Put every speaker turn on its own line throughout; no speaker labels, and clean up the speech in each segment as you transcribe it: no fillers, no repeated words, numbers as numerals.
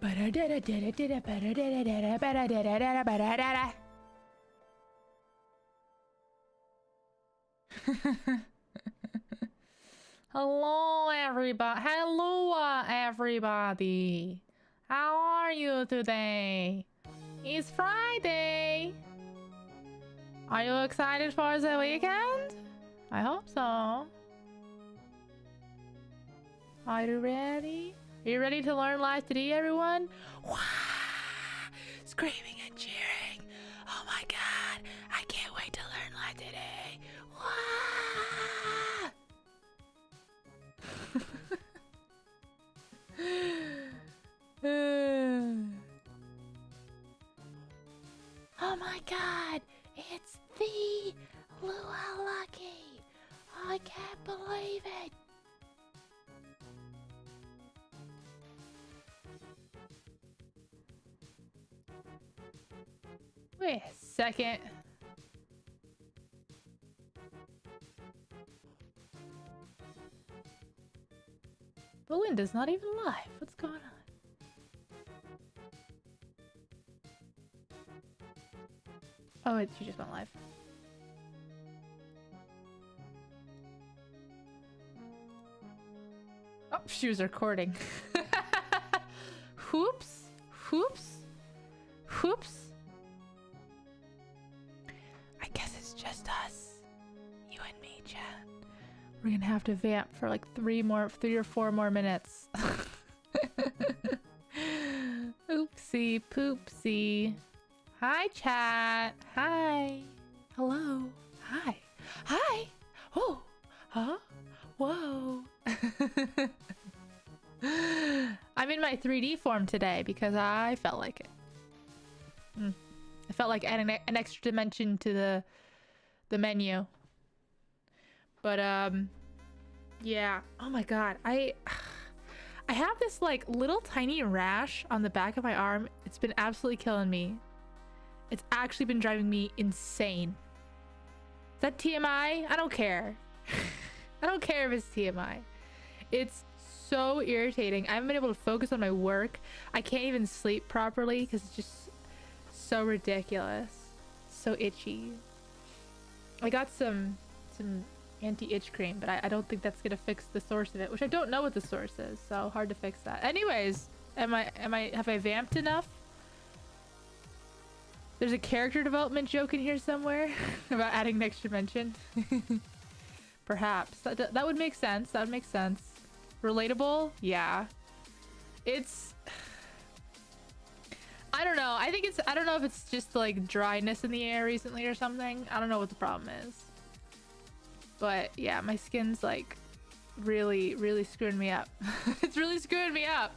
Hello, everybody. Hello, everybody. How are you today? It's Friday. Are you excited for the weekend? I hope so. Are you ready? Are you ready to learn Live2D, everyone? Wah! Screaming and cheering. Oh my god, I can't wait to learn Live2D. Wah! Oh my god, it's the Lua Lucky. I can't believe it. Wait a second. Belinda's not even live. What's going on? Oh, she just went live. Oh, she was recording. Whoops. Whoops. Whoops. I guess it's just us. You and me, chat. We're gonna have to vamp for like 3 or 4 more minutes. Oopsie poopsie. Hi, chat. Hi. Hello. Hi. Hi. Oh. Huh? Whoa. I'm in my 3D form today because I felt like it. I felt like adding an extra dimension to the menu. But yeah. Oh my god. I have this like little tiny rash on the back of my arm. It's been absolutely killing me. It's actually been driving me insane. Is that TMI? I don't care. I don't care if it's TMI. It's so irritating. I haven't been able to focus on my work. I can't even sleep properly because it's just so ridiculous. So itchy. I got some anti-itch cream, but I don't think that's gonna fix the source of it, which I don't know what the source is, so hard to fix that. Anyways, have I vamped enough? There's a character development joke in here somewhere about adding an extra dimension. Perhaps that would make sense. That would make sense. Relatable? Yeah. It's I don't know. I don't know if it's just like dryness in the air recently or something. I don't know what the problem is. But yeah, my skin's like really screwing me up. It's really screwing me up.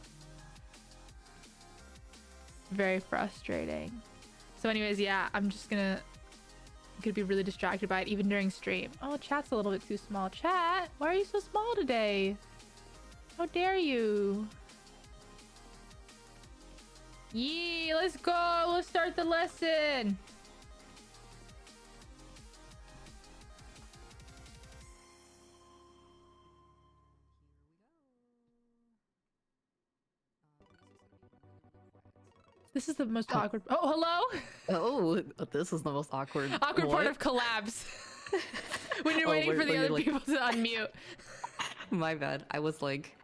Very frustrating. So anyways, yeah, I'm just gonna be really distracted by it even during stream. Oh, chat's a little bit too small. Chat, why are you so small today? How dare you? Yee, let's go. Let's start the lesson. This is the most awkward. Oh, hello.
Oh, this is the most awkward.
Awkward part of collabs. When you're waiting for the other people to unmute.
My bad. I was like,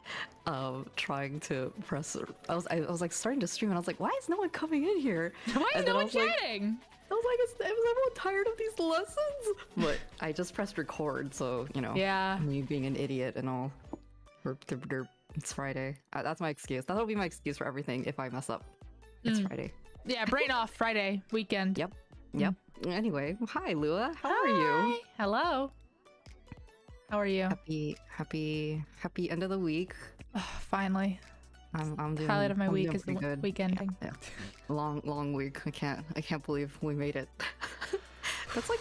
trying to press. I was like starting to stream, and I was like, why is no one coming in here?
Why is no one chatting?
I was like, is everyone tired of these lessons? But I just pressed record, so you know.
Yeah.
Me being an idiot and all. It's Friday. That's my excuse. That'll be my excuse for everything if I mess up. It's Friday.
Yeah, brain off Friday weekend.
Yep. Anyway, hi Lua. How are you?
Hello. How are you?
Happy end of the week.
Oh, finally.
I'm doing.
Highlight of my week is the
good.
weekending.
Yeah. Long week. I can't believe we made it. That's like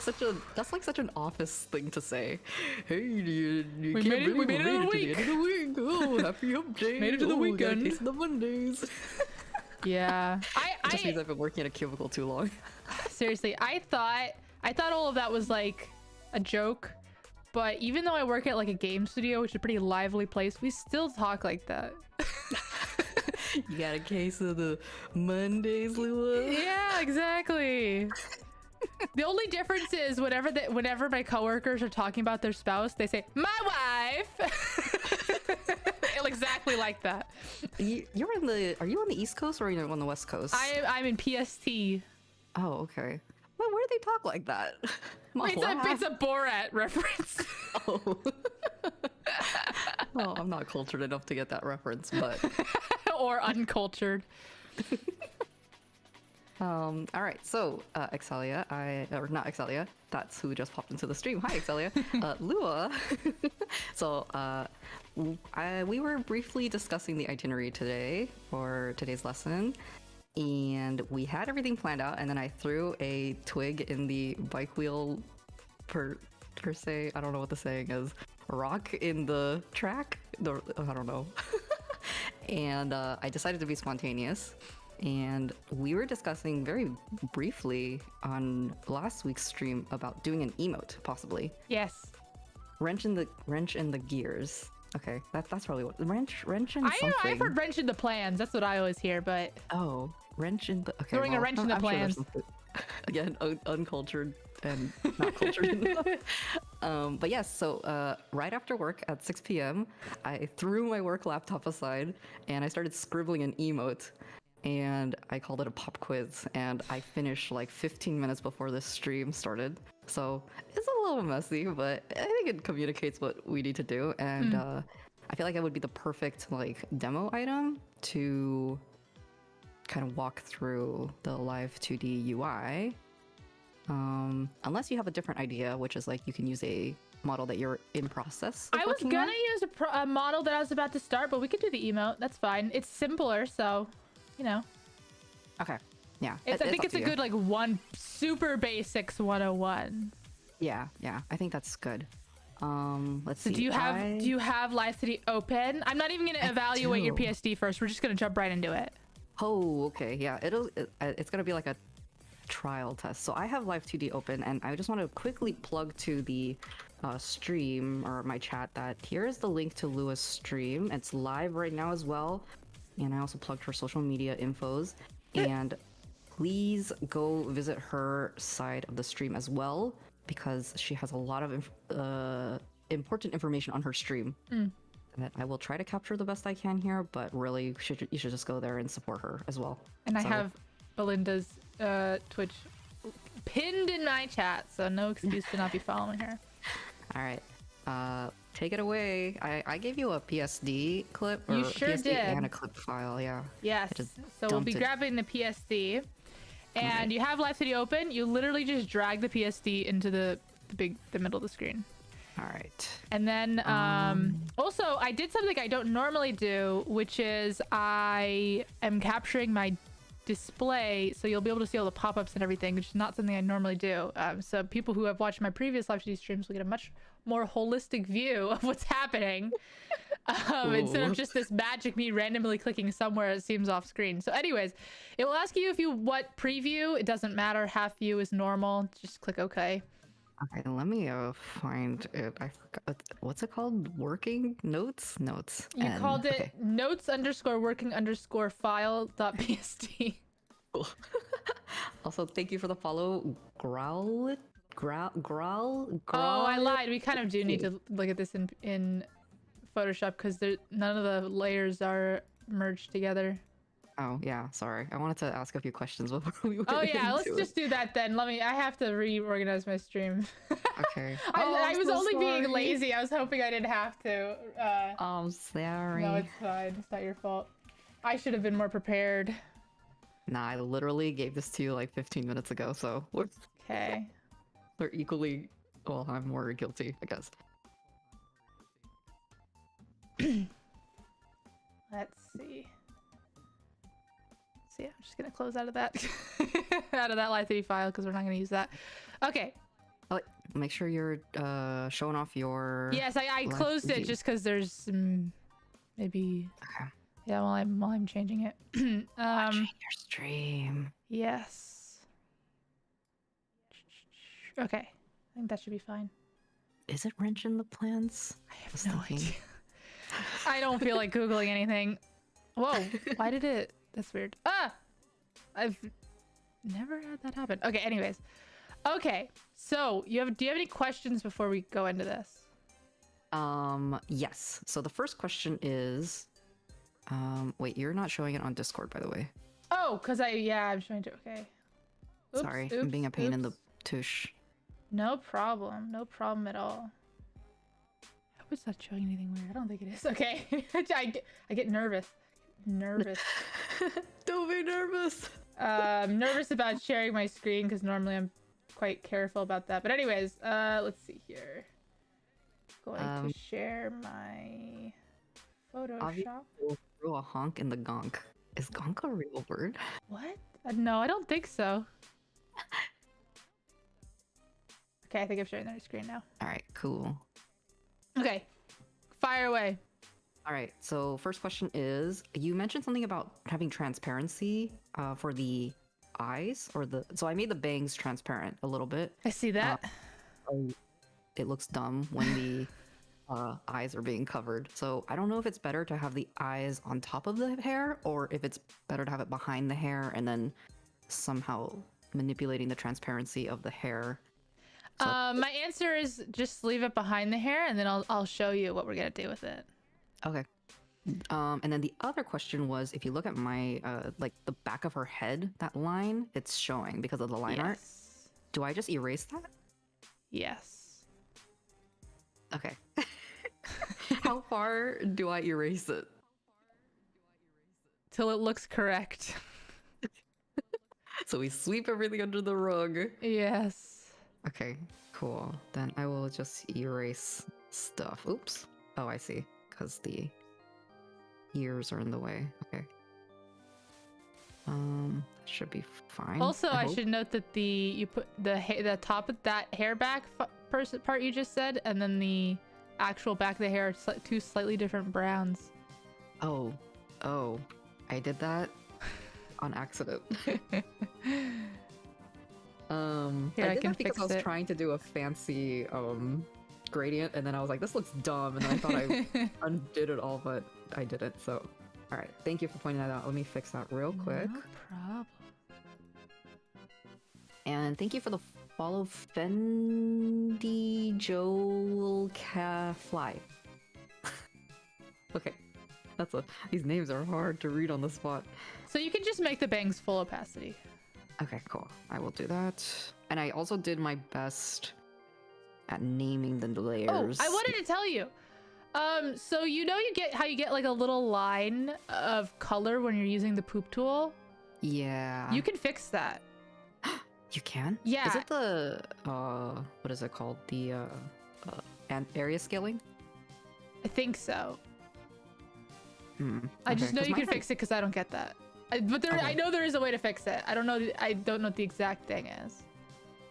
such an office thing to say. Hey, you
we
can't
made it. We made it to the
end of the week. Oh, happy hump day.
Made it to the weekend.
Taste the Mondays.
Yeah.
It just means I've been working in a cubicle too long.
Seriously, I thought all of that was like a joke, but even though I work at like a game studio, which is a pretty lively place, we still talk like that.
You got a case of the Mondays, Lua?
Yeah, exactly. The only difference is whenever my coworkers are talking about their spouse, they say my wife. Exactly like that.
Are you on the East Coast or are you on the West Coast?
I'm in PST.
Oh, okay. Well, where do they talk like that?
It's a Borat reference.
Oh. Well, I'm not cultured enough to get that reference, but
or uncultured.
All right, so Excelia, or not Excelia, that's who just popped into the stream. Hi, Excelia. Lua. So we were briefly discussing the itinerary today for today's lesson, and we had everything planned out, and then I threw a twig in the bike wheel per se. I don't know what the saying is. Rock in the track. I don't know. And I decided to be spontaneous. And we were discussing very briefly on last week's stream about doing an emote, possibly.
Yes.
Wrench in the gears. Okay, that's probably what wrench in something.
I've heard wrench in the plans. That's what I always hear, but
oh, wrench in the okay.
Throwing a wrench in the plans.
Sure again, uncultured and not cultured enough. But yes, so right after work at 6 p.m., I threw my work laptop aside and I started scribbling an emote. And I called it a pop quiz, and I finished like 15 minutes before this stream started. So it's a little messy, but I think it communicates what we need to do. And I feel like it would be the perfect like demo item to kind of walk through the Live2D UI. Unless you have a different idea, which is like you can use a model that you're in process.
I was gonna use a model that I was about to start, but we could do the emote. That's fine. It's simpler, so. You know.
Okay. Yeah.
I think it's a good like one super basics 101.
Yeah. I think that's good. Let's see.
Do you have Live2D open? I'm not even gonna evaluate your PSD first. We're just gonna jump right into it.
Oh, okay. Yeah. It's gonna be like a trial test. So I have Live2D open, and I just want to quickly plug to the stream or my chat that here is the link to Lua's stream. It's live right now as well. And I also plugged her social media infos. And please go visit her side of the stream as well, because she has a lot of important information on her stream that I will try to capture the best I can here, but really you should just go there and support her as well.
And I have Belinda's Twitch pinned in my chat, so no excuse to not be following her.
All right. Take it away. I gave you a PSD clip. Or
you sure
PSD
did.
And a clip file, yeah.
Yes. So we'll be grabbing the PSD. And you have Live2D open. You literally just drag the PSD into the middle of the screen.
All right.
And then also, I did something I don't normally do, which is I am capturing my display, so you'll be able to see all the pop-ups and everything, which is not something I normally do. So people who have watched my previous Live2D streams will get a much more holistic view of what's happening instead of just this magic me randomly clicking somewhere it seems off screen. So anyways, it will ask you what preview. It doesn't matter. Half view is normal. Just click OK.
Okay, let me find it. I forgot. What's it called? Working notes?
You called it notes_working_file.pst.
Cool. Also, thank you for the follow. Growl.
Oh, I lied. We kind of do need to look at this in Photoshop because none of the layers are merged together.
Oh yeah, sorry. I wanted to ask a few questions before we went.
Oh yeah, let's just do that then. I have to reorganize my stream.
Okay.
I was only being lazy. I was hoping I didn't have to.
I'm sorry.
No, it's fine. It's not your fault. I should have been more prepared.
Nah, I literally gave this to you like 15 minutes ago, so
okay.
We're equally. Well, I'm more guilty, I guess.
Let's see. So yeah, I'm just gonna close out of that Live2D file because we're not gonna use that. Okay.
Oh, make sure you're showing off your.
Yes, I closed it just because there's maybe.
Okay.
Yeah, while I'm changing it.
Watching your stream.
Yes. Okay, I think that should be fine.
Is it wrenching the plans?
I have no idea. I don't feel like googling anything. Whoa, why did it? That's weird. Ah! I've never had that happen. Okay, anyways. Okay, so do you have any questions before we go into this?
Yes. So the first question is, wait, you're not showing it on Discord, by the way.
Oh, because I'm trying to, okay. Oops,
Sorry, I'm being a pain in the tush.
No problem. No problem at all. I hope it's not showing anything weird. I don't think it is. Okay. I get nervous. Nervous.
Don't be nervous.
Nervous about sharing my screen because normally I'm quite careful about that. But anyways, let's see here. Going to share my Photoshop.
Throw a honk in the gonk. Is gonk a real word?
What? No, I don't think so. Okay, I think I'm sharing the screen now.
All right, cool.
Okay, fire away.
All right, so first question is, you mentioned something about having transparency for the eyes so I made the bangs transparent a little bit.
I see that.
It looks dumb when the eyes are being covered. So I don't know if it's better to have the eyes on top of the hair or if it's better to have it behind the hair and then somehow manipulating the transparency of the hair. So
My answer is just leave it behind the hair and then I'll show you what we're gonna do with it.
Okay. And then the other question was, if you look at my like the back of her head, that line, it's showing because of the line art. Do I just erase that?
Yes.
Okay. How far do I erase it?
Till it looks correct.
So we sweep everything under the rug.
Yes.
Okay, cool. Then I will just erase stuff. Oops. Oh, I see. Because the ears are in the way. Okay. Should be fine.
Also, I should note that you put the top of that hair back part you just said, and then the actual back of the hair are two slightly different browns.
Oh, I did that on accident.
Here,
I did
can
that because
fix
I was
it.
trying to do a fancy gradient, and then I was like, this looks dumb, and then I thought I undid it all, but I didn't. So, all right, thank you for pointing that out. Let me fix that real quick.
No problem.
And thank you for the follow, Fendi Joel Fly. Okay, these names are hard to read on the spot.
So you can just make the bangs full opacity.
Okay, cool. I will do that. And I also did my best at naming the layers.
Oh, I wanted to tell you. So you get how you get like a little line of color when you're using the poop tool?
Yeah.
You can fix that.
You can?
Yeah.
Is it the what is it called? The area scaling?
I think so.
I
just know you can fix it because I don't get that. I know there is a way to fix it. I don't know what the exact thing is.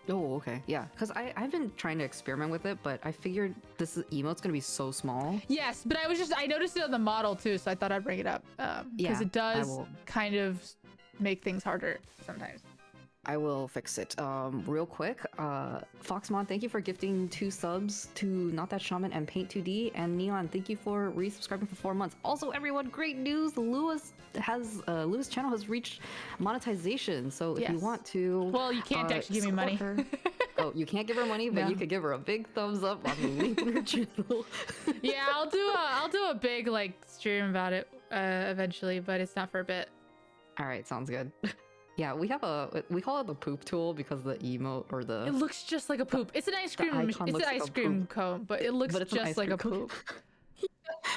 Oh, okay. Yeah, because I've been trying to experiment with it, but I figured this emote's gonna be so small.
Yes, but I noticed it on the model too, so I thought I'd bring it up. Because it does kind of make things harder sometimes.
I will fix it. Real quick, Foxmon, thank you for gifting 2 subs to Not That Shaman and Paint2D, and Neon, thank you for resubscribing for 4 months. Also, everyone, great news! Lewis channel has reached monetization, so if you want to,
well, you can't actually give me money.
Oh, you can't give her money, but you could give her a big thumbs up on the link in her channel.
Yeah, I'll do a big stream about it eventually, but it's not for a bit.
All right, sounds good. Yeah, we call it the poop tool because the emote or the...
It looks just like a poop. It's an ice cream. It's an ice cream cone, but it looks just like a poop.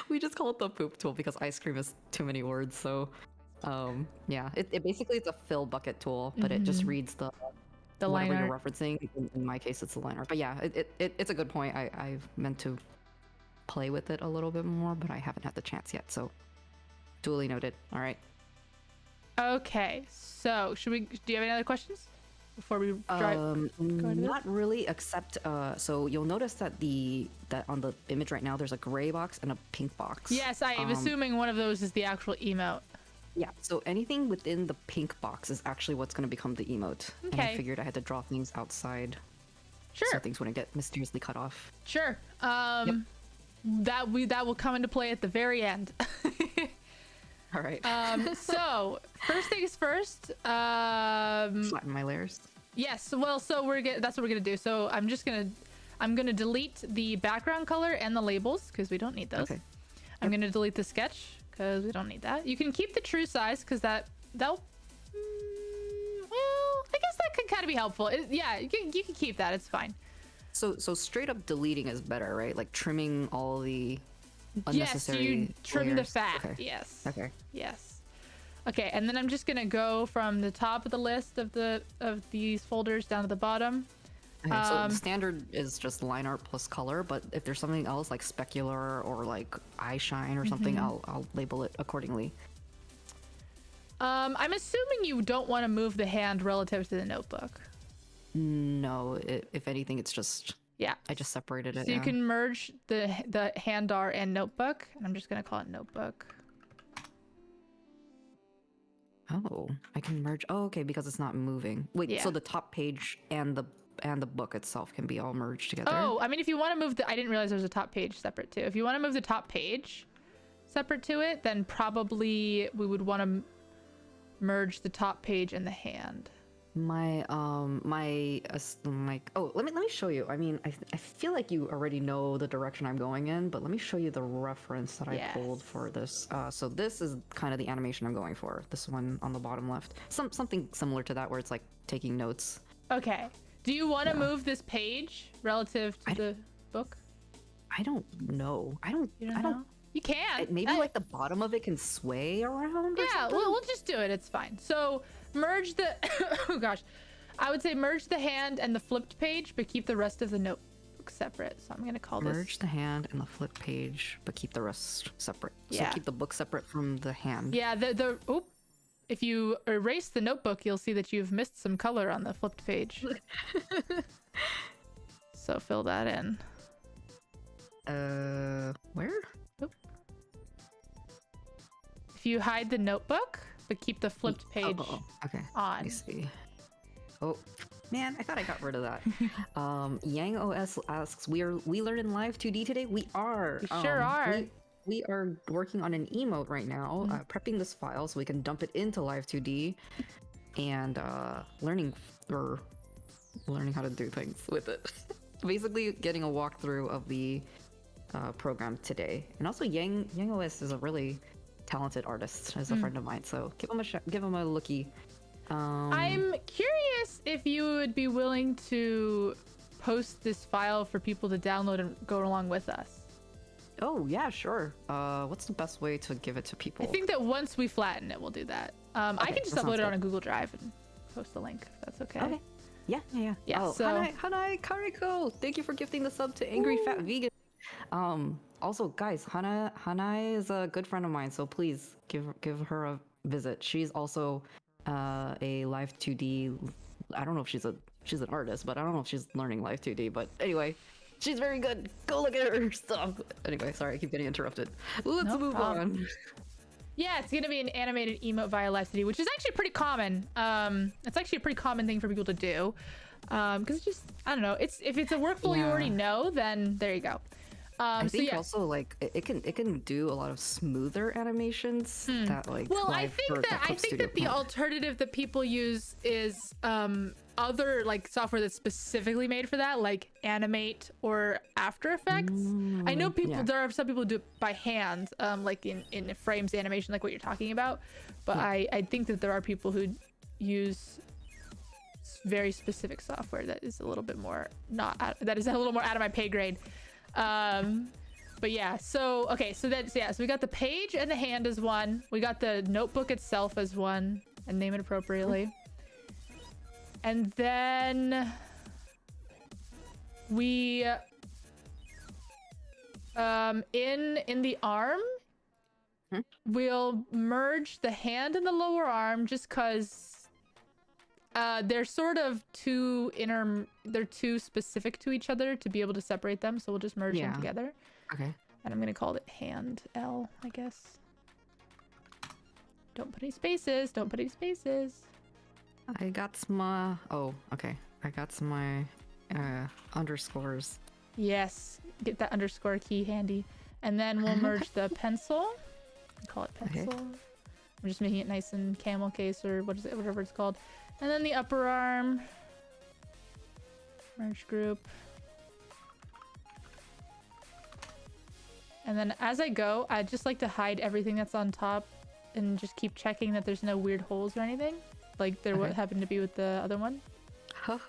We just call it the poop tool because ice cream is too many words. So, yeah, it basically it's a fill bucket tool, but it just reads the
line art
you're referencing. In my case, it's the line art. But yeah, it's a good point. I've meant to play with it a little bit more, but I haven't had the chance yet. So, duly noted. All right.
Okay, so do you have any other questions before we drive?
Not really, except so you'll notice that on the image right now there's a gray box and a pink box.
Yes, I am assuming one of those is the actual emote.
Yeah, so anything within the pink box is actually what's going to become the emote.
Okay.
And I figured I had to draw things outside.
Sure.
So things wouldn't get mysteriously cut off.
Sure. That will come into play at the very end.
All right.
So first things first.
Flatten my layers.
Yes. Well, so that's what we're gonna do. So I'm gonna delete the background color and the labels because we don't need those.
Okay.
I'm gonna delete the sketch because we don't need that. You can keep the true size because that'll. Well, I guess that could kind of be helpful. Yeah, you can keep that. It's fine.
So straight up deleting is better, right? Like trimming all the unnecessary.
Yes, you trim the
layers?
fat.
Okay.
Yes.
Okay.
Yes. Okay, and then I'm just gonna go from the top of the list of these folders down to the bottom.
Okay, so the standard is just line art plus color, but if there's something else like specular or like eye shine or something, I'll label it accordingly.
I'm assuming you don't want to move the hand relative to the notebook.
No, if anything, it's just
Yeah.
I just separated it.
So you can merge the hand art and notebook, and I'm just gonna call it notebook.
Oh, I can merge. Oh, okay, because it's not moving. Wait,
Yeah.
so the top page and the book itself can be all merged together?
Oh, I mean, if you want to move I didn't realize there's a top page separate too. If you want to move the top page separate to it, then probably we would want to merge the top page and the hand.
My oh, let me show you. I mean, I feel like you already know the direction I'm going in, but let me show you the reference that I pulled for this. So this is kind of the animation I'm going for. This one on the bottom left, something similar to that, where it's like taking notes.
Okay. Do you want to move this page relative to the book?
I don't know. I don't.
You can.
Maybe like the bottom of it can sway around.
Yeah, we'll just do it. It's fine. So merge the. Oh gosh, I would say merge the hand and the flipped page, but keep the rest of the notebook separate. So I'm gonna call this.
Merge the hand and the flip page, but keep the rest separate.
Yeah.
So keep the book separate from the hand.
Yeah. If you erase the notebook, you'll see that you've missed some color on the flipped page. So fill that in.
Where?
Oop. If you hide the notebook, but keep the flipped page
okay.
on.
Let me see. Oh, man, I thought I got rid of that. Yang OS asks, we learn in Live2D today? We are.
We sure are.
We are working on an emote right now, prepping this file so we can dump it into Live2D and learning how to do things with it. Basically getting a walkthrough of the program today. And also Yang OS is a really talented artist, as a friend of mine, so give him a lookie.
I'm curious if you would be willing to post this file for people to download and go along with us.
Oh yeah, sure. What's the best way to give it to people?
I think that once we flatten it, we'll do that. I can just upload it on a Google Drive and post the link, if that's okay.
Okay. Yeah. Oh,
so...
Hanai Kariko, thank you for gifting the sub to Angry Fat Vegan. Also, guys, Hanai is a good friend of mine, so please give her a visit. She's also a Live2D. I don't know if she's an artist, but I don't know if she's learning Live2D. But anyway, she's very good. Go look at her stuff. Anyway, sorry, I keep getting interrupted. Let's move on.
Yeah, it's gonna be an animated emote via Live2D, which is actually pretty common. It's actually a pretty common thing for people to do, because it's just, I don't know. If it's a workflow you already know, then there you go.
I think also like it can do a lot of smoother animations that like.
Well, I think that the alternative that people use is other like software that's specifically made for that, like Animate or After Effects. I know there are some people who do it by hand, like in frames animation, like what you're talking about. But I think that there are people who use very specific software that is a little bit more out of my pay grade. But yeah, so we got the page and the hand as one. We got the notebook itself as one, and name it appropriately. And then we in the arm, we'll merge the hand and the lower arm just because they're sort of they're too specific to each other to be able to separate them, so we'll just merge them together.
Okay.
And I'm gonna call it hand L, I guess. Don't put any spaces.
I got some I got some underscores.
Yes, get that underscore key handy. And then we'll merge the pencil. Call it pencil. I'm just making it nice and camel case or what is it, whatever it's called. And then the upper arm. Merge group. And then as I go, I just like to hide everything that's on top and just keep checking that there's no weird holes or anything. Like there what happened to be with the other one. Okay,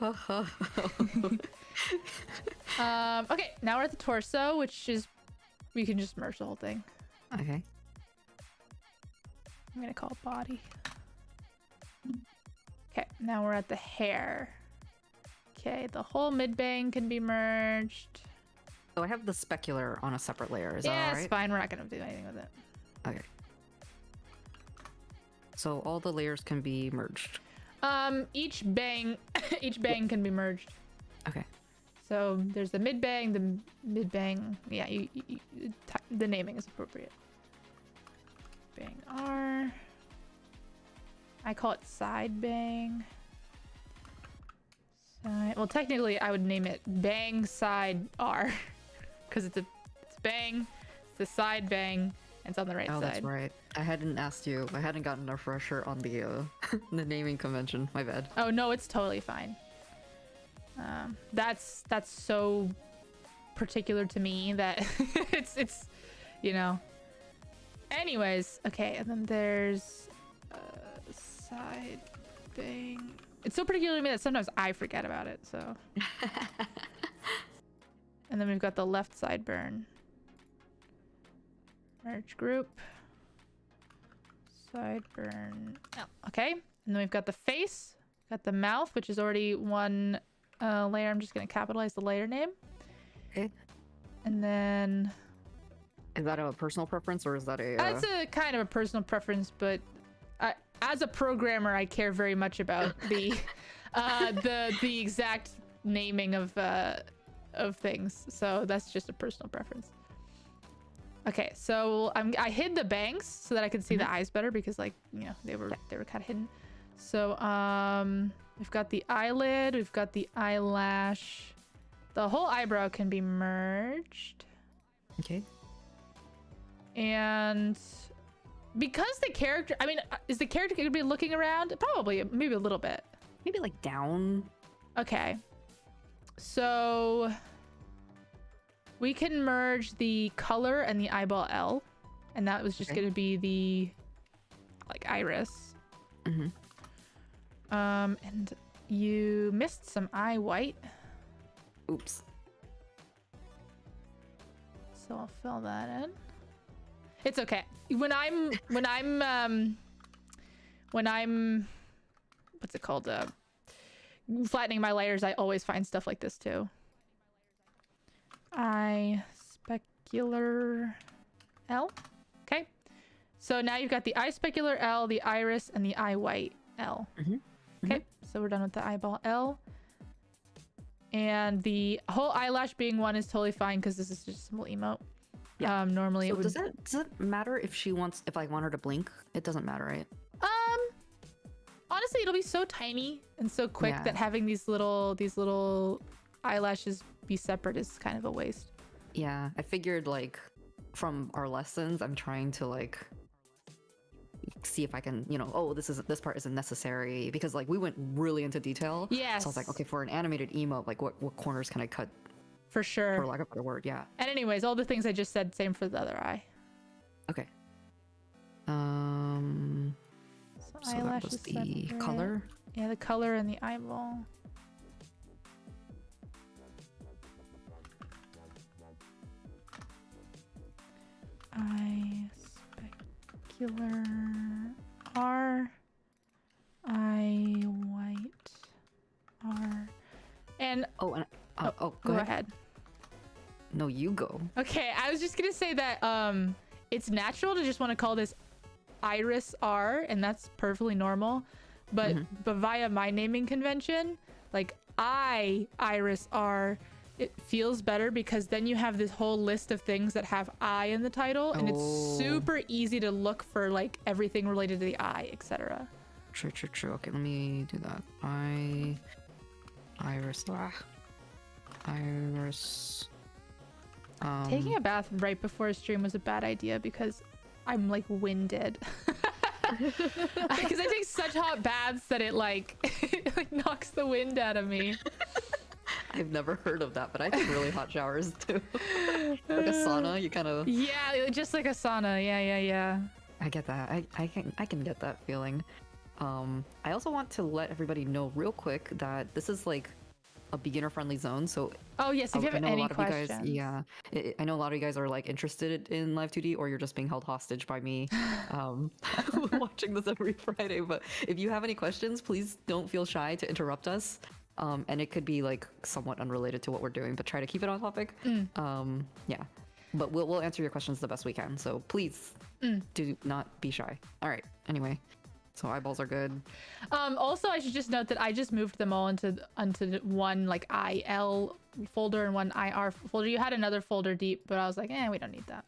now we're at the torso, which is we can just merge the whole thing.
Okay.
I'm gonna call it body. Okay, now we're at the hair. Okay, the whole mid-bang can be merged.
So I have the specular on a separate layer. Is that all right?
It's fine. We're not gonna do anything with it.
Okay. So all the layers can be merged.
Each bang can be merged.
Okay.
So there's the mid-bang, the mid-bang. Yeah, the naming is appropriate. Bang R. I call it side bang. Well, technically, I would name it bang side R, because it's bang, it's a side bang, and it's on the right side.
Oh, that's right. I hadn't asked you. I hadn't gotten a refresher on the the naming convention. My bad.
Oh no, it's totally fine. That's so particular to me that it's you know. Anyways, okay, and then there's side bang. It's so particular to me that sometimes I forget about it, so. And then we've got the left side burn. Merge group. Side burn. Oh, okay. And then we've got the face. Got the mouth, which is already one layer. I'm just going to capitalize the layer name.
Okay.
And then...
Is that a personal preference or is that a...
That's a kind of a personal preference, but as a programmer, I care very much about the exact naming of things. So that's just a personal preference. Okay, so I hid the bangs so that I could see the eyes better because, like, you know, they were kind of hidden. So we've got the eyelid, we've got the eyelash. The whole eyebrow can be merged.
Okay.
And because the character, I mean, is the character going to be looking around? Probably, maybe a little bit.
Maybe like down.
Okay. So we can merge the color and the eyeball L, and that was just going to be the like iris.
Mm-hmm.
And you missed some eye white.
Oops.
So I'll fill that in. It's okay. When I'm what's it called? Flattening my layers, I always find stuff like this too. Eye specular L. Okay. So now you've got the eye specular L, the iris, and the eye white L.
Mm-hmm.
Okay. So we're done with the eyeball L. And the whole eyelash being one is totally fine because this is just a simple emote.
Yeah.
Normally
so
it would...
does it matter if I want her to blink? It doesn't matter, right?
Honestly, it'll be so tiny and so quick that having these little eyelashes be separate is kind of a waste.
Yeah, I figured like from our lessons, I'm trying to like see if I can, you know, oh, this part isn't necessary because like we went really into detail.
Yes.
So I was like, okay, for an animated emote, like what corners can I cut?
For sure.
For lack of a better word, yeah.
And anyways, all the things I just said, same for the other eye.
Okay. So that was the
separate.
color.
Yeah, the color and the eyeball. Eye specular R. Eye white R. And
go
ahead.
No, you go.
Okay, I was just gonna say that it's natural to just want to call this Iris R, and that's perfectly normal. But via my naming convention, like Iris R, it feels better because then you have this whole list of things that have I in the title, and it's super easy to look for like everything related to the eye, etc.
True. Okay, let me do that. Iris.
Taking a bath right before a stream was a bad idea because I'm like winded. Because I take such hot baths that it like, it like knocks the wind out of me.
I've never heard of that, but I take really hot showers too. Like a sauna, you kind of.
Yeah, just like a sauna. Yeah.
I get that. I can get that feeling. I also want to let everybody know real quick that this is like a beginner-friendly zone. So
oh yes, if you have any questions,
I know a lot of you guys are like interested in Live2D, or you're just being held hostage by me, watching this every Friday. But if you have any questions, please don't feel shy to interrupt us. And it could be like somewhat unrelated to what we're doing, but try to keep it on topic. Yeah, but we'll answer your questions the best we can. So please do not be shy. All right. Anyway. So eyeballs are good.
Also, I should just note that I just moved them all into one like IL folder and one IR folder. You had another folder deep, but I was like, we don't need that.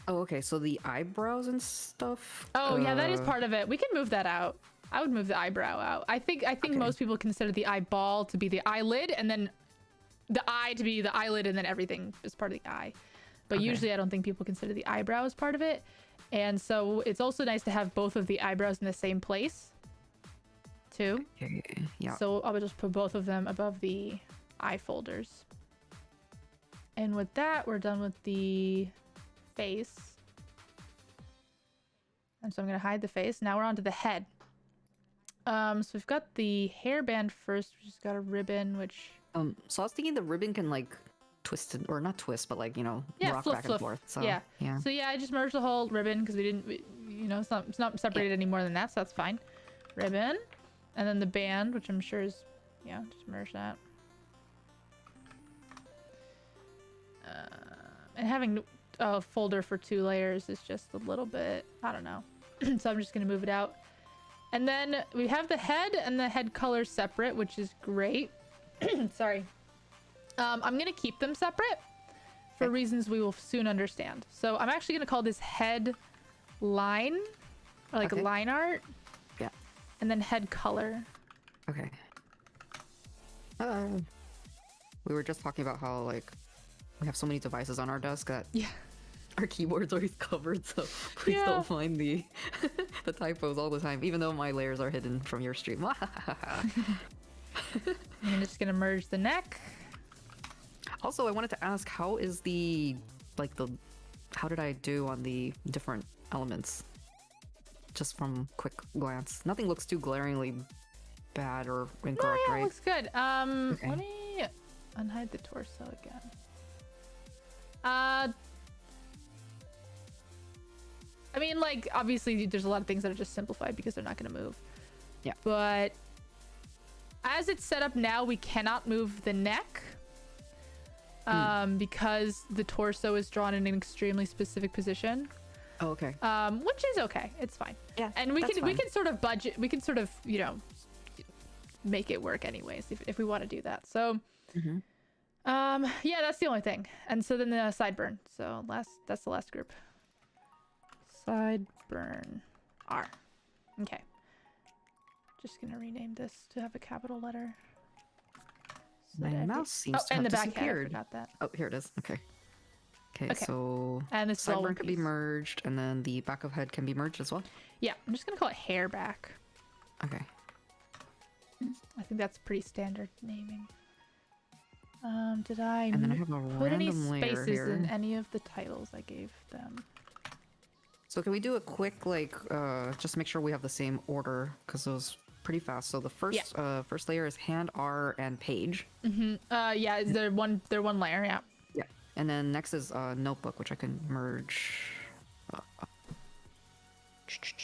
Oh, okay. So the eyebrows and stuff.
Oh, yeah, that is part of it. We can move that out. I would move the eyebrow out. I think okay. Most people consider the eyeball to be the eyelid, and then the eye to be the eyelid, and then everything is part of the eye. But usually, I don't think people consider the eyebrow as part of it. And so it's also nice to have both of the eyebrows in the same place, too.
Okay, yeah.
So I would just put both of them above the eye folders. And with that, we're done with the face. And so I'm going to hide the face. Now we're on to the head. So we've got the hairband first. We just got a ribbon, which...
So I was thinking the ribbon can, like... twisted, or not twist, but like, you know, rock back and forth. So
yeah. So yeah, I just merged the whole ribbon because it's not separated any more than that, so that's fine. Ribbon, and then the band, which I'm sure is, just merge that. And having a folder for 2 layers is just a little bit, I don't know. So I'm just gonna move it out. And then we have the head and the head color separate, which is great. Sorry. I'm going to keep them separate for reasons we will soon understand. So I'm actually going to call this head line, or like line art.
Yeah.
And then head color.
Okay. We were just talking about how like we have so many devices on our desk that our keyboard's always covered, so please don't find the the typos all the time, even though my layers are hidden from your stream.
I'm just going to merge the neck.
Also, I wanted to ask, how is how did I do on the different elements? Just from quick glance. Nothing looks too glaringly bad or incorrect, right?
It looks good. Let me unhide the torso again. I mean, like, obviously there's a lot of things that are just simplified because they're not going to move.
Yeah.
But as it's set up now, we cannot move the neck. Because the torso is drawn in an extremely specific position.
Oh, okay.
Which is okay. It's fine.
Yeah.
And we can sort of budget. We can sort of make it work anyways if we want to do that. So, yeah, that's the only thing. And so then the sideburn. So that's the last group. Sideburn R. Okay. Just gonna rename this to have a capital letter.
My mouse seems to have
the
disappeared.
Back head, I forgot that.
Oh, here it is. Okay, so
and this
sideburn can be merged, and then the back of head can be merged as well.
Yeah, I'm just gonna call it hair back.
Okay.
I think that's pretty standard naming. Did I
and then I have a
put any
layer
spaces
here.
in any of the titles I gave them?
So can we do a quick just make sure we have the same order, because it was pretty fast. So the first layer is hand, R, and page.
Yeah, they're one layer. Yeah.
Yeah, and then next is notebook, which I can merge.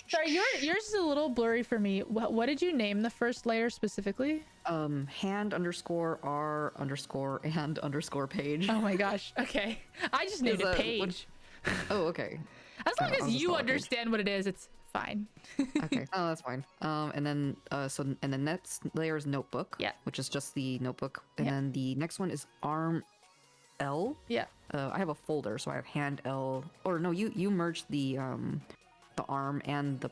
Sorry, yours is a little blurry for me. What did you name the first layer specifically?
Hand underscore R underscore and underscore page.
Oh my gosh. Okay, I just named it page.
Oh, okay.
As long as you understand what it is, it's fine.
Okay. Oh, that's fine. And then and the next layer is notebook.
Yeah.
Which is just the notebook, and then the next one is arm L.
Yeah.
I have a folder, so I have hand L. Or no, you merged the arm and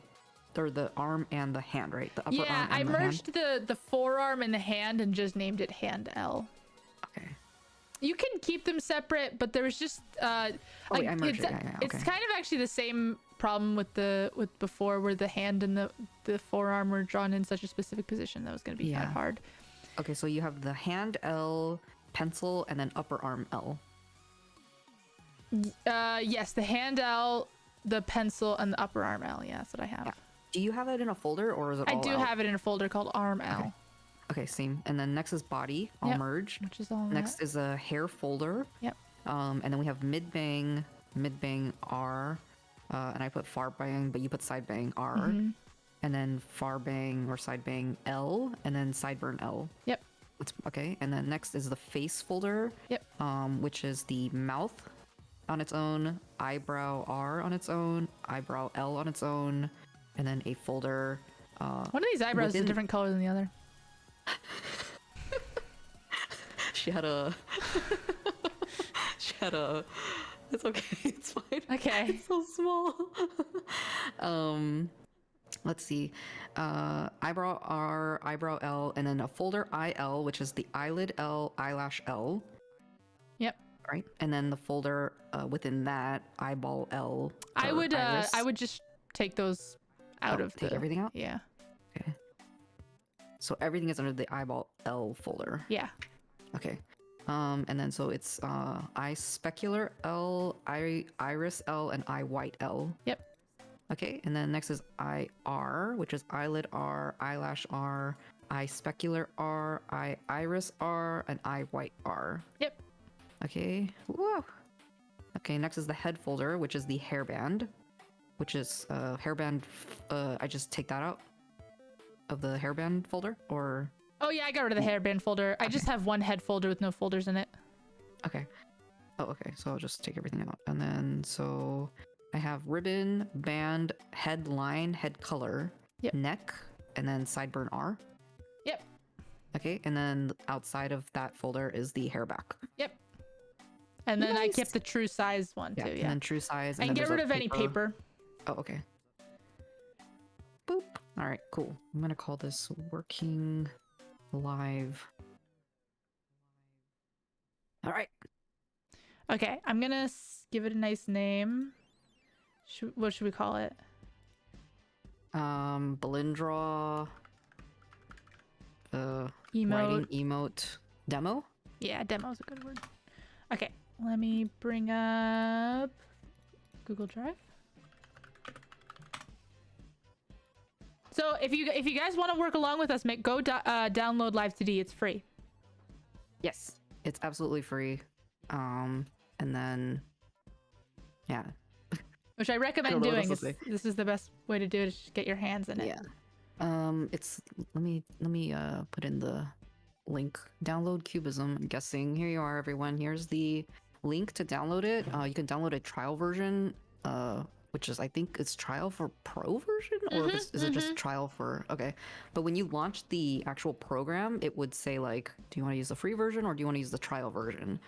the arm and the hand, right? The upper arm and
I
the
merged the forearm and the hand and just named it hand L.
Okay.
you can keep them separate, but there was just
wait, I merged it. Yeah,
it's
okay.
kind of actually the same problem with before, where the hand and the forearm were drawn in such a specific position that was going to be kind of hard.
Okay, so you have the hand L, pencil, and then upper arm L.
Yes, the hand L, the pencil, and the upper arm L. Yeah, that's what I have.
Yeah. Do you have that in a folder, or is it all
I do
out?
have it in a folder called arm L.
Okay, same. And then next is body, all merged.
Which is all
Next is a hair folder.
Yep.
And then we have mid bang R, and I put far bang, but you put side bang R.
Mm-hmm.
And then far bang or side bang L, and then sideburn L.
Yep.
Okay, and then next is the face folder.
Yep.
Which is the mouth on its own, eyebrow R on its own, eyebrow L on its own, and then a folder.
One of these eyebrows is a different color than the other.
She had a. It's okay. It's fine.
Okay.
It's so small. Let's see. Eyebrow R, eyebrow L, and then a folder IL, which is the eyelid L, eyelash L.
Yep.
Right, and then the folder within that eyeball L.
I
iris.
would just take those out of
take everything out.
Yeah.
Okay. So everything is under the eyeball L folder.
Yeah.
Okay. And then so it's eye specular L, iris L, and eye white L.
Yep.
Okay, and then next is eye R, which is eyelid R, eyelash R, eye specular R, eye iris R, and eye white R.
Yep.
Okay. Whoa. Okay, next is the head folder, which is the hairband, which is hairband. I just take that out of the hairband folder, or.
Oh yeah, I got rid of the hairband folder. I just have one head folder with no folders in it.
Okay. Oh, okay. So I'll just take everything out, and then so I have ribbon, band, head line, head color, neck, and then sideburn R.
Yep.
Okay, and then outside of that folder is the hair back.
Yep. And then I kept the true size one too. Yeah.
And then true size.
And get rid of any paper.
Oh, okay. Boop. All right, cool. I'm gonna call this working live. All right.
Okay, I'm gonna give it a nice name. What should we call it?
Balindra.
Emote.
Writing emote demo.
Yeah, demo is a good word. Okay, let me bring up Google Drive. So if you guys want to work along with us, go download Live2D. It's free.
Yes, it's absolutely free. And then, yeah.
Which I recommend doing. This is the best way to do it. Is just get your hands in it.
Yeah. It's let me put in the link. Download Cubism. I'm guessing here you are, everyone. Here's the link to download it. You can download a trial version. Which is, I think it's trial for pro version, or is it just trial for, okay. But when you launch the actual program, it would say like, do you want to use the free version or do you want to use the trial version?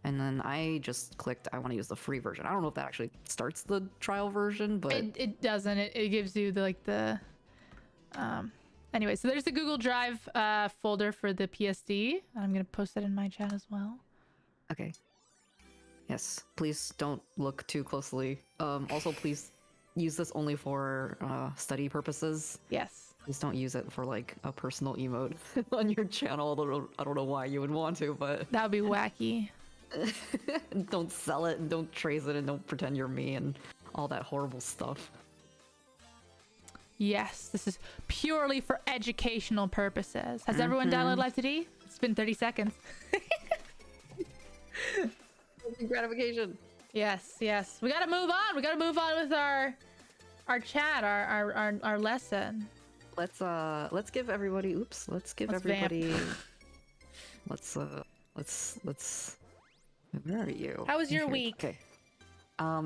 And then I just clicked, I want to use the free version. I don't know if that actually starts the trial version, but
it doesn't. It gives you anyway, so there's the Google Drive folder for the PSD. I'm going to post that in my chat as well.
Okay. Yes, please don't look too closely. Also, please use this only for study purposes.
Yes.
Please don't use it for like a personal emote on your channel. I don't know why you would want to, but
that would be wacky.
Don't sell it and don't trace it and don't pretend you're me and all that horrible stuff.
Yes, this is purely for educational purposes. Has everyone downloaded Live2D? It's been 30 seconds.
Gratification.
Yes. We gotta move on. We gotta move on with our chat, our lesson.
Let's give everybody. Oops. Let's give everybody. Let's. Where are you?
How was your week?
Okay.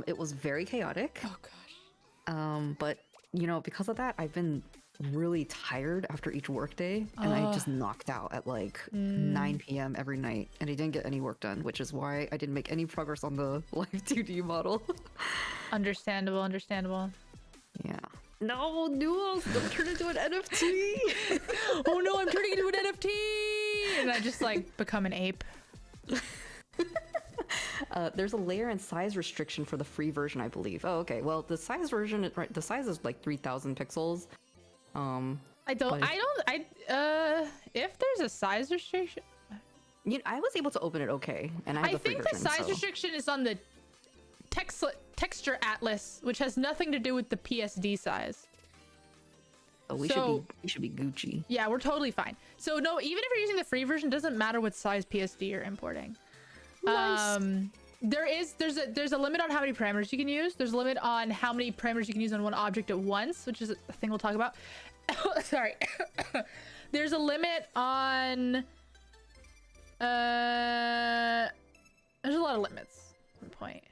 It was very chaotic.
Oh gosh.
But you know, because of that, I've been really tired after each workday, and I just knocked out at like 9 p.m. every night, and I didn't get any work done, which is why I didn't make any progress on the Live2D model.
Understandable.
Yeah. No, Noodles, don't turn into an NFT.
Oh no, I'm turning into an NFT, and I just like become an ape.
There's a layer and size restriction for the free version, I believe. Oh, okay. Well, the size version, right? The size is like 3,000 pixels.
If there's a size restriction,
I was able to open it okay, and I have the free version.
I think the size restriction is on the texture atlas, which has nothing to do with the PSD size.
Oh, we should be Gucci.
Yeah, we're totally fine. So no, even if you're using the free version, it doesn't matter what size PSD you're importing.
Nice.
There's a limit on how many parameters you can use. There's a limit on how many parameters you can use on one object at once, which is a thing we'll talk about. Sorry. There's a limit on there's a lot of limits. Point.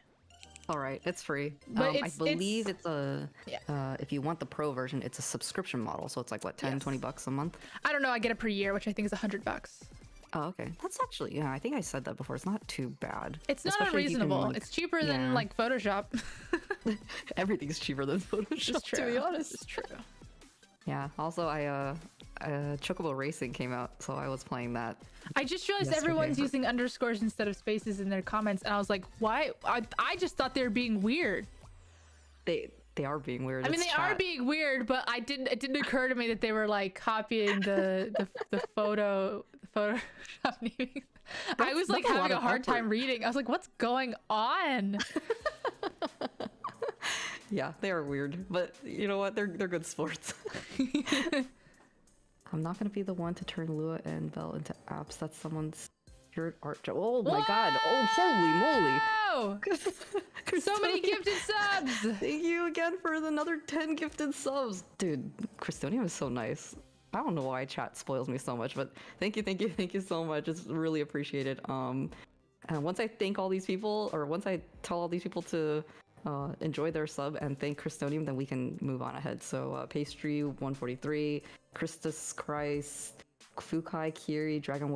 All right, it's free.
But
I believe it's a
yeah.
If you want the pro version, it's a subscription model, so it's like what, 10, 20 bucks a month?
I don't know, I get it per year, which I think is $100.
Oh, okay. That's actually, yeah, I think I said that before. It's not too bad.
It's not unreasonable. It's cheaper than like Photoshop.
Everything's cheaper than Photoshop, to be honest.
It's true.
Yeah. Also, Chocobo Racing came out, so I was playing that.
I just realized everyone's using underscores instead of spaces in their comments, and I was like, why? I just thought they were being weird.
They are being weird.
I mean, they are being weird, but it didn't occur to me that they were like copying the Photoshop naming. I was like having a hard time reading. I was like, what's going on?
Yeah, they are weird, but you know what? They're good sports. I'm not gonna be the one to turn Lua and Belle into apps. That's someone's spirit art job. Oh my god! Oh, holy moly!
So many gifted subs!
Thank you again for another 10 gifted subs, dude. Christonium is so nice. I don't know why chat spoils me so much, but thank you so much. It's really appreciated. And once I thank all these people, or once I tell all these people to enjoy their sub and thank Christonium, then we can move on ahead. So Pastry 143, Christus Christ, Fukai Kiri, Dragon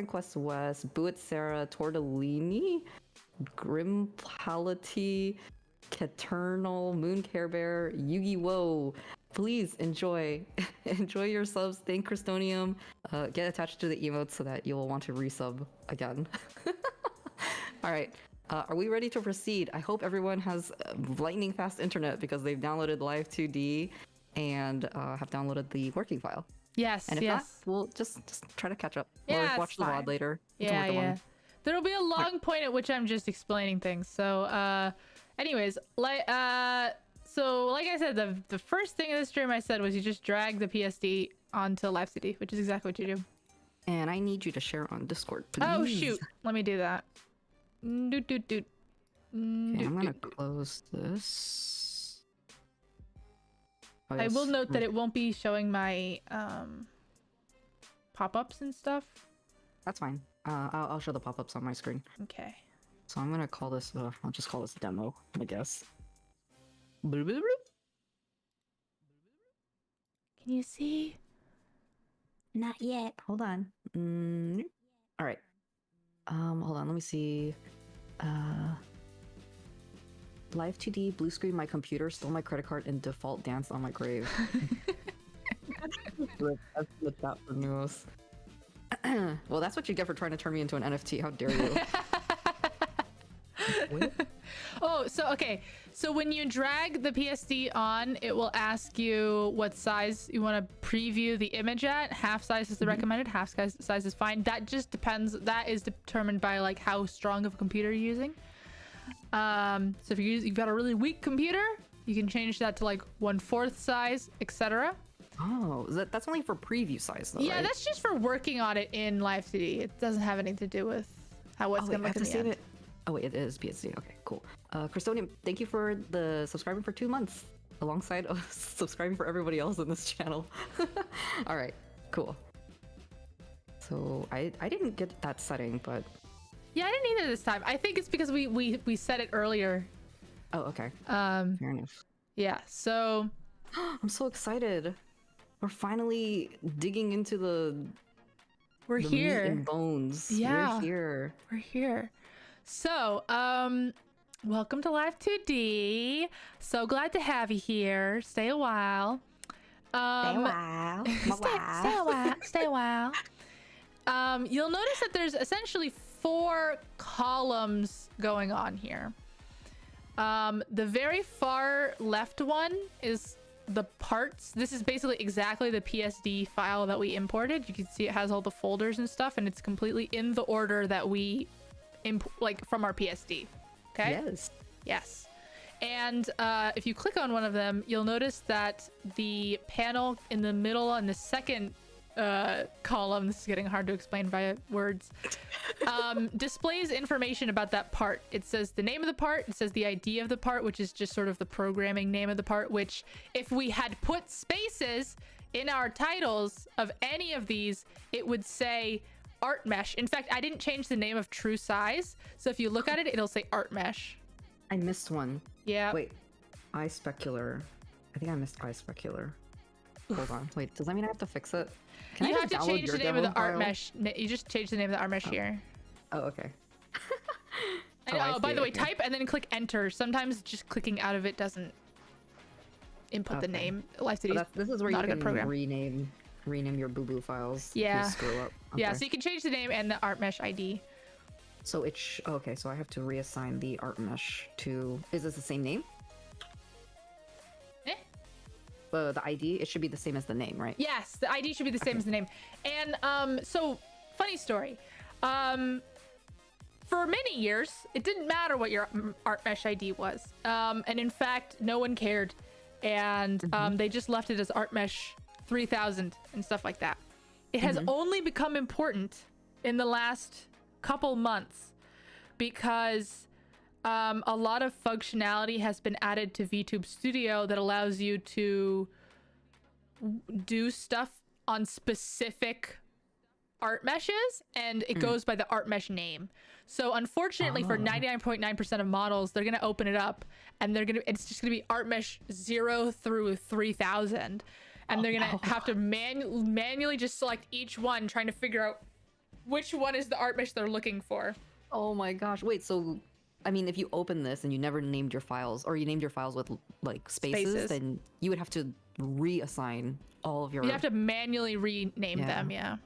Quest West, Buit Sarah, Tortellini, Grimpality, Caternal, Moon Care Bear, Yugi Wo. Please enjoy your subs. Thank Christonium. Get attached to the emotes so that you'll want to resub again. All right. Are we ready to proceed? I hope everyone has lightning fast internet because they've downloaded Live2D and have downloaded the working file.
Yes,
and if not, we'll just try to catch up or watch the VOD later.
Yeah. There'll be a long point at which I'm just explaining things. So, anyways, like I said, the first thing in the stream I said was you just drag the PSD onto Live2D, which is exactly what you do.
And I need you to share on Discord, please.
Oh shoot! Let me do that.
Okay, I'm gonna close this. Oh, yes.
I will note that it won't be showing my pop-ups and stuff.
That's fine. I'll show the pop-ups on my screen.
Okay.
So I'm gonna call this. I'll just call this demo, I guess.
Can you see?
Not yet. Hold on. All right. Hold on. Let me see. Live2D blue screen my computer, stole my credit card, and default danced on my grave. That's the chat for news. Well, that's what you get for trying to turn me into an NFT. How dare you?
Oh, so when you drag the PSD on, it will ask you what size you want to preview the image at. Half size is the recommended, half size is fine. That just depends. That is determined by like how strong of a computer you're using. So if you've got a really weak computer, you can change that to like 1/4 size, etc.
Oh, that's only for preview size though,
yeah,
right?
That's just for working on it in Live2D. It doesn't have anything to do with how it's going to look in the end.
Oh wait, it is PSD. Okay, cool. Christonium, thank you for the subscribing for 2 months, alongside subscribing for everybody else in this channel. All right, cool. So I didn't get that setting, but
yeah, I didn't either this time. I think it's because we set it earlier.
Oh, okay. Fair enough.
Yeah. So
I'm so excited. We're finally digging into the
here.
Meat and bones.
Yeah.
We're
here. So, welcome to Live2D. So glad to have you here. Stay a while.
Stay a while.
Stay a while. You'll notice that there's essentially 4 columns going on here. The very far left one is the parts. This is basically exactly the PSD file that we imported. You can see it has all the folders and stuff, and it's completely in the order that we like from our PSD. Okay. Yes. And if you click on one of them, you'll notice that the panel in the middle on the second column, this is getting hard to explain via words, displays information about that part. It says the name of the part, it says the ID of the part, which is just sort of the programming name of the part, which if we had put spaces in our titles of any of these, it would say art mesh. In fact, I didn't change the name of true size, so if you look at it, it'll say art mesh.
I missed one.
Yeah.
Wait, eye specular. I think I missed eye specular. Hold on. Wait, does that mean I have to fix it? Can
You
I
have to change the name of the art mesh. You just change the name of the art mesh here.
Oh, okay.
And, by the way, type and then click enter. Sometimes just clicking out of it doesn't input the name. Live2D
this is where
not
you
a good
can
program.
rename your boo-boo files.
Yeah.
If you screw up. Okay.
Yeah, so you can change the name and the art mesh ID.
So okay, so I have to reassign the art mesh to, is this the same name? The ID, it should be the same as the name, right?
Yes, the ID should be the same as the name. And so funny story. For many years, it didn't matter what your art mesh ID was. And in fact, no one cared. And they just left it as art mesh 3000 and stuff like that. It has only become important in the last couple months because a lot of functionality has been added to VTube Studio that allows you to do stuff on specific art meshes, and it goes by the art mesh name. So unfortunately for 99.9% of models, they're going to open it up and it's just going to be art mesh 0 through 3000. And they're going to have to manually just select each one, trying to figure out which one is the art mesh they're looking for. Oh
my gosh. Wait, so I mean, if you open this and you never named your files, or you named your files with like spaces, then you would have to reassign all of your...
You have to manually rename them, yeah.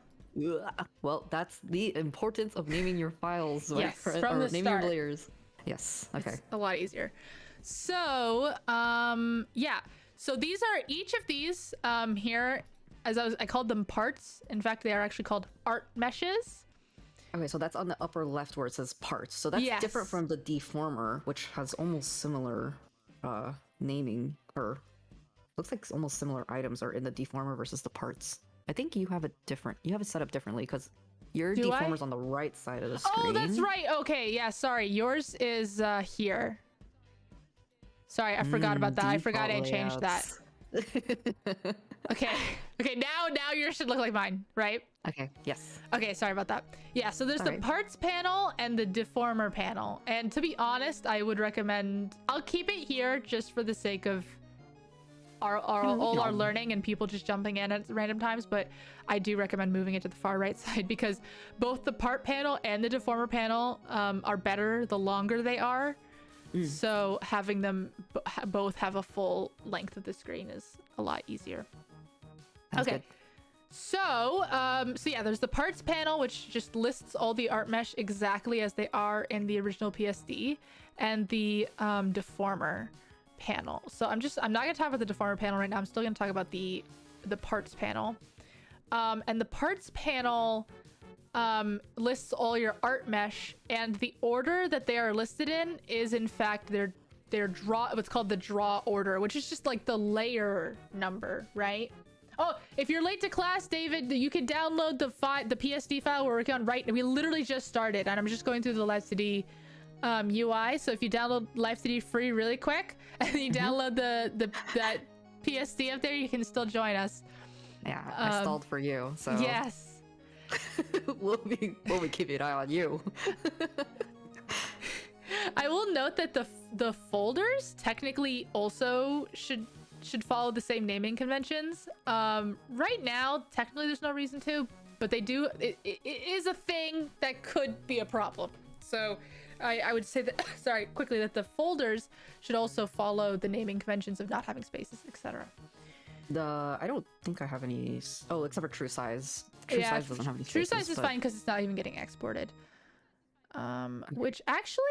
Well, that's the importance of naming your files.
Yes, from the
naming
start.
your layers. Yes, okay.
It's a lot easier. So, yeah. So these are, each of these here, I called them parts. In fact, they are actually called art meshes.
Okay, so that's on the upper left where it says parts. So that's different from the Deformer, which has almost similar naming, or looks like almost similar items are in the Deformer versus the parts. I think you have it set up differently because your Deformer's on the right side of the screen.
Oh, that's right. Okay, yeah, sorry. Yours is here. Sorry, I forgot about that. I forgot I changed that. Okay, now yours should look like mine, right?
Okay, yes.
Okay, sorry about that. Yeah, so there's the parts panel and the Deformer panel. And to be honest, I would recommend, I'll keep it here just for the sake of our learning and people just jumping in at random times, but I do recommend moving it to the far right side because both the part panel and the Deformer panel are better the longer they are. So having them both have a full length of the screen is a lot easier.
Sounds good.
So yeah, there's the parts panel, which just lists all the art mesh exactly as they are in the original PSD, and the Deformer panel. So I'm not gonna talk about the Deformer panel right now. I'm still gonna talk about the parts panel. And the parts panel lists all your art mesh, and the order that they are listed in is in fact their what's called the draw order, which is just like the layer number, right? Oh, if you're late to class, David, you can download the PSD file we're working on we literally just started, and I'm just going through the Live2D UI. So if you download Live2D free really quick and you download that PSD up there, you can still join us.
Yeah, I stalled for you, so
yes.
we'll be keeping an eye on you.
I will note that the folders technically also should follow the same naming conventions. Right now, technically there's no reason to, but they do. It is a thing that could be a problem. So I would say that, sorry, quickly, that the folders should also follow the naming conventions of not having spaces, etc.
I don't think I have any. Oh, except for true size. True size doesn't have any spaces.
True size is fine because it's not even getting exported. Which actually,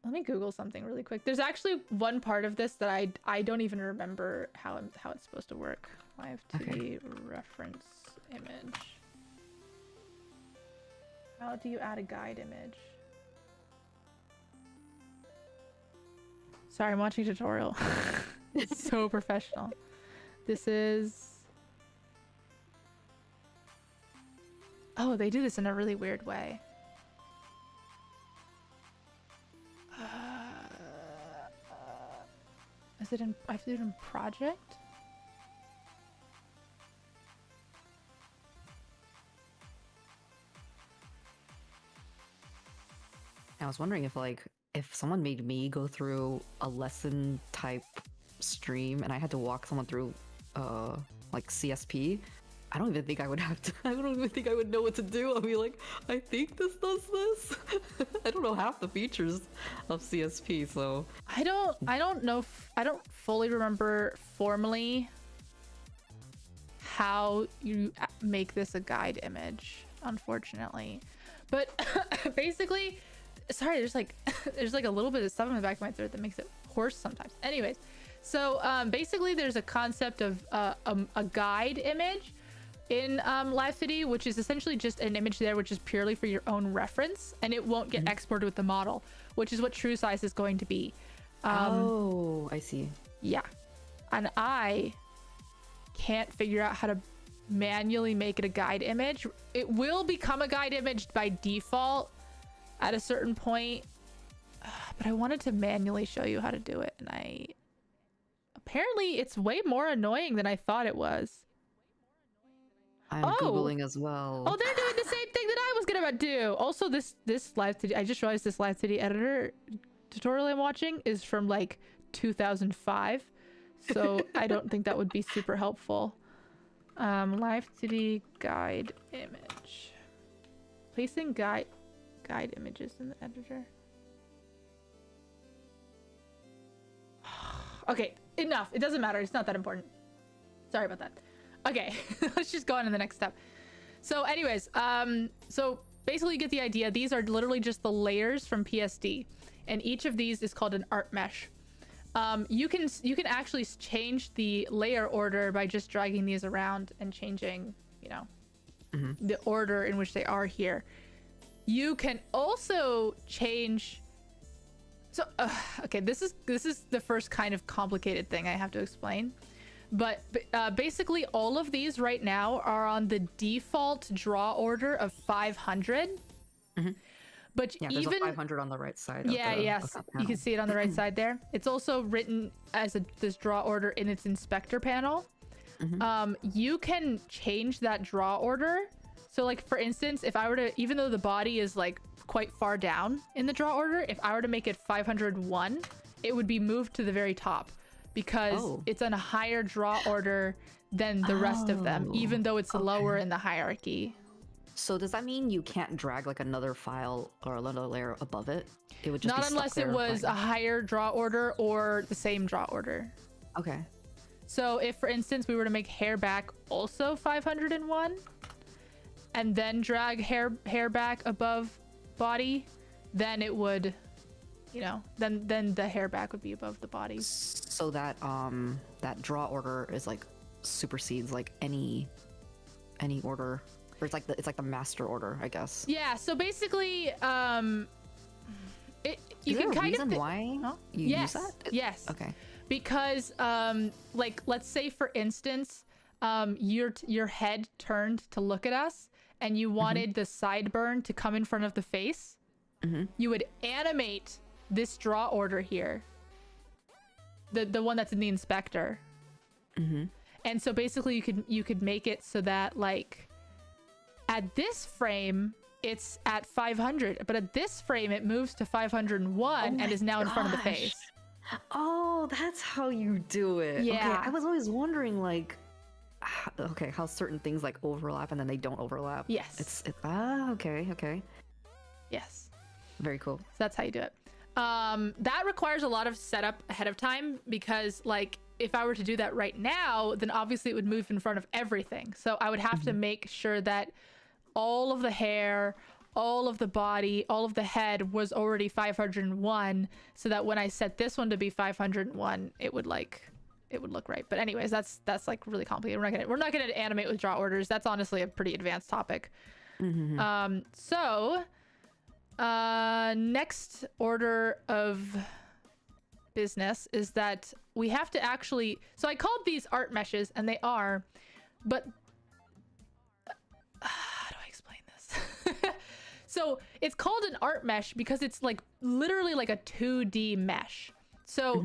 let me Google something really quick. There's actually one part of this that I don't even remember how it's supposed to work. Live2D reference image. How do you add a guide image? Sorry, I'm watching a tutorial. It's so professional. This is... Oh, they do this in a really weird way. Is it in... I have to do it in project?
I was wondering if someone made me go through a lesson type stream and I had to walk someone through like CSP, I don't even think I would have to. I don't even think I would know what to do. I'll be like, I think this does this. I don't know half the features of CSP, so
I don't know. I don't fully remember formally how you make this a guide image, unfortunately. But basically, sorry, there's like a little bit of stuff in the back of my throat that makes it hoarse sometimes. Anyways, so basically, there's a concept of a guide image in Live2D, which is essentially just an image there which is purely for your own reference, and it won't get exported with the model, which is what true size is going to be.
Oh, I see.
Yeah, and I can't figure out how to manually make it a guide image. It will become a guide image by default at a certain point, but I wanted to manually show you how to do it, and apparently it's way more annoying than I thought it was.
I'm Googling as well.
Oh, they're doing the same thing that I was gonna do. Also, this Live2D, I just realized this Live2D editor tutorial I'm watching is from like 2005, so I don't think that would be super helpful. Live2D guide image. Placing guide images in the editor. Okay, enough. It doesn't matter. It's not that important. Sorry about that. Okay, let's just go on to the next step. So anyways, so basically you get the idea. These are literally just the layers from PSD, and each of these is called an art mesh. You can actually change the layer order by just dragging these around and changing, you know, the order in which they are here. You can also change. So okay, this is the first kind of complicated thing I have to explain. But basically all of these right now are on the default draw order of 500. But
yeah,
even
there's a 500 on the right side.
Yes, you can see it on the right side there. It's also written as this draw order in its inspector panel. You can change that draw order. So like, for instance, if I were to, even though the body is like quite far down in the draw order, if I were to make it 501, it would be moved to the very top, because it's on a higher draw order than the rest of them, even though it's lower in the hierarchy.
So does that mean you can't drag like another file or another layer above it? It would just
not unless it was a higher draw order or the same draw order.
Okay.
So if, for instance, we were to make hair back also 501, and then drag hair back above body, then it would, you know, then the hair back would be above the body.
So that that draw order is like supersedes like any order, or it's like the master order, I guess.
Yeah. So basically, you
is
can
there a
kind
reason
of
why you use that?
Yes.
Okay.
Because like, let's say for instance, your head turned to look at us, and you wanted the sideburn to come in front of the face. You would animate this draw order here, the one that's in the inspector. And so basically you could make it so that like at this frame it's at 500, but at this frame it moves to 501 and is now in front of the face.
Oh, that's how you do it.
Yeah.
Okay, I was always wondering like how certain things like overlap and then they don't overlap.
Yes.
Okay.
Yes.
Very cool.
So that's how you do it. That requires a lot of setup ahead of time, because like if I were to do that right now, then obviously it would move in front of everything. So I would have to make sure that all of the hair, all of the body, all of the head was already 501, so that when I set this one to be 501, it would look right. But anyways, that's like really complicated. We're not gonna animate with draw orders. That's honestly a pretty advanced topic. So next order of business is that we have to actually, so I called these art meshes, and they are, but how do I explain this? So it's called an art mesh because it's like literally like a 2D mesh. So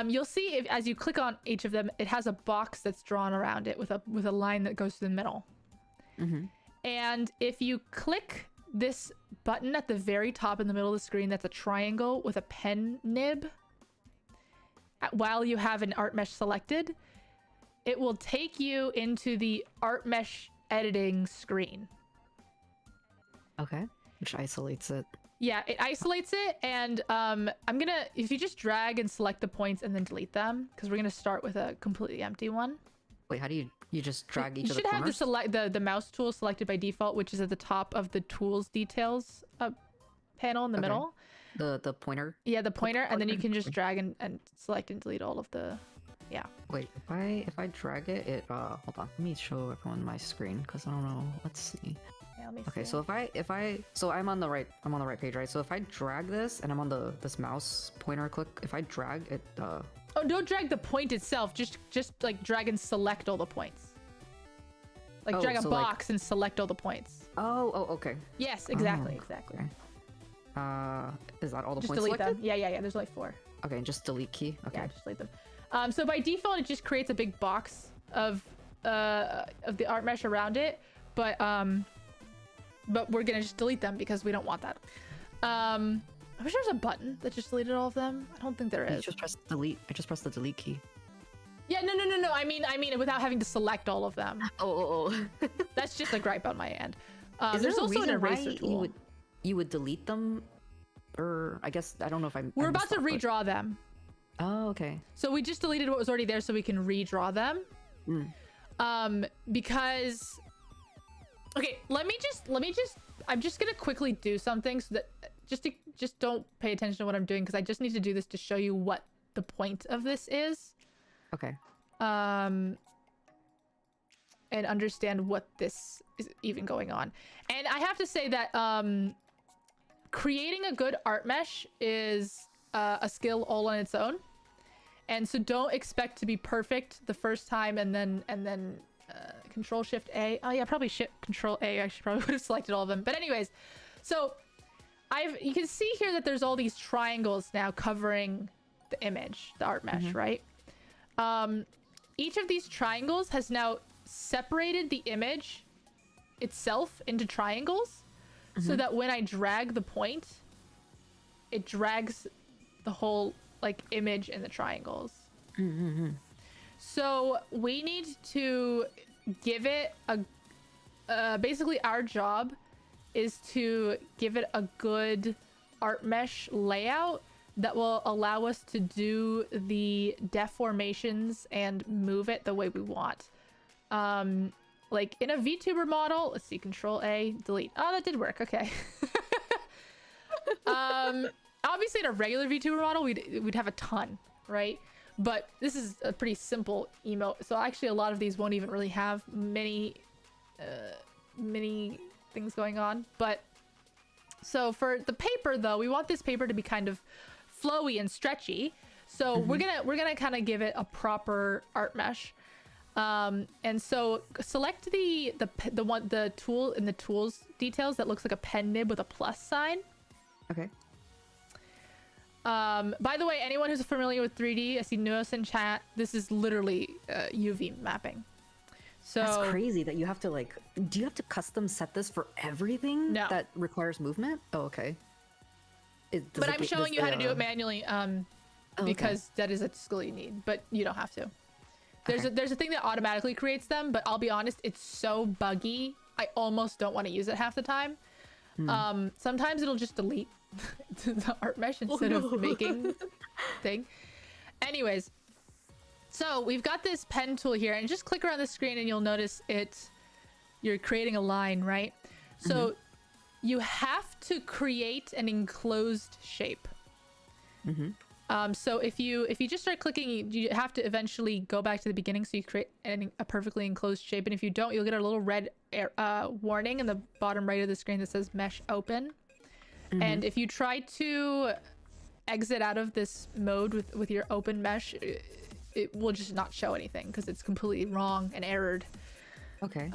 you'll see as you click on each of them, it has a box that's drawn around it with a line that goes to the middle. And if you click this button at the very top in the middle of the screen, that's a triangle with a pen nib, while you have an art mesh selected, it will take you into the art mesh editing screen.
Okay, which isolates it.
Yeah, it isolates it, and if you just drag and select the points and then delete them, because we're gonna start with a completely empty one.
Wait, how do you just drag each of the
You
corners?
should have the mouse tool selected by default, which is at the top of the tools details panel in the middle.
The pointer?
Yeah, the pointer, and then you can just drag and select and delete all of the, yeah.
Wait, if I drag it, hold on, let me show everyone my screen, because I don't know. Let's see.
Yeah, let me
Okay,
see.
so so I'm on the right page, right? So if I drag this and I'm on this mouse pointer click, if I drag it,
Oh, don't drag the point itself. Just like drag and select all the points. Like drag a box and select all the points.
Oh, okay.
Yes, exactly,
Oh,
exactly.
Okay. Is that all the
Just
points
delete
selected?
them. Yeah. There's only 4.
Okay, and just delete key. Okay.
Yeah, just delete them. So by default, it just creates a big box of the art mesh around it, but we're gonna just delete them because we don't want that. I wish there was a button that just deleted all of them. I don't think there
You
is.
just press delete. I just pressed the delete key.
Yeah, no. I mean without having to select all of them.
Oh.
That's just a gripe on my end.
Is
There's
there a
also an
reason why
eraser tool.
you would delete them, or I guess I don't know if
We're about to redraw them.
Oh, okay.
So we just deleted what was already there so we can redraw them. Because okay, let me just I'm just gonna quickly do something so that just don't pay attention to what I'm doing, because I just need to do this to show you what the point of this is.
Okay.
And understand what this is even going on. And I have to say that creating a good art mesh is a skill all on its own. And so don't expect to be perfect the first time and then Control Shift A. Oh yeah, probably Control A. I probably would have selected all of them. But anyways, so you can see here that there's all these triangles now covering the image, the art mesh, right? Each of these triangles has now separated the image itself into triangles, so that when I drag the point, it drags the whole like image in the triangles. So we need to give it a basically our job is to give it a good art mesh layout that will allow us to do the deformations and move it the way we want. Like in a VTuber model, let's see, Control A, delete. Oh, that did work. Okay. Obviously in a regular VTuber model, we'd have a ton, right? But this is a pretty simple emote. So actually a lot of these won't even really have many things going on. But so for the paper though, we want this paper to be kind of flowy and stretchy. So we're gonna kind of give it a proper art mesh. And so select the tool in the tools details that looks like a pen nib with a plus sign.
Okay.
By the way, anyone who's familiar with 3D, I see Nuos in chat. This is literally UV mapping. So
that's crazy that you have to like. Do you have to custom set this for everything that requires movement? Oh, okay.
But I'm showing you how to do it manually, because that is a skill you need. But you don't have to. There's a thing that automatically creates them, but I'll be honest, it's so buggy. I almost don't want to use it half the time. Sometimes it'll just delete the art mesh instead of making thing. Anyways, so we've got this pen tool here, and just click around the screen and you'll notice you're creating a line, right? So you have to create an enclosed shape. So if you just start clicking, you have to eventually go back to the beginning so you create a perfectly enclosed shape. And if you don't, you'll get a little red warning in the bottom right of the screen that says mesh open. And if you try to exit out of this mode with your open mesh, it will just not show anything because it's completely wrong and errored.
Okay.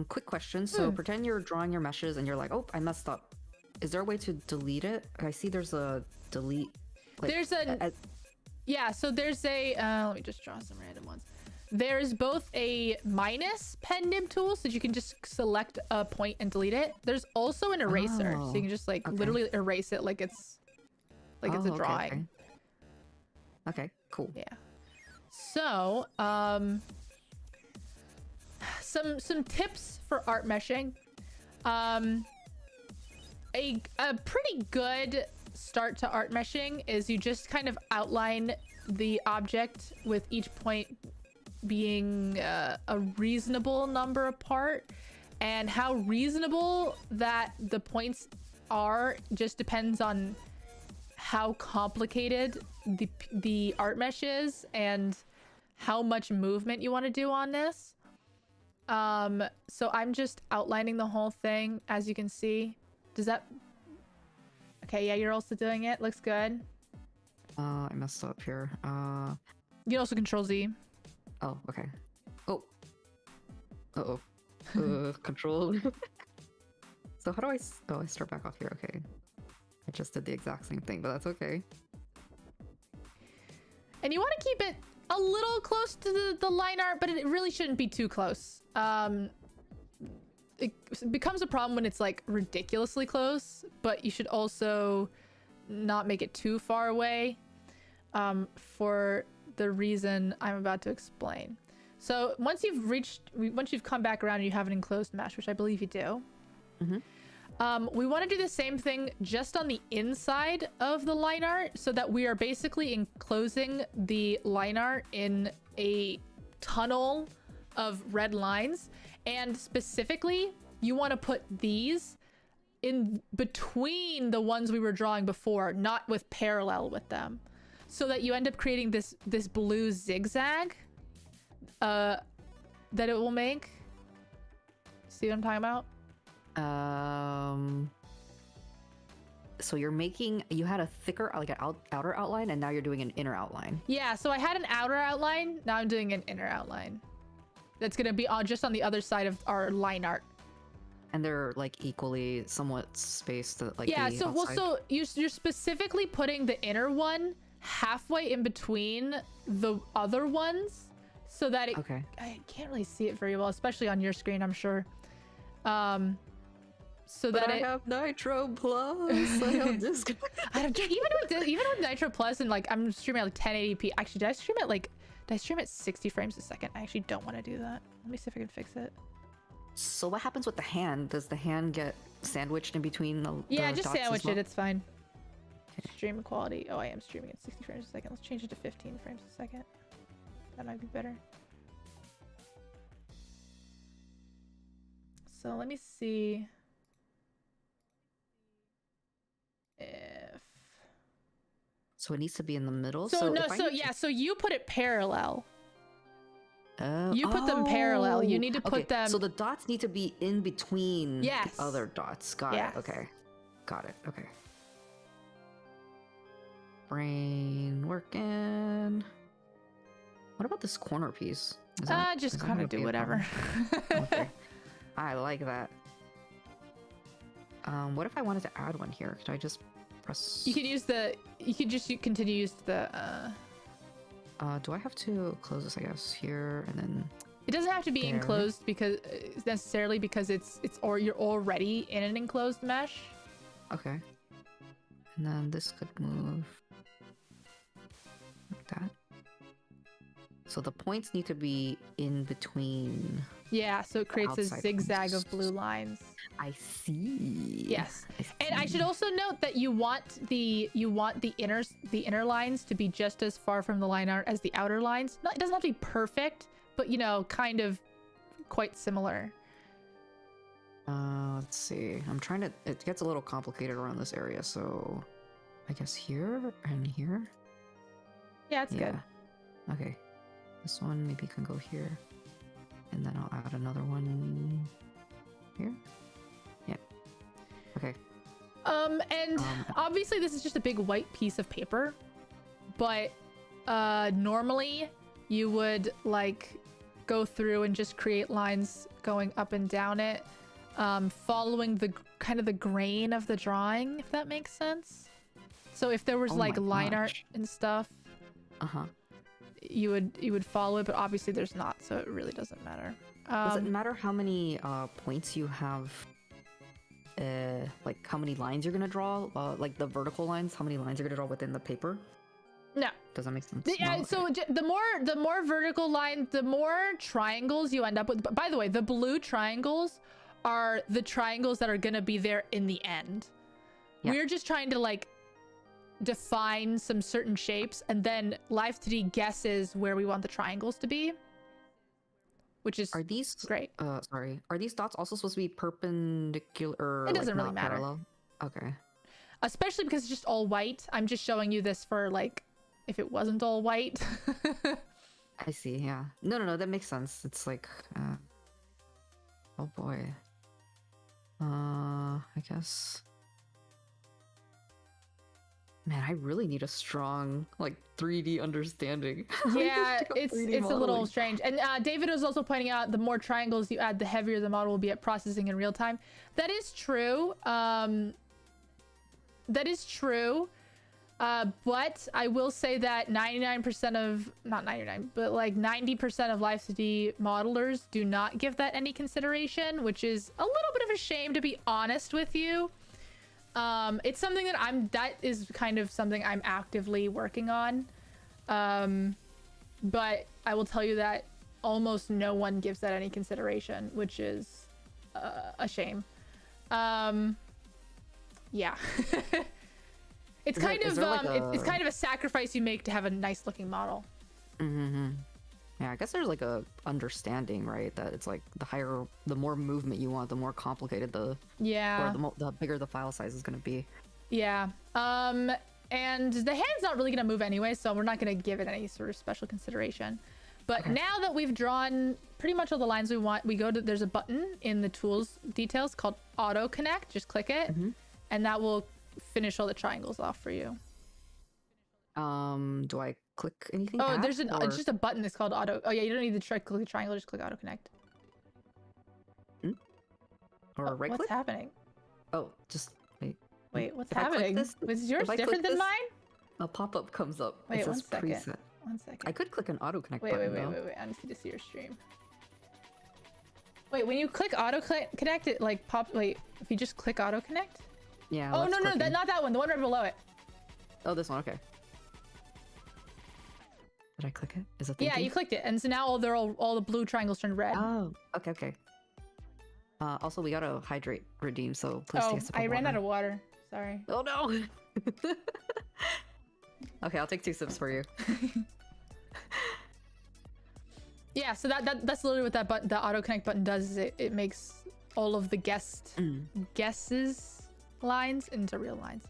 Quick question. So pretend you're drawing your meshes and you're like, oh, I messed up. Is there a way to delete it? I see there's a delete. Like,
There's a yeah, so there's a let me just draw some random ones. There's both a minus pen nib tool, so you can just select a point and delete it. There's also an eraser, so you can just like literally erase it like it's a drawing.
Okay, cool.
Yeah. So some tips for art meshing. A pretty good start to art meshing is you just kind of outline the object with each point being a reasonable number apart, and how reasonable that the points are just depends on how complicated the art mesh is and how much movement you want to do on this. So I'm just outlining the whole thing, as you can see. Does that... Okay, yeah, you're also doing it. Looks good.
I messed up here.
You can also Control Z.
Oh, okay. Oh. Uh-oh. Control. So how do I... Oh, I start back off here. Okay. I just did the exact same thing, but that's okay.
And you want to keep it a little close to the line art, but it really shouldn't be too close. It becomes a problem when it's like ridiculously close, but you should also not make it too far away for the reason I'm about to explain. So once you've come back around and you have an enclosed mesh, which I believe you do, we want to do the same thing just on the inside of the line art, so that we are basically enclosing the line art in a tunnel of red lines. And specifically, you want to put these in between the ones we were drawing before, not with parallel with them, so that you end up creating this blue zigzag that it will make. See what I'm talking about?
So you had a thicker, like an outer outline, and now you're doing an inner outline.
Yeah, so I had an outer outline, now I'm doing an inner outline. That's gonna be just on the other side of our line art.
And they're like equally somewhat spaced, like
yeah.
the
So
outside.
so you're specifically putting the inner one halfway in between the other ones, so that it.
Okay.
I can't really see it very well, especially on your screen, I'm sure. So
but
that
I have Nitro Plus. I have this.
I don't even with Nitro Plus and like I'm streaming at like 1080p. Actually, did I stream at 60 frames a second? I actually don't want to do that. Let me see if I can fix it.
So what happens with the hand? Does the hand get sandwiched in between the
Yeah, just
dots as
sandwich
well?
it. It's fine. Okay. Stream quality. Oh, I am streaming at 60 frames a second. Let's change it to 15 frames a second. That might be better. So let me see if...
So it needs to be in the middle.
So you put it parallel. You put them
oh,
parallel. You need to put
okay.
them...
So the dots need to be in between the
Yes.
other dots. Got
Yes.
it. Okay. Got it. Okay. Brain working. What about this corner piece?
Just kind of do whatever.
Okay. I like that. What if I wanted to add one here? Could I just press...
You could just continue to use the...
do I have to close this, I guess, here and then...
It doesn't have to be
there.
enclosed because necessarily because you're already in an enclosed mesh.
Okay. And then this could move like that. So the points need to be in between.
Yeah, so it creates a
outside
zigzag
points.
of blue lines.
I see.
Yes.
I
And I
see.
should also note that you want the inner lines to be just as far from the line art as the outer lines. It doesn't have to be perfect, but kind of quite similar.
Let's see. I'm trying to. It gets a little complicated around this area, so I guess here and here.
Yeah, it's good.
Okay. This one maybe can go here, and then I'll add another one here. Yeah. Okay.
And obviously this is just a big white piece of paper, but normally you would like go through and just create lines going up and down it, following the kind of the grain of the drawing, if that makes sense. So if there was like line art and stuff, you would follow it, but obviously there's not, so it really doesn't matter.
Does it matter how many points you have? Like how many lines you're gonna draw? Like the vertical lines, how many lines you're gonna draw within the paper?
No.
Does that make sense?
Yeah.
No?
So the more vertical lines, the more triangles you end up with. But by the way, the blue triangles are the triangles that are gonna be there in the end. Yeah. We're just trying to like define some certain shapes, and then Live2D guesses where we want the triangles to be, which is great.
Sorry, are these dots also supposed to be perpendicular?
It doesn't really matter.
Parallel? Okay.
Especially because it's just all white. I'm just showing you this for like, if it wasn't all white.
I see. Yeah. No. That makes sense. It's like, oh boy. I guess. Man, I really need a strong like 3D understanding.
Yeah, it's a little strange. And David was also pointing out the more triangles you add, the heavier the model will be at processing in real time. That is true. That is true. But I will say that 99% of, not 99, but like 90% of Live2D modelers do not give that any consideration, which is a little bit of a shame, to be honest with you. It's something that is kind of something I'm actively working on. But I will tell you that almost no one gives that any consideration, which is a shame. Yeah. It's kind of it's kind of a sacrifice you make to have a nice looking model.
Yeah, I guess there's like a understanding, right? That it's like the more movement you want, the more complicated or the bigger the file size is going to be.
Yeah. And the hand's not really going to move anyway, so we're not going to give it any sort of special consideration. But now that we've drawn pretty much all the lines we want, there's a button in the tools details called Auto Connect. Just click it, and that will finish all the triangles off for you.
Do I click anything?
Oh, there's it's just a button that's called Auto. Oh yeah, you don't need to click the triangle. Just click Auto Connect.
Or right click.
What's happening?
Oh, just wait.
Wait, what's happening? Was yours different than mine?
A pop-up comes up.
Wait, one second. Preset. 1 second.
I could click an Auto Connect button.
Wait. I need to see your stream. Wait, when you click Auto Connect, it like pops. Wait, if you just click Auto Connect.
Yeah.
Oh no, not that one. The one right below it.
Oh, this one. Okay. Did I click it? Is it thinking?
Yeah, you clicked it, and so now all the blue triangles turned red.
Oh, okay. Also, we gotta hydrate redeem, so please take a sip of
I
water.
ran out of water. Sorry.
Oh no. Okay, I'll take 2 sips for you.
Yeah, so that's literally what that button, the Auto Connect button does. Is it makes all of the guesses lines into real lines.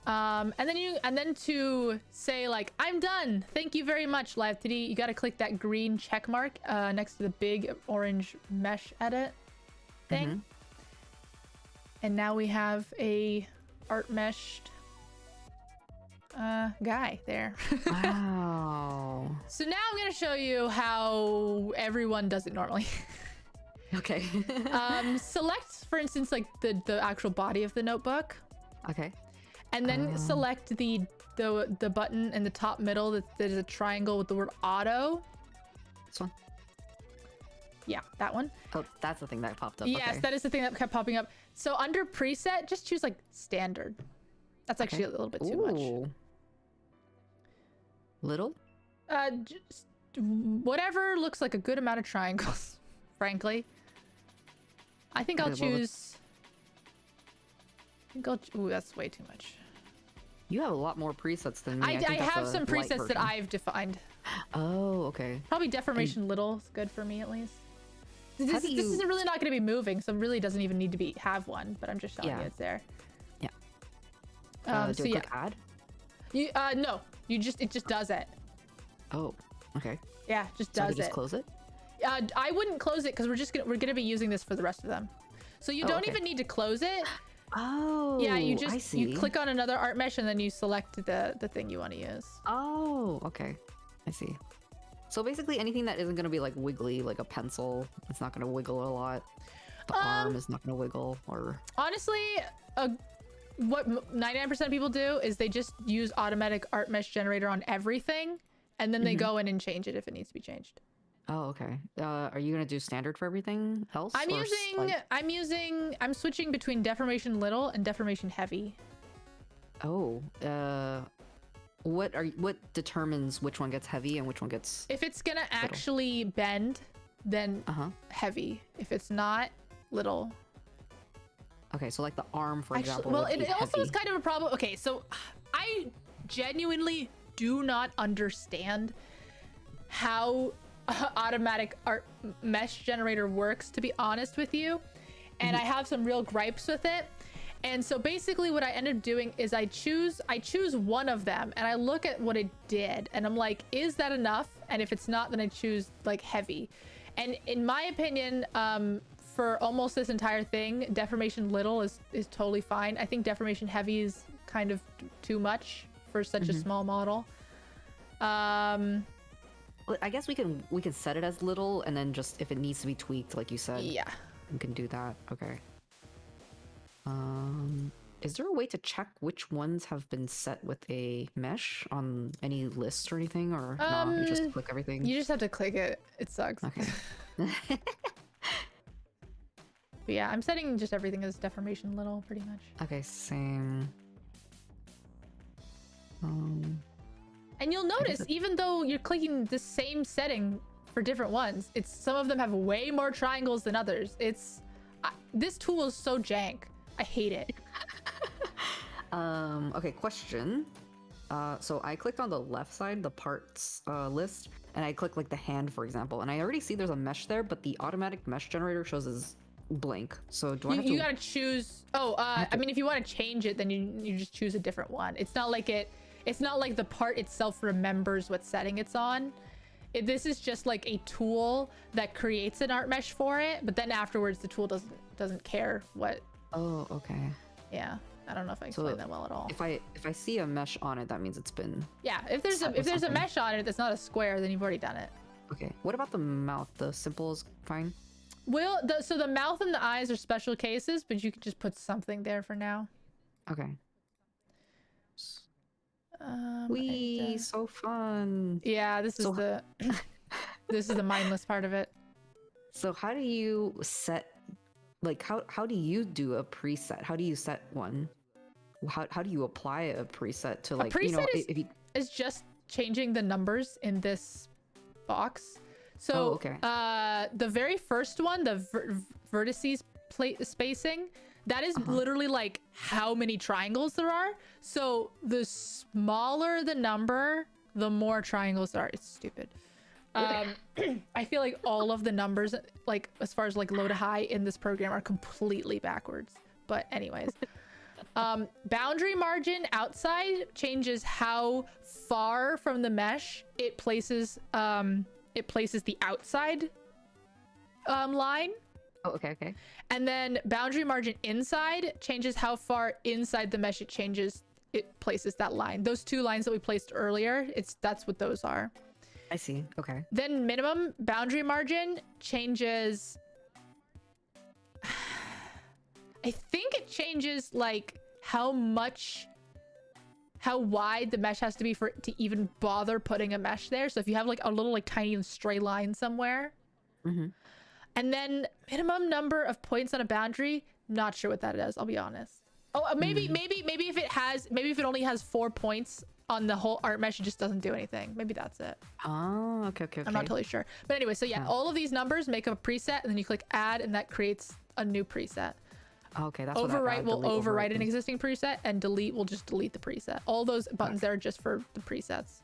And then to say like, I'm done, thank you very much, Live2D, you got to click that green check mark next to the big orange mesh edit thing. And now we have a art meshed guy there.
Wow.
So now I'm gonna show you how everyone does it normally.
Okay.
Select, for instance, like the actual body of the notebook.
Okay.
And then select the button in the top middle that is a triangle with the word auto.
This one?
Yeah, that one.
Oh, that's the thing that popped up.
Yes,
okay.
that is the thing that kept popping up. So under preset, just choose like standard. That's actually a little bit too much.
Little?
Just whatever looks like a good amount of triangles, frankly. I think I'll choose... Ooh, that's way too much.
You have a lot more presets than me.
I have some presets that I've defined.
Oh, okay.
Probably deformation little is good for me, at least. this is really not going to be moving, so it really doesn't even need to have one. But I'm just showing you it's there.
Yeah. Do I click add?
You no, it just does it.
Oh, okay.
Yeah, just
So I
does
can just
it.
close it?
I wouldn't close it because we're gonna be using this for the rest of them. So you don't even need to close it.
Oh,
yeah, you
I
just
see.
you click on another art mesh and then you select the thing you want to use.
Oh, okay. I see. So basically anything that isn't gonna be like wiggly, like a pencil, it's not gonna wiggle a lot. The arm is not gonna wiggle, or
honestly, what 99% of people do is they just use automatic art mesh generator on everything, and then they go in and change it if it needs to be changed.
Oh, okay. Are you gonna do standard for everything else?
I'm switching between deformation little and deformation heavy.
Oh, what determines which one gets heavy and which one gets
if it's gonna actually bend, then heavy. If it's not, little.
Okay, so like the arm, for example.
Well, it also is kind of a problem. Okay, so I genuinely do not understand how automatic art mesh generator works, to be honest with you, and I have some real gripes with it. And so basically what I ended up doing is I choose one of them and I look at what it did and I'm like, is that enough? And if it's not, then I choose like heavy. And in my opinion, for almost this entire thing, deformation little is totally fine. I think deformation heavy is kind of too much for such a small model.
Well, I guess we can set it as little, and then just if it needs to be tweaked, like you said,
yeah,
we can do that. Okay. Is there a way to check which ones have been set with a mesh on any list or anything, or no? You just click everything.
You just have to click it. It sucks.
Okay.
But yeah, I'm setting just everything as deformation little, pretty much.
Okay, same.
And you'll notice, even though you're clicking the same setting for different ones, some of them have way more triangles than others. This tool is so jank. I hate it.
Okay, question. So I clicked on the left side, the parts list, and I clicked like the hand, for example, and I already see there's a mesh there, but the automatic mesh generator shows as blank. So do I have to... You
gotta choose... I mean, if you want to change it, then you just choose a different one. It's not like the part itself remembers what setting it's on. This is just like a tool that creates an art mesh for it, but then afterwards the tool doesn't care what...
Oh, okay.
Yeah, I don't know if I explained that well at all.
If I see a mesh on it, that means it's been...
Yeah, if there's a mesh on it that's not a square, then you've already done it.
Okay. What about the mouth? The simple is fine?
Well, so the mouth and the eyes are special cases, but you can just put something there for now.
Okay. So fun.
Yeah, this is this is the mindless part of it.
So how do you set, like, how do you do a preset? How do you set one? How do you apply a preset to, like,
you know, is just changing the numbers in this box. So the very first one, the vertices spacing, that is literally like how many triangles there are. So the smaller the number, the more triangles there are. It's stupid. I feel like all of the numbers, like as far as like low to high in this program, are completely backwards. But anyways, boundary margin outside changes how far from the mesh it places the outside line.
Oh, okay.
And then boundary margin inside changes how far inside the mesh it places that line. Those two lines that we placed earlier, that's what those are.
I see. Okay.
Then minimum boundary margin changes. I think it changes like how wide the mesh has to be for it to even bother putting a mesh there. So if you have like a little like tiny stray line somewhere. And then minimum number of points on a boundary, not sure what that is, I'll be honest. Oh, maybe if it only has 4 points on the whole art mesh, it just doesn't do anything. Maybe that's it.
Oh, okay.
I'm not totally sure. But anyway, so yeah, all of these numbers make up a preset, and then you click add, and that creates a new preset.
Okay, that's
overwrite will overwrite an existing preset, and delete will just delete the preset. All those buttons there are just for the presets.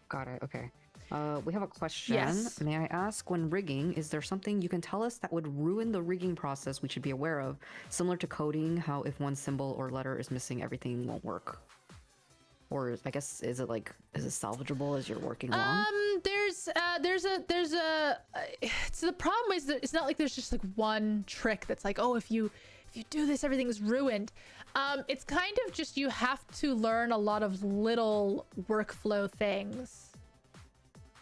Got it. Okay. We have a question.
Yes.
May I ask, when rigging, is there something you can tell us that would ruin the rigging process we should be aware of? Similar to coding, how if one symbol or letter is missing, everything won't work. Or I guess, is it salvageable as you're working along?
So the problem is that it's not like there's just like one trick that's like, oh, if you do this, everything's ruined. It's kind of just, you have to learn a lot of little workflow things.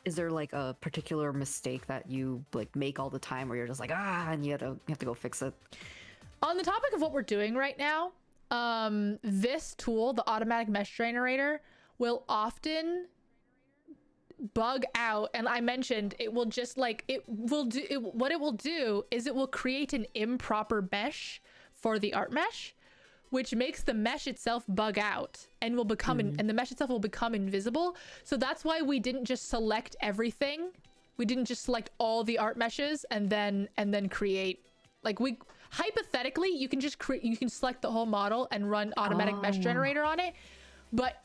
Is there like a particular mistake that you like make all the time where you're just like, and you have to go fix it?
On the topic of what we're doing right now, this tool, the automatic mesh generator, will often bug out, and I mentioned it will just like what it will do is it will create an improper mesh for the art mesh, which makes the mesh itself bug out and will become and the mesh itself will become invisible. So that's why we didn't just select everything. We didn't just select all the art meshes and then create, like, we hypothetically you can just create, you can select the whole model and run automatic mesh generator on it, but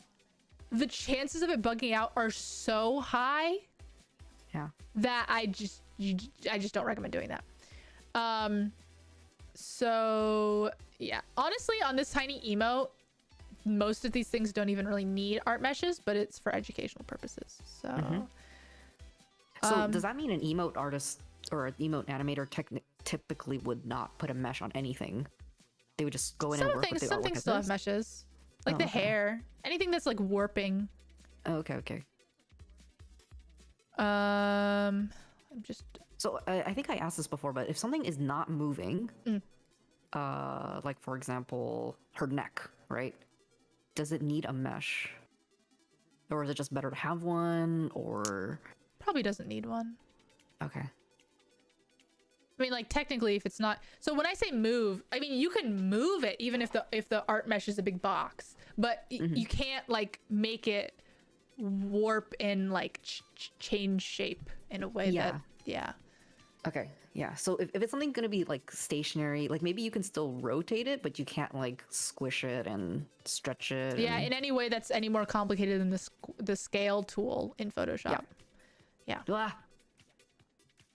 the chances of it bugging out are so high that I just don't recommend doing that. So yeah, honestly, on this tiny emote, most of these things don't even really need art meshes, but it's for educational purposes. So
so does that mean an emote artist or an emote animator typically would not put a mesh on anything? They would just go in and work with the artwork.
Some things still have meshes, like the hair, anything that's like warping.
Oh, okay.
I'm just,
so I think I asked this before, but if something is not moving, like for example, her neck, right? Does it need a mesh? Or is it just better to have one, or?
Probably doesn't need one.
Okay.
I mean, like, technically, if it's not, so when I say move, I mean you can move it even if the art mesh is a big box, but you can't like make it warp and like change shape in a way that
Okay, yeah. So if it's something gonna be like stationary, like maybe you can still rotate it, but you can't like squish it and stretch it.
Yeah, in any way that's any more complicated than the scale tool in Photoshop. Yeah.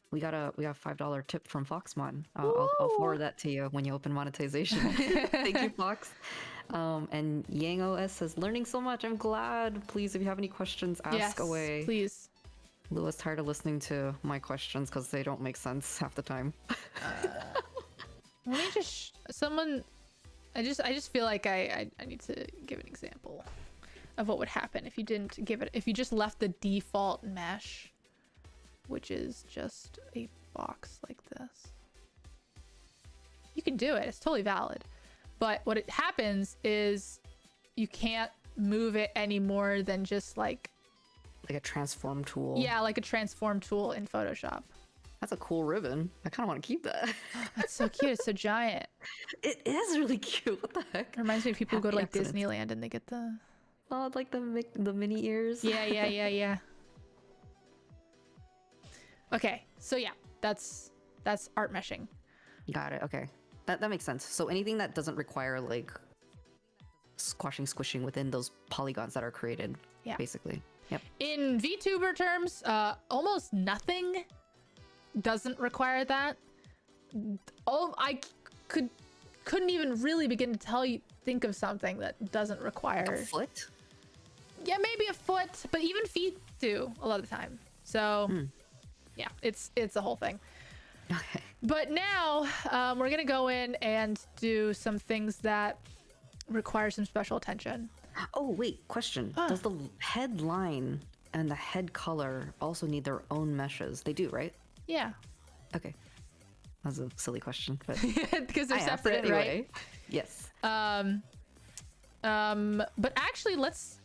We got a $5 tip from Foxmon. I'll forward that to you when you open monetization. Thank you, Fox. And YangOS says, learning so much. I'm glad. Please, if you have any questions, ask away.
Please.
Louis tired of listening to my questions because they don't make sense half the time.
Let me just I just feel like I need to give an example of what would happen if you didn't give it, if you just left the default mesh, which is just a box like this. You can do it, it's totally valid, but what it happens is you can't move it any more than just like
a transform tool.
Yeah, like a transform tool in Photoshop.
That's a cool ribbon. I kind of want to keep that.
That's so cute. It's so giant.
It is really cute. What the heck?
It reminds me of people who go to like Disneyland and they get the...
Oh, like the mini ears.
Yeah. Okay, so yeah, that's art meshing.
Got it. Okay, that makes sense. So anything that doesn't require like squishing within those polygons that are created, basically. Yep.
In VTuber terms, almost nothing doesn't require that. I couldn't even really begin to think of something that doesn't require
a foot.
Yeah, maybe a foot, but even feet do a lot of the time. So yeah, it's a whole thing.
Okay.
But now we're gonna go in and do some things that require some special attention.
Oh wait, question. Does the headline and the head color also need their own meshes? They do, right?
Yeah.
Okay. That was a silly question, but
because they're separate,
anyway.
right?
Yes.
But actually, let's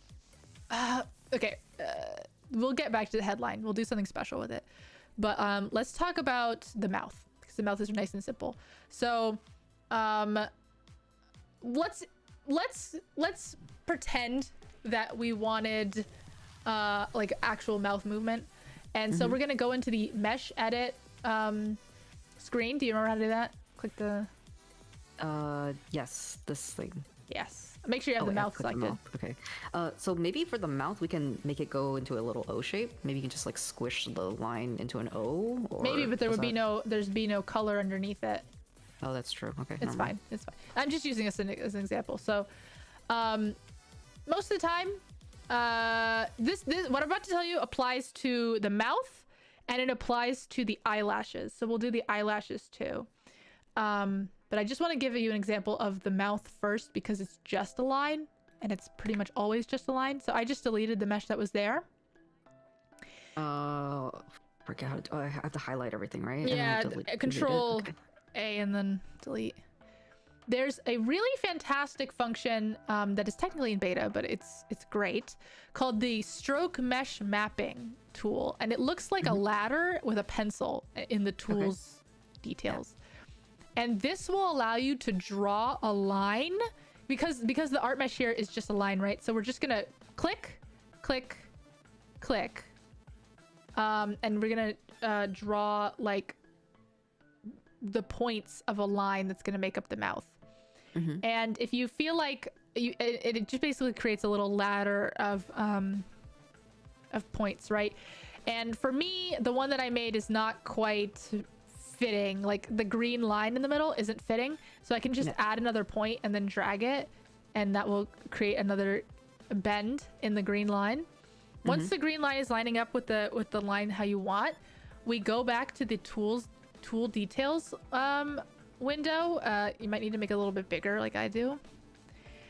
we'll get back to the headline. We'll do something special with it. But let's talk about the mouth, because the mouth is nice and simple. So let's pretend that we wanted like actual mouth movement, and so we're gonna go into the mesh edit screen. Do you remember how to do that? Click the
yes, this thing.
Yes. Make sure you have the mouth
put the
selected.
mouth. Okay. So maybe for the mouth, we can make it go into a little O shape. Maybe you can just like squish the line into an O. Or
Maybe, but there's no color underneath it.
Oh, that's true. Okay.
It's fine. It's fine. I'm just using this as an example. So, most of the time, this what I'm about to tell you applies to the mouth, and it applies to the eyelashes. So we'll do the eyelashes too. But I just want to give you an example of the mouth first because it's just a line, and it's pretty much always just a line. So I just deleted the mesh that was there.
Forget how to, I have to highlight everything, right?
Yeah, Control A and then delete. There's a really fantastic function that is technically in beta, but it's great, called the stroke mesh mapping tool, and it looks like a ladder with a pencil in the tools details. And this will allow you to draw a line because the art mesh here is just a line, right? So we're just gonna click, click, click, and we're gonna draw like the points of a line that's gonna make up the mouth. And if you feel like it just basically creates a little ladder of points, right? And for me, the one that I made is not quite fitting. Like the green line in the middle isn't fitting, so I can just add another point and then drag it, and that will create another bend in the green line. Once the green line is lining up with the line how you want, we go back to the tool details window. You might need to make it a little bit bigger like I do,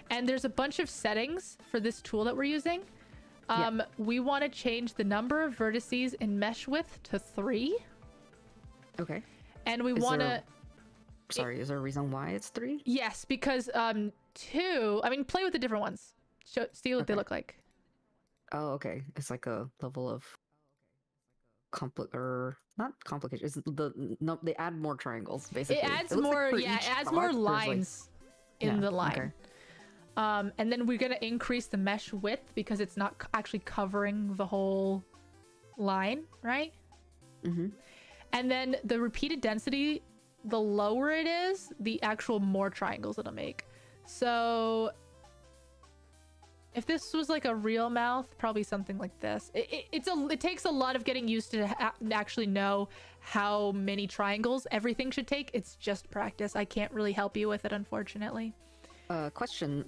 and there's a bunch of settings for this tool that we're using. We want to change the number of vertices in mesh width to 3. Okay. And we want to...
Sorry, is there a reason why it's 3?
Yes, because 2... I mean, play with the different ones. See what they look like.
Oh, okay. It's like a level of... not complication. It's they add more triangles, basically.
It adds more... Like it adds more lines in the line. Okay. And then we're going to increase the mesh width because it's not actually covering the whole line, right? And then the repeated density, the lower it is, the actual more triangles it'll make. So if this was like a real mouth, probably something like this. It takes a lot of getting used to actually know how many triangles everything should take. It's just practice. I can't really help you with it, unfortunately.
Question: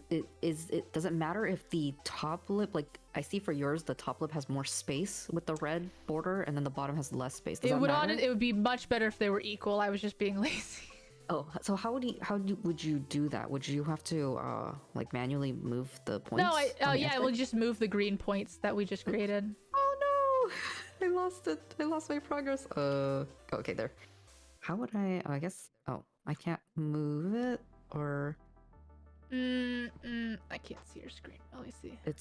does it matter if the top lip, like I see for yours, the top lip has more space with the red border, and then the bottom has less space? Does that matter?
It would be much better if they were equal. I was just being lazy.
Oh, so would you do that? Would you have to like manually move the points?
No, we'll just move the green points that we just created.
Oh no, I lost it. I lost my progress. Okay, there. How would I? I guess. Oh, I can't move it, or.
I can't see your screen. Let me see.
It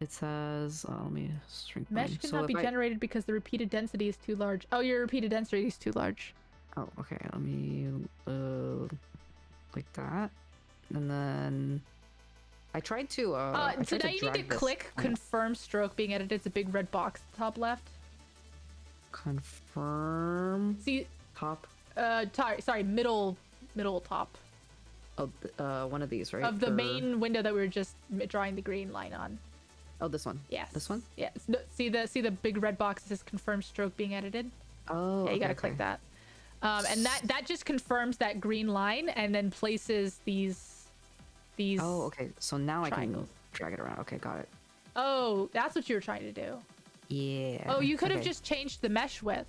says, let me shrink.
Mesh cannot be generated because the repeated density is too large. Oh, your repeated density is too large.
Oh, okay. Let me like that, and then I tried to.
So now you need to click confirm stroke being edited. It's a big red box at the top left.
Confirm.
See
top.
Sorry, middle top.
Oh, one of these, right?
Of the main window that we were just drawing the green line on.
Oh, this one.
Yes.
This one.
Yes. See the big red box that says confirm stroke being edited.
Oh.
Yeah, you gotta click that. And that just confirms that green line and then places these.
Oh, okay. So now
triangles.
I can drag it around. Okay, got it.
Oh, that's what you were trying to do.
Yeah.
Oh, you could have just changed the mesh width.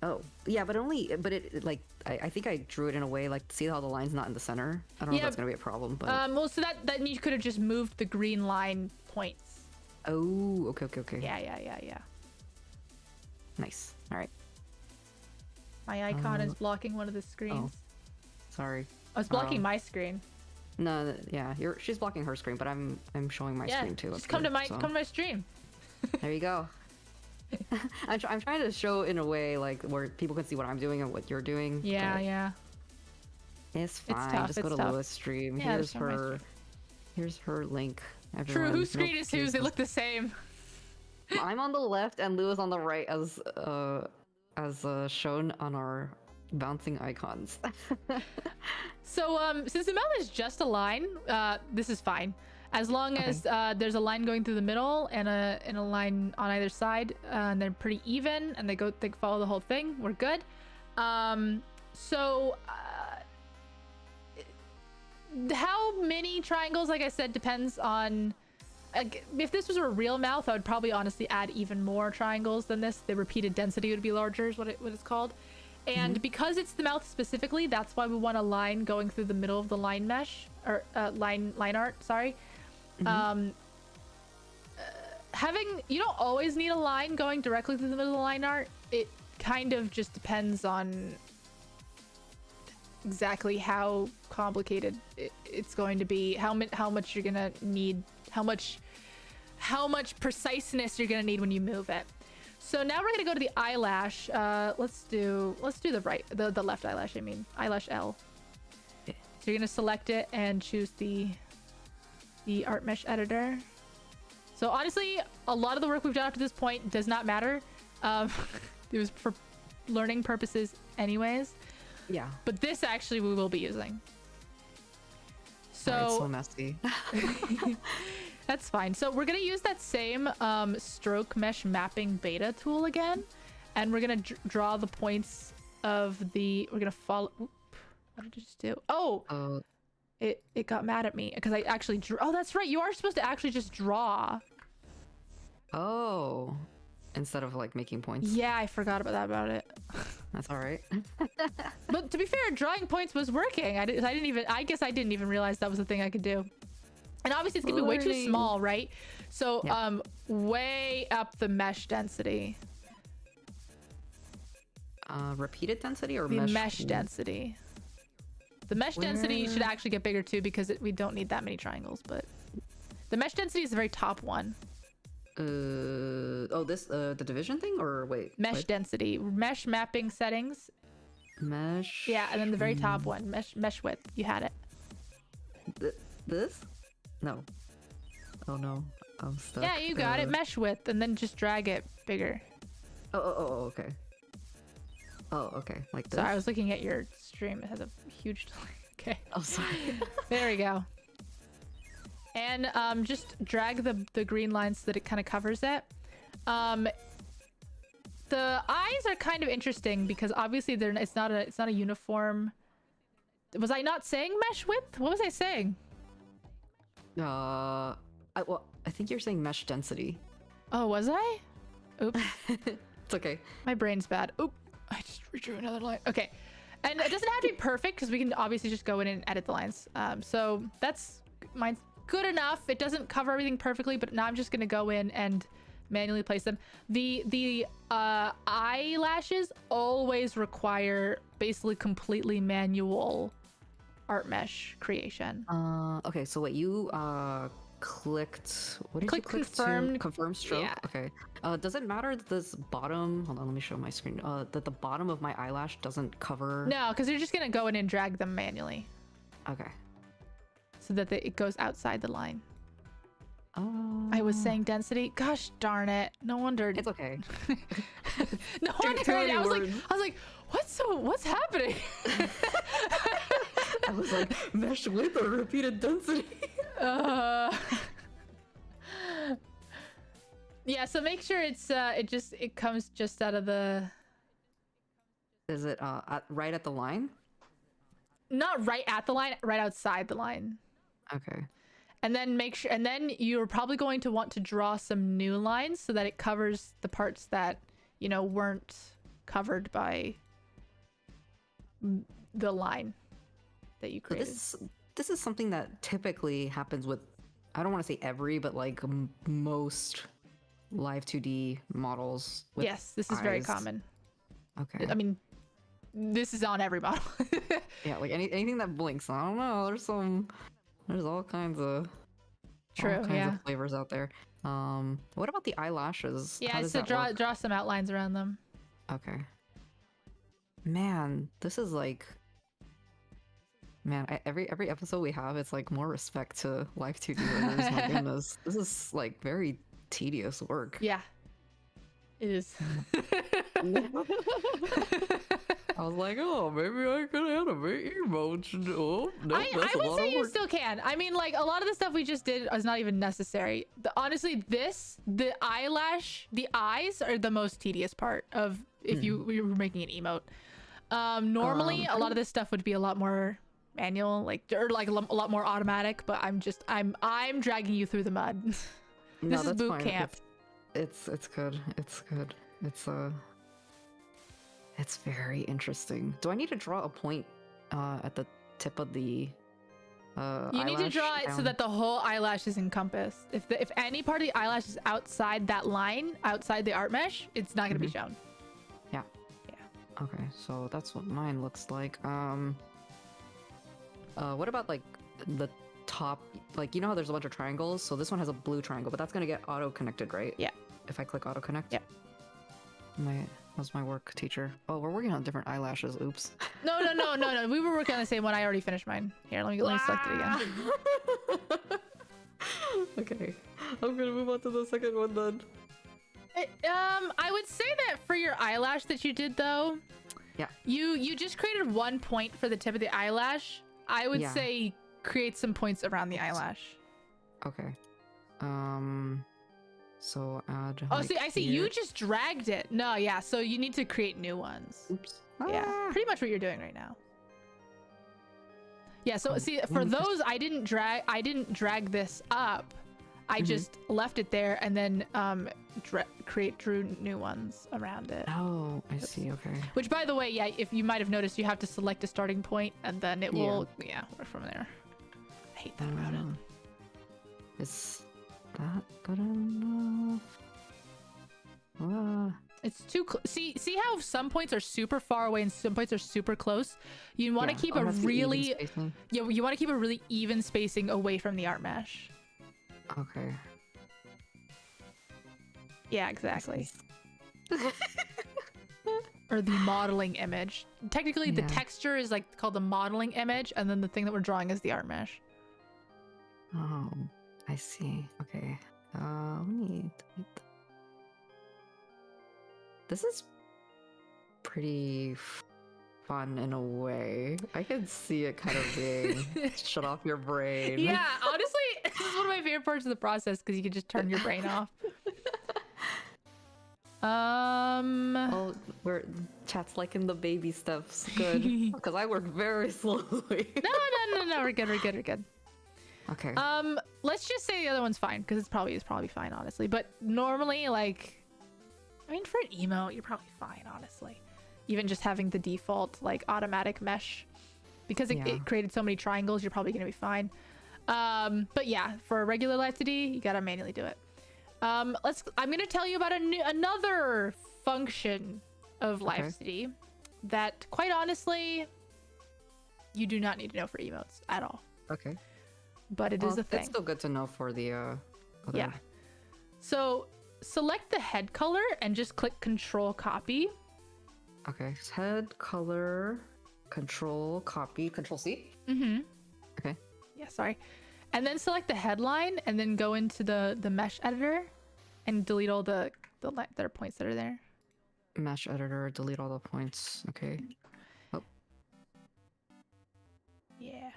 Oh, yeah, but it like I think I drew it in a way like, see how the line's not in the center? I don't know if that's gonna be a problem, but
well, so that you could have just moved the green line points.
Oh, okay.
Yeah.
Nice. All right.
My icon is blocking one of the screens.
Oh, sorry.
I was blocking my screen.
No, yeah, she's blocking her screen, but I'm showing my screen too.
Just come to my stream.
There you go. I'm trying to show in a way like where people can see what I'm doing and what you're doing.
Yeah.
It's fine.
It's tough.
Just go to Lua's stream.
Yeah,
here's her link.
Everyone. True. Whose screen is whose? They look the same.
I'm on the left and Lua's on the right, as shown on our bouncing icons.
So since the mouth is just a line, this is fine. As long as there's a line going through the middle and a line on either side, and they're pretty even, and they follow the whole thing, we're good. So how many triangles, like I said, depends on. If this was a real mouth, I would probably honestly add even more triangles than this. The repeated density would be larger, is what it's called. And because it's the mouth specifically, that's why we want a line going through the middle of the line mesh, or line art, sorry. You don't always need a line going directly through the middle of the line art. It kind of just depends on exactly how complicated it's going to be, how much you're gonna need, how much preciseness you're gonna need when you move it. So now we're gonna go to the eyelash. Let's do the left eyelash. I mean eyelash L. So you're gonna select it and choose the art mesh editor. So honestly, a lot of the work we've done up to this point does not matter. It was for learning purposes anyways.
Yeah.
But this actually we will be using. So
it's so messy.
That's fine. So we're gonna use that same stroke mesh mapping beta tool again, and we're gonna draw the points of the. We're gonna follow. Oop, what did I just do? Oh, it got mad at me because I actually drew. Oh, that's right. You are supposed to actually just draw.
Oh, instead of like making points.
Yeah, I forgot about it.
That's all right.
But to be fair, drawing points was working. I guess I didn't even realize that was a thing I could do. And obviously it's gonna be way too small, right? So way up the mesh density.
Repeated density or
the mesh density? The mesh density should actually get bigger too because we don't need that many triangles, but the mesh density is the very top one.
The division thing, or wait,
mesh density, mesh mapping settings,
mesh,
yeah, and then the very top one, mesh width. You had it.
This no, oh no, I'm stuck.
Yeah, you got it. Mesh width, and then just drag it bigger.
Oh, okay. Oh, okay, like this.
So I was looking at your stream. It has a huge okay.
Oh, sorry.
There we go. And just drag the green line so that it kind of covers it. The eyes are kind of interesting because obviously it's not a uniform. Was I not saying mesh width? What was I saying?
I think you're saying mesh density.
Oh, was I? Oops.
It's okay.
My brain's bad. Oop. I just redrew another line. Okay. And it doesn't have to be perfect because we can obviously just go in and edit the lines. So that's mine's good enough. It doesn't cover everything perfectly, but now I'm just gonna go in and manually place them. The eyelashes always require basically completely manual art mesh creation.
Okay, so wait, you clicked, what did you click? Confirm stroke.
Yeah.
Okay. Does it matter that this bottom, hold on, let me show my screen, that the bottom of my eyelash doesn't cover?
No, because you're just gonna go in and drag them manually.
Okay.
So that it goes outside the line.
Oh.
I was saying density. Gosh darn it! No wonder.
It's okay.
No wonder. I was like, what's happening?
I was like, mesh width or repeated density.
Yeah. So make sure it comes just out of the.
Is it right at the line?
Not right at the line. Right outside the line.
Okay.
And then make sure, and then you're probably going to want to draw some new lines so that it covers the parts that, weren't covered by the line that you created.
So this is something that typically happens with, I don't want to say every, but like most Live2D models. With
yes, this is very common.
Okay.
I mean, this is on every model.
Yeah, like anything that blinks. I don't know. There's all kinds of flavors out there. What about the eyelashes?
Yeah, so draw some outlines around them.
Okay. Man, this is like, every episode we have, it's like more respect to Live2D learners. My goodness, this is like very tedious work.
Yeah, it is.
I was like, oh, maybe I could animate emotes. Oh, no,
I would say you still can. I mean, like, a lot of the stuff we just did is not even necessary. Honestly, the eyes are the most tedious part of if we were making an emote. Normally, a lot of this stuff would be a lot more manual, like, or like a lot more automatic. But I'm dragging you through the mud. This is boot camp.
It's good. It's good. It's very interesting. Do I need to draw a point at the tip of the
you need to draw it so that the whole eyelash is encompassed. If any part of the eyelash is outside that line, outside the art mesh, it's not going to be shown.
Yeah. Okay, so that's what mine looks like. What about like the top, like, you know how there's a bunch of triangles? So this one has a blue triangle, but that's going to get auto connected, right?
Yeah.
If I click auto connect?
Yeah.
How's my work, teacher? Oh, we're working on different eyelashes. Oops.
No. We were working on the same one. I already finished mine. Here, let me select it again.
Okay. I'm gonna move on to the second one then.
I would say that for your eyelash that you did though,
yeah,
you just created 1 point for the tip of the eyelash. I would say create some points around the eyelash.
Okay. So add.
Oh, see, I see. You just dragged it. No, yeah. So you need to create new ones.
Oops.
Yeah, pretty much what you're doing right now. Yeah. So see, for those, I didn't drag this up. I just left it there and then drew new ones around it.
Oh, I see. Okay.
Which, by the way, yeah, if you might have noticed, you have to select a starting point and then it will, work from there. I hate that about it.
Is that good enough?
It's too see how some points are super far away and some points are super close. You want to keep a really you want to keep a really even spacing away from the art mesh.
Okay.
Yeah, exactly. Or the modeling image. Technically, the texture is like called the modeling image, and then the thing that we're drawing is the art mesh.
Oh, I see. Okay. Let me delete. This is pretty fun in a way. I can see it kind of being shut off your brain.
Yeah, honestly, this is one of my favorite parts of the process because you can just turn your brain off.
Oh, chat's liking the baby steps. Good, because I work very slowly.
No. We're good.
Okay.
Let's just say the other one's fine because it's probably fine, honestly. But normally, like, I mean, for an emote, you're probably fine, honestly. Even just having the default like automatic mesh, because it created so many triangles, you're probably gonna be fine. But yeah, for a regular Live2D, you gotta manually do it. I'm gonna tell you about another function of Live2D that, quite honestly, you do not need to know for emotes at all.
Okay.
But it is a thing.
It's still good to know for the other.
Yeah. So select the head color and just click Control Copy.
Okay. Head color, Control Copy, Control C. Okay.
Yeah. Sorry. And then select the headline and then go into the mesh editor and delete all the points that are there.
Mesh editor, delete all the points. Okay. Oh.
Yeah.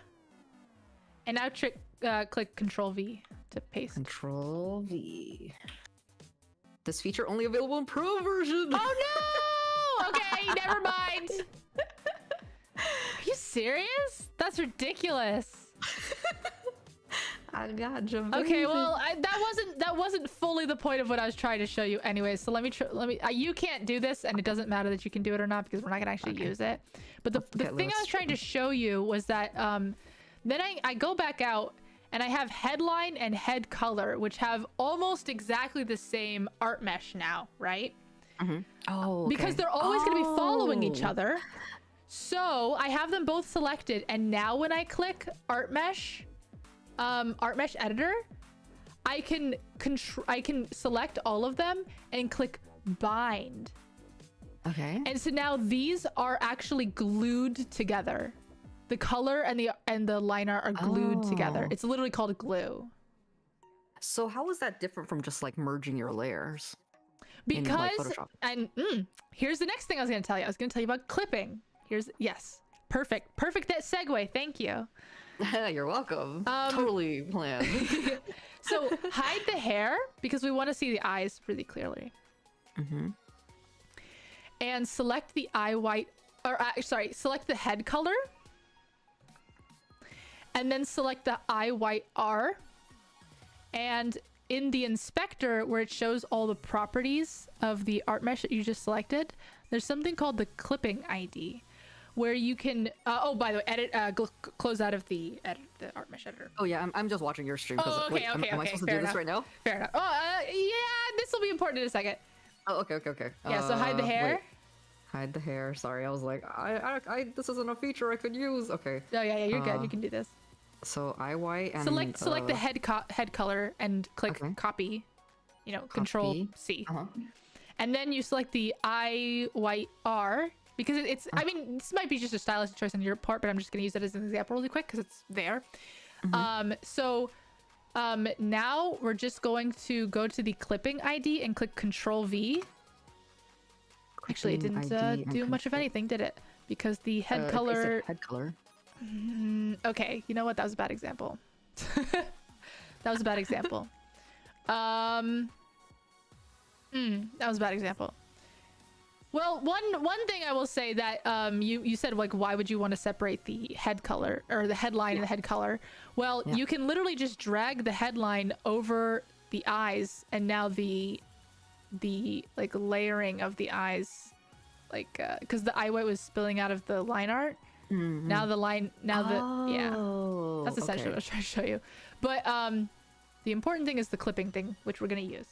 And now click Control V to paste.
Control V. This feature only available in Pro version.
Oh no! Okay, never mind. Are you serious? That's ridiculous.
I got you.
Okay, well, that wasn't fully the point of what I was trying to show you, anyways. So let me. You can't do this, and it doesn't matter that you can do it or not because we're not gonna actually use it. But the thing I was trying to show you was that then I go back out and I have headline and head color, which have almost exactly the same art mesh now, right?
Oh, okay.
Because they're always going to be following each other. So I have them both selected, and now when I click art mesh editor, I can select all of them and click bind.
Okay.
And so now these are actually glued together. The color and the liner are glued together. It's literally called glue.
So how is that different from just like merging your layers?
Because
Photoshop.
and here's the next thing I was going to tell you. I was going to tell you about clipping. Yes, perfect that segue. Thank you.
You're welcome. Totally planned.
So hide the hair because we want to see the eyes really clearly. And select the eye white, or select the head color. And then select the eye white R. And in the inspector, where it shows all the properties of the art mesh that you just selected, there's something called the clipping ID, where you can oh, by the way, edit close out of the art mesh editor.
Oh yeah, I'm just watching your stream.
Oh, okay,
am I supposed to do this right now?
Fair enough. Oh, yeah, this will be important in a second.
Oh, okay.
Yeah, so hide the hair.
Wait. Hide the hair. Sorry, I was like, I this isn't a feature I could use. Okay.
Oh yeah, you're good. You can do this.
So eye white and
select the head color and click copy. You know, Control C. And then you select the eye white R because it's. I mean, this might be just a stylistic choice on your part, but I'm just going to use it as an example really quick because it's there. Now we're just going to go to the clipping ID and click Control V. Actually, it didn't do much of anything, did it? Because the head color.
Head color.
Okay, you know what? That was a bad example. That was a bad example. That was a bad example. Well, one thing I will say that you said, like, why would you want to separate the head color or the headline and the head color? Well, you can literally just drag the headline over the eyes, and now the like layering of the eyes, like because the eye white was spilling out of the line art. Now the line, that's essentially what I was trying to show you. But the important thing is the clipping thing, which we're gonna use.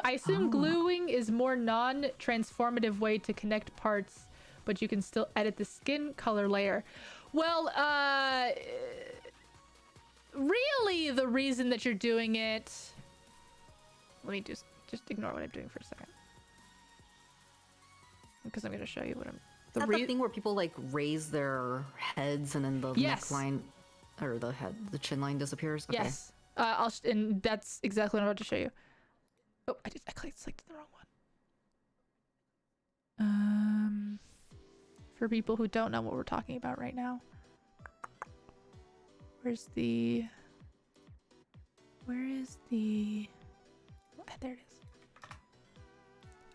I assume gluing is more non-transformative way to connect parts, but you can still edit the skin color layer. Well, really, the reason that you're doing it. Let me just ignore what I'm doing for a second, because I'm gonna show you what I'm.
The thing where people like raise their heads and then the neckline or the chin line disappears. Okay.
Yes. And that's exactly what I'm about to show you. Oh, I selected the wrong one. For people who don't know what we're talking about right now, where is the? Oh, there it is.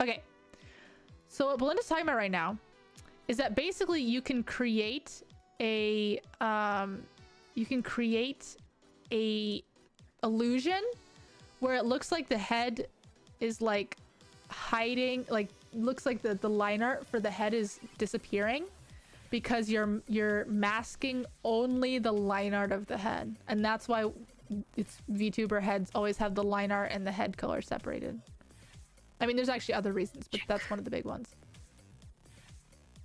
Okay. So what Belinda's talking about right now is that basically you can create a illusion where it looks like the head is like hiding, like looks like the line art for the head is disappearing because you're masking only the line art of the head, and that's why it's VTuber heads always have the line art and the head color separated. I mean, there's actually other reasons, but that's one of the big ones.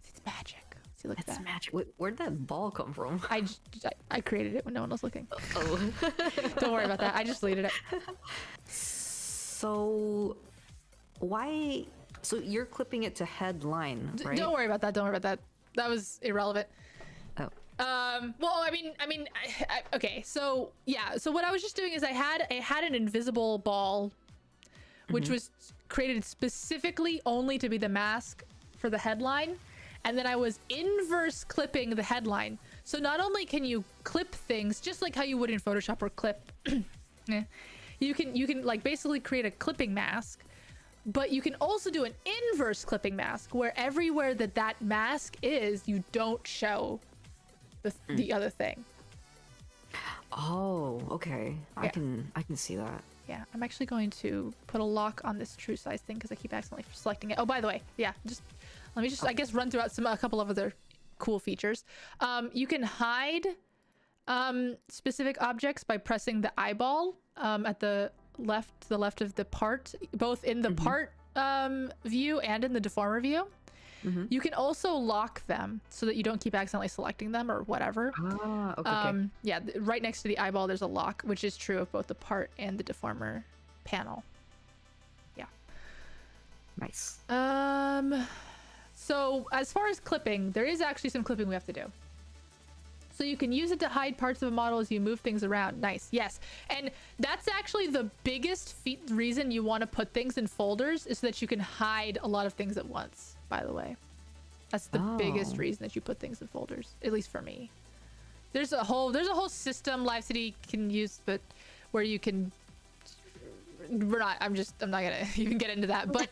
It's magic. See, look at that.
It's magic. Wait, where'd that ball come from?
I created it when no one was looking.
Oh.
Don't worry about that. I just deleted it.
So why? So you're clipping it to headline, right?
Don't worry about that. Don't worry about that. That was irrelevant.
Oh.
Well, I mean, okay. So yeah. So what I was just doing is I had an invisible ball, which was created specifically only to be the mask for the headline, and then I was inverse clipping the headline. So not only can you clip things just like how you would in Photoshop or clip, you can like basically create a clipping mask, but you can also do an inverse clipping mask where everywhere that mask is, you don't show the other thing.
Oh, okay. Yeah. I can see that.
Yeah, I'm actually going to put a lock on this true size thing because I keep accidentally selecting it. Oh, by the way, yeah, let me I guess run throughout a couple of other cool features. You can hide specific objects by pressing the eyeball at the left of the part, both in the part view and in the deformer view. You can also lock them so that you don't keep accidentally selecting them or whatever.
Okay.
Yeah, right next to the eyeball there's a lock, which is true of both the part and the deformer panel. Yeah.
Nice.
So as far as clipping, there is actually some clipping we have to do. So you can use it to hide parts of a model as you move things around. Nice. Yes. And that's actually the biggest reason you want to put things in folders, is so that you can hide a lot of things at once, by the way. That's the biggest reason that you put things in folders, at least for me. There's a whole system Live2D can use, but where you can, I'm not gonna even get into that, but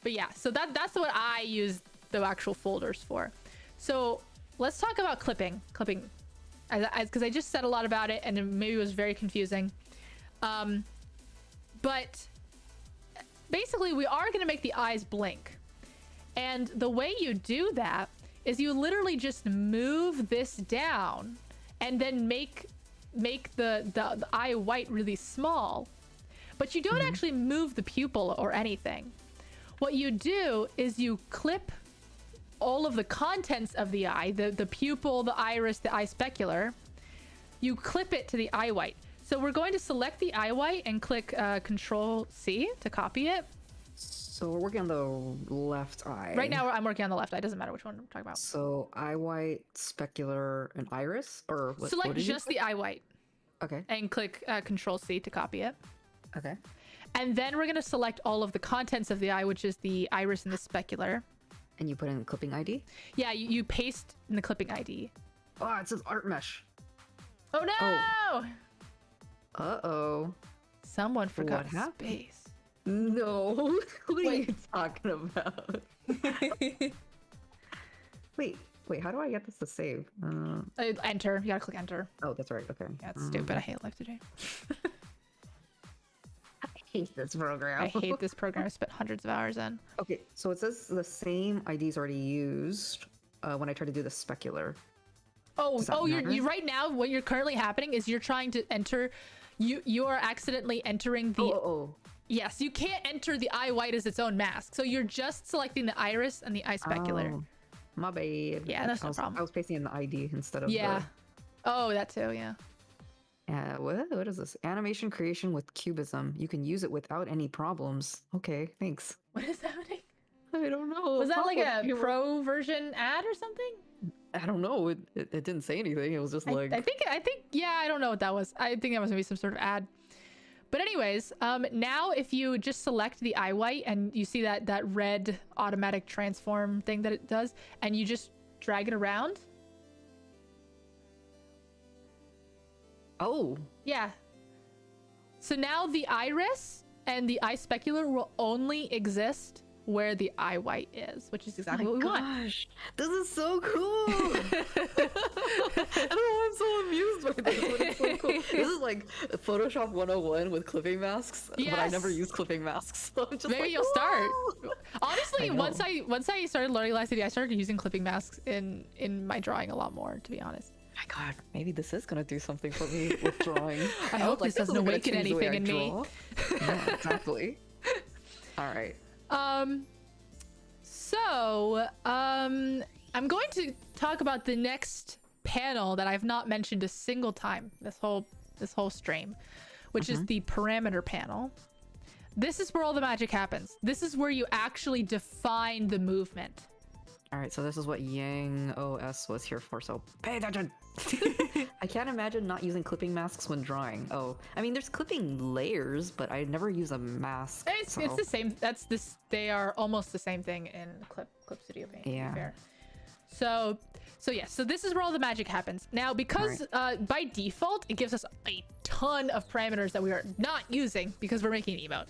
but yeah, so that's what I use the actual folders for. So let's talk about clipping, because I just said a lot about it and it maybe was very confusing. But basically we are going to make the eyes blink. And the way you do that is you literally just move this down and then make the eye white really small. But you don't actually move the pupil or anything. What you do is you clip all of the contents of the eye, the pupil, the iris, the eye specular. You clip it to the eye white. So we're going to select the eye white and click Control C to copy it.
So we're working on the left eye.
Right now I'm working on the left eye. Doesn't matter which one I'm talking about.
So eye white, specular, and iris, or what?
Select just the eye white.
Okay.
And click Control C to copy it.
Okay.
And then we're going to select all of the contents of the eye, which is the iris and the specular.
And you put in clipping ID?
Yeah, you paste in the clipping ID.
Oh, it says art mesh.
Oh no!
Uh-oh.
Someone forgot
What happened?
space.
No. What are you talking about? Wait, how do I get this to save?
Enter. You gotta click enter.
Oh, that's right. Okay.
Yeah, it's stupid. I hate Live2D.
I hate this program.
I hate this program. I spent hundreds of hours in.
Okay, so it says the same IDs already used when I try to do the specular.
You right now what you're currently happening is you're trying to enter. You are accidentally entering the. Yes, you can't enter the eye white as its own mask. So you're just selecting the iris and the eye specular.
Oh, my bad.
Yeah, that's no problem.
I was pasting in the ID instead of
Oh, that too. Yeah.
What is this? Animation creation with cubism. You can use it without any problems. Okay, thanks.
What is happening?
I don't know.
Was that like a pro version ad or something?
I don't know. It didn't say anything. It was just like.
I think. Yeah, I don't know what that was. I think that was maybe some sort of ad. But anyways, now if you just select the eye white and you see that red automatic transform thing that it does, and you just drag it around.
Oh.
Yeah. So now the iris and the eye specular will only exist where the eye white is, which is exactly what we want.
This is so cool. I don't know why I'm so amused by this, but it's so cool. This is like Photoshop 101 with clipping masks, but I never use clipping masks. So I'm just
maybe
like,
you'll start.
whoa!
Honestly, once I started learning Live2D, I started using clipping masks in my drawing a lot more, to be honest.
My God, maybe this is gonna do something for me with drawing.
I hope this doesn't awaken anything in me.
Yeah, exactly. All right.
I'm going to talk about the next panel that I've not mentioned a single time this whole stream, which is the parameter panel. This is where all the magic happens. This is where you actually define the movement.
All right, so this is what Yang OS was here for, so pay attention. I can't imagine not using clipping masks when drawing. Oh, I mean, there's clipping layers, but I never use a mask.
It's the same. They are almost the same thing in Clip Studio Paint.
Yeah.
To be fair. So this is where all the magic happens. Now, because by default it gives us a ton of parameters that we are not using because we're making an emote.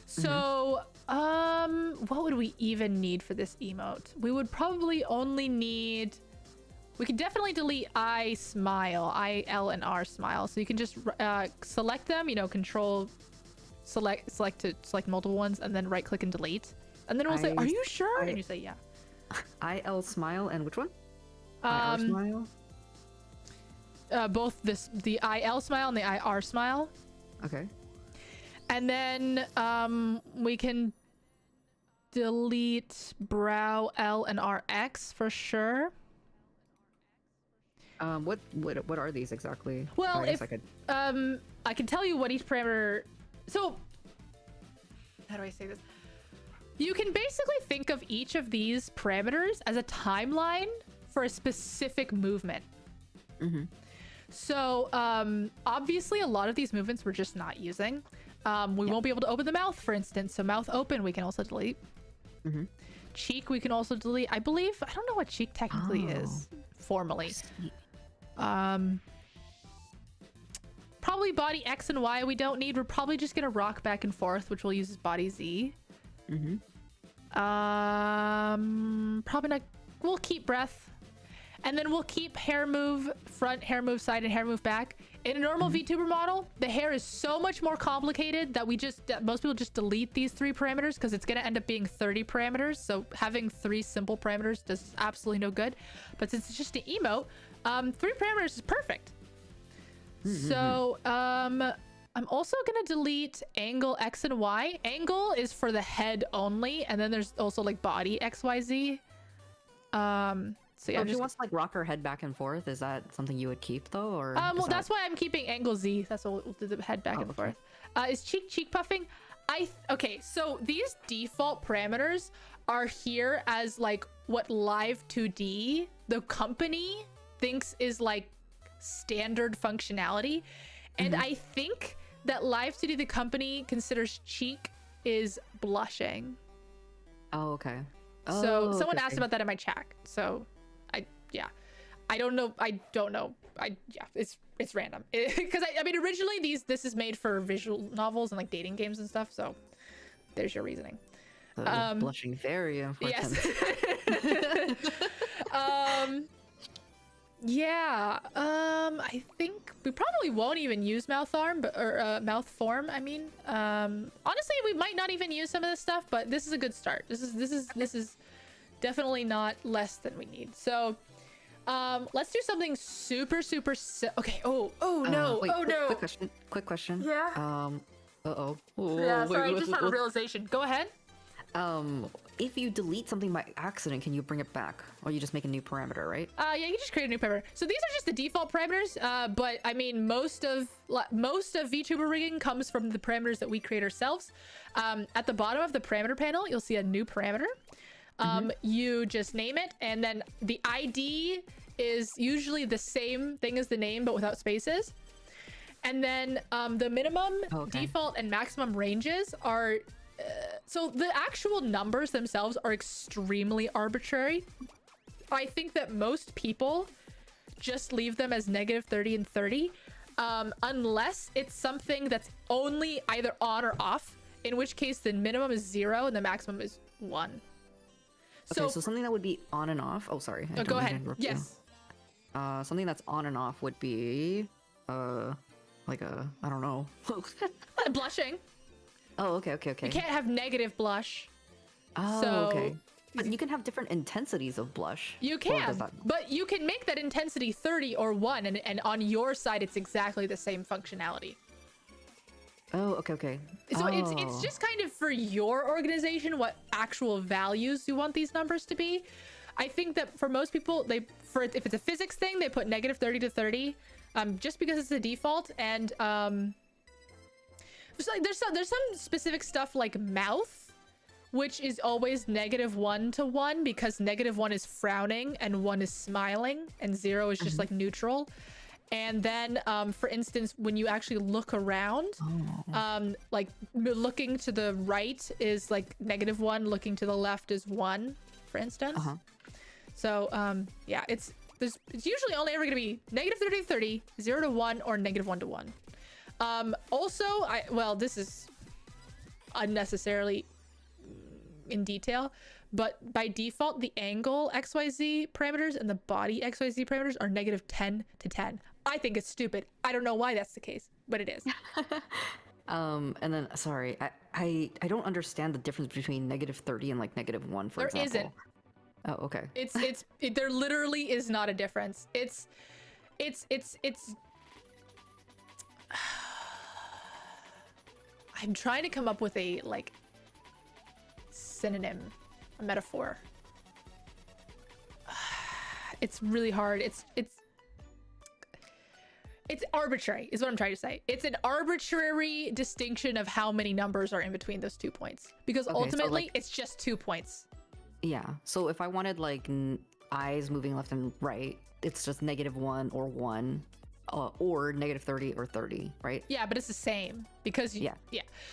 So what would we even need for this emote? We would probably only need. We could definitely delete I smile, I, L, and R smile. So you can just select them, Control select multiple ones, and then right click and delete. And then it will say, are you sure? And you say, yeah.
I, L, smile, and which one? I, R, smile?
Both the I, L smile and the I, R smile.
Okay. And
then we can delete brow, L, and R, X for sure.
What are these exactly?
Well, I can tell you what each parameter. So, how do I say this? You can basically think of each of these parameters as a timeline for a specific movement.
Mm-hmm.
So obviously a lot of these movements we're just not using. We won't be able to open the mouth, for instance. So mouth open, we can also delete.
Mm-hmm.
Cheek, we can also delete. I believe, I don't know what cheek technically is formally. Probably body X and Y we don't need. We're probably just gonna rock back and forth, which we'll use as body Z.
Mm-hmm.
Probably not. We'll keep breath, and then we'll keep hair move front, hair move side, and hair move back. In a normal VTuber model, the hair is so much more complicated that most people just delete these 3 parameters because it's gonna end up being 30 parameters. So having 3 simple parameters does absolutely no good. But since it's just an emote, 3 parameters is perfect. So I'm also gonna delete angle X and Y. Angle is for the head only, and then there's also like body XYZ. So yeah,
if she wants to like rock her head back and forth, is that something you would keep though, or?
Well, that's why I'm keeping angle Z. That's what we'll do, the head back and forth. Is cheek puffing? Okay, so these default parameters are here as like what Live2D, the company, thinks is like standard functionality, and I think that Live2D, the company, considers cheek is blushing.
Oh, okay.
So someone asked about that in my chat. So I don't know. It's random because I mean originally this is made for visual novels and like dating games and stuff. So there's your reasoning.
Blushing, very important.
Yes. I think we probably won't even use mouth form. I mean, honestly, we might not even use some of this stuff, but this is a good start. This is definitely not less than we need. So let's do something super okay. Oh no.
Wait,
oh no.
Quick question.
Yeah.
Uh-oh.
Yeah, sorry, I just had a realization. Go ahead.
If you delete something by accident, can you bring it back, or you just make a new parameter, right?
Yeah, you just create a new parameter. So these are just the default parameters, but I mean most of VTuber rigging comes from the parameters that we create ourselves. At the bottom of the parameter panel, you'll see a new parameter. You just name it, and then the ID is usually the same thing as the name but without spaces. And then the minimum, default, and maximum ranges are so the actual numbers themselves are extremely arbitrary. I think that most people just leave them as -30 and 30, unless it's something that's only either on or off, in which case the minimum is 0 and the maximum is 1.
Okay, so something that would be on and off. Oh, sorry.
Go ahead. Yes.
Something that's on and off would be like I don't know.
Blushing.
Oh, okay.
You can't have negative blush.
Oh,
so,
okay. But you can have different intensities of blush.
You can, but you can make that intensity 30 or 1, and on your side, it's exactly the same functionality.
Oh, okay.
So it's just kind of for your organization what actual values you want these numbers to be. I think that for most people, if it's a physics thing, they put -30 to 30, just because it's the default, and there's some specific stuff like mouth, which is always -1 to 1 because -1 is frowning and 1 is smiling and 0 is just like neutral. And then for instance, when you actually look around, like looking to the right is like -1, looking to the left is 1, for instance. So yeah, it's usually only ever gonna be -30 to 30, 0 to 1, or -1 to 1. Also, this is unnecessarily in detail, but by default, the angle XYZ parameters and the body XYZ parameters are -10 to 10. I think it's stupid. I don't know why that's the case, but it is.
And then, sorry, I don't understand the difference between -30 and like -1, for example.
There isn't.
Oh, okay.
There literally is not a difference. It's I'm trying to come up with a like synonym, a metaphor. It's really hard. It's arbitrary is what I'm trying to say. It's an arbitrary distinction of how many numbers are in between those 2 points, because ultimately it's just 2 points.
Yeah. So if I wanted like eyes moving left and right, it's just -1 or 1, or -30 or 30, right?
Yeah, but it's the same because
Yeah.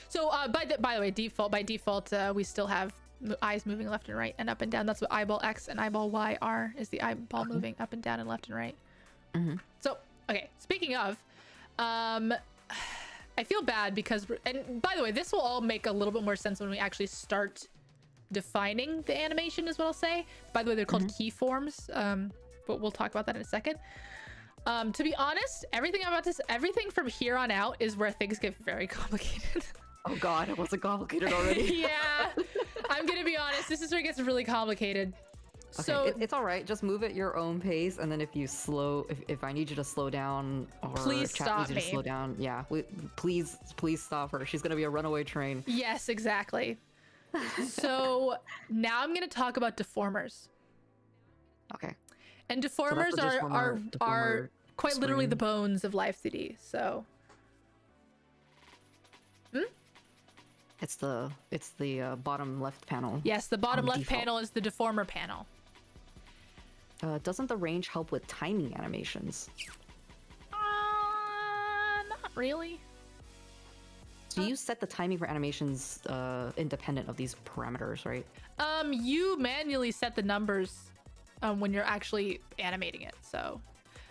So by the way, by default, we still have eyes moving left and right and up and down. That's what eyeball X and eyeball Y are, is the eyeball moving up and down and left and right. So okay, speaking of, I feel bad because, and by the way, this will all make a little bit more sense when we actually start defining the animation, is what I'll say. By the way, they're called keyforms, but we'll talk about that in a second. To be honest, everything from here on out is where things get very complicated.
Oh god, it wasn't complicated already.
Yeah, I'm gonna be honest, this is where it gets really complicated.
Okay,
So
it's all right. Just move at your own pace, and then if I need you to slow down, or
Please
chat
stop
needs you to
me.
slow down, yeah, please stop her. She's gonna be a runaway train.
yes, exactly. So now I'm gonna talk about deformers.
Okay.
And
that's
deformers
the
are
deformer
quite literally
screen.
the bones of Live2D. So
It's the bottom left panel.
yes, the bottom left
default.
panel is the deformer panel.
Doesn't the range help with timing animations?
Not really.
So you set the timing for animations independent of these parameters, right?
You manually set the numbers when you're actually animating it. So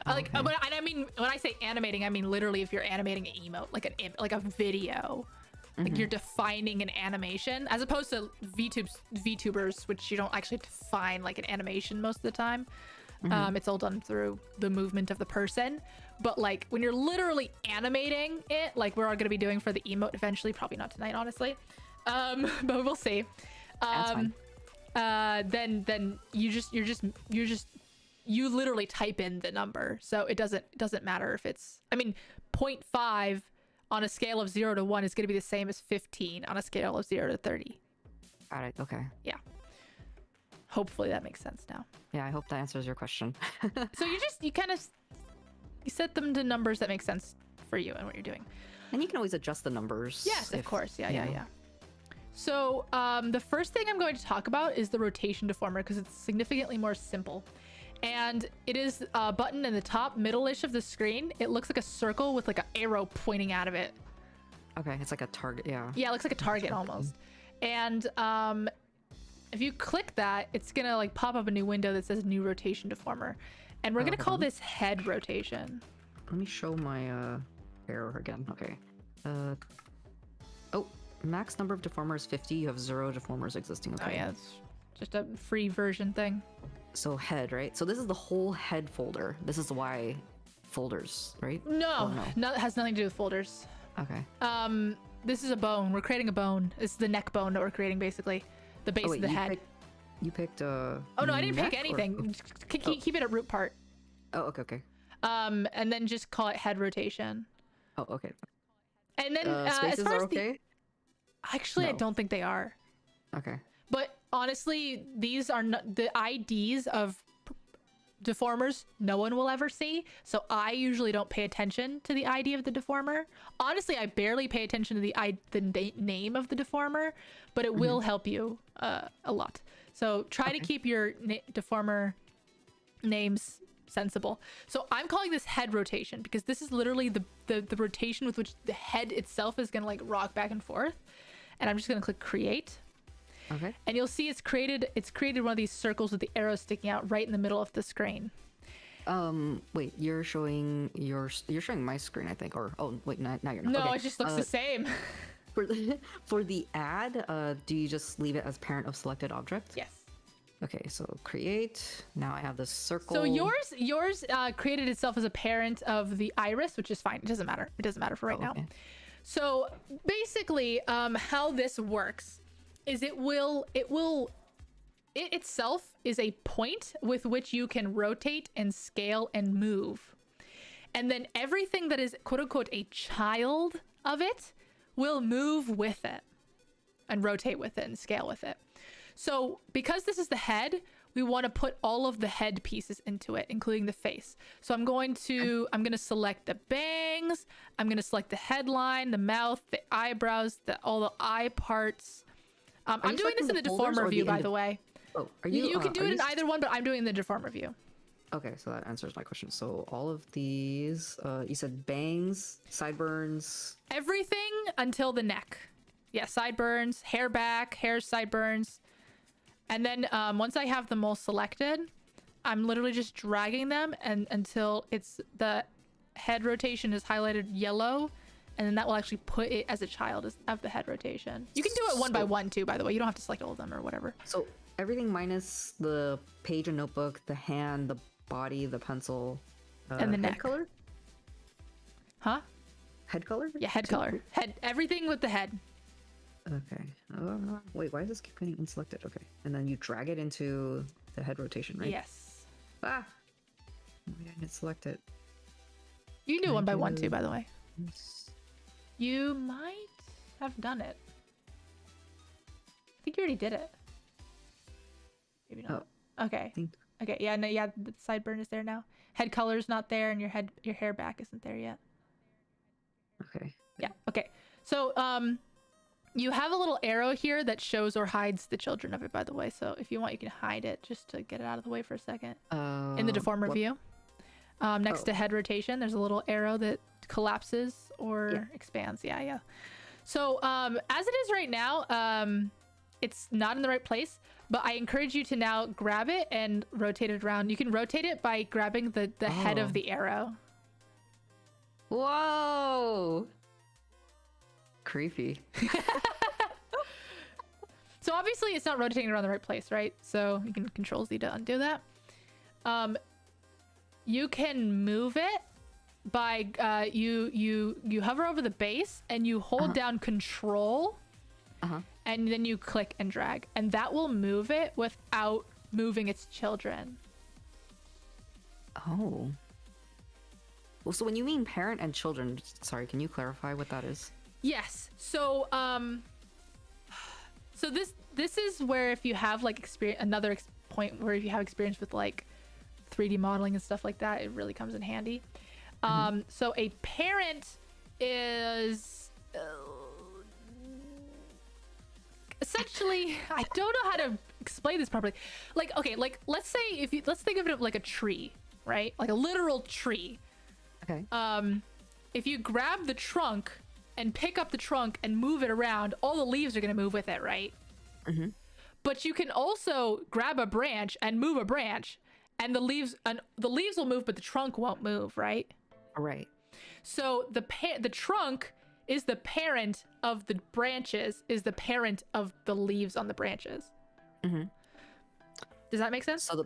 like,
Okay.
and I mean, when I say animating, I mean literally if you're animating an emote, like a video, like you're defining an animation, as opposed to VTubers, which you don't actually define like an animation most of the time. It's all done through the movement of the person. But like when you're literally animating it, like we're all going to be doing for the emote eventually, probably not tonight, honestly. But we'll see.
That's fine.
Then you literally type in the number, so it doesn't matter if it's, I mean, 0.5 on a scale of 0 to 1 is going to be the same as 15 on a scale of 0 to 30.
Got it. Okay.
Yeah, hopefully that makes sense now.
Yeah, I hope that answers your question.
So you kind of set them to numbers that make sense for you and what you're doing.
And you can always adjust the numbers.
Yes, of course.
you know.
Yeah. So the first thing I'm going to talk about is the rotation deformer, because it's significantly more simple. And it is a button in the top middle-ish of the screen. It looks like a circle with like an arrow pointing out of it.
Okay, it's like a target. Yeah.
Yeah, it looks like a target almost. And if you click that, it's gonna like pop up a new window that says new rotation deformer. And we're gonna call this head rotation.
Let me show my error again. Okay. Oh, max number of deformers 50. You have 0 deformers existing. Okay.
Oh yeah, it's just a free version thing.
So head, right? So this is the whole head folder. This is why folders, right?
No,
Or
no, it has nothing to do with folders.
Okay.
This is a bone. We're creating a bone. This is the neck bone that we're creating, basically. The base of the head.
You picked
Oh no, I didn't pick
neck, or-
anything. Keep it at root part.
Oh, okay.
And then just call it head rotation.
Oh, okay.
And then as
Spaces
far
are
as
okay?
actually, I
No.
don't think they are.
Okay.
But honestly, these are not the IDs of deformers no one will ever see. So I usually don't pay attention to the ID of the deformer. Honestly, I barely pay attention to the name of the deformer, but it will help you a lot. So try to keep your deformer names sensible. So I'm calling this head rotation because this is literally the rotation with which the head itself is gonna like rock back and forth. And I'm just gonna click create.
Okay.
And you'll see it's created one of these circles with the arrow sticking out right in the middle of the screen.
Wait, you're showing my screen, I think, or oh wait, now you're not.
No,
Okay.
it just looks the same.
For the add, do you just leave it as parent of selected object?
Yes.
Okay, so create. Now I have this circle.
So yours created itself as a parent of the iris, which is fine. It doesn't matter. It doesn't matter for right now.
Okay.
So basically, how this works is it itself is a point with which you can rotate and scale and move. And then everything that is quote unquote a child of it will move with it and rotate with it and scale with it. So because this is the head, we want to put all of the head pieces into it, including the face. So I'm going to select the bangs. I'm going to select the headline, the mouth, the eyebrows, all the eye parts. I'm doing this in the deformer view, by the way.
Oh, are
You,
you?
you can do
are
it
you
in either one, but I'm doing the Deformer view.
Okay, so that answers my question. So all of these, you said bangs, sideburns.
Everything until the neck. Yeah, sideburns, hair back, hair sideburns. And then once I have them all selected, I'm literally just dragging them and until it's the head rotation is highlighted yellow, and then that will actually put it as a child of the head rotation. You can do it one by one too, by the way. You don't have to select all of them or whatever.
So everything minus the page and notebook, the hand, the body, the pencil,
and the
head
neck.
color?
Huh?
Head color?
Yeah, head color. Head, everything with the head.
Okay. Wait, why does this keep getting unselected? Okay. And then you drag it into the head rotation, right?
Yes.
Ah! I didn't select it.
You can do it one by one too, by the way.
Yes.
You might have done it. I think you already did it. Maybe not.
Oh,
Okay.
think...
Okay. Yeah. No. Yeah. The sideburn is there now. Head color's not there, and your hair back isn't there yet.
Okay.
Yeah. Okay. So you have a little arrow here that shows or hides the children of it. By the way, so if you want, you can hide it just to get it out of the way for a second. In the Deformer view, next to head rotation, there's a little arrow that collapses or expands. Yeah. So as it is right now, it's not in the right place, but I encourage you to now grab it and rotate it around. You can rotate it by grabbing the head of the arrow.
Whoa! Creepy.
So obviously it's not rotating around the right place, right? So you can Control Z to undo that. You can move it by you hover over the base and you hold down Control, and then you click and drag, and that will move it without moving its children.
Oh. Well, so when you mean parent and children, sorry, can you clarify what that is?
Yes. So so this is where if you have like point where if you have experience with like 3D modeling and stuff like that, it really comes in handy. So a parent is essentially, I don't know how to explain this properly. Like, okay, like let's think of it like a tree, right? Like a literal tree.
Okay.
If you grab the trunk and pick up the trunk and move it around, all the leaves are going to move with it, right? But you can also grab a branch and move a branch, and the leaves will move, but the trunk won't move, right?
Right.
So the trunk is the parent of the branches, is the parent of the leaves on the branches. Does that make sense?
So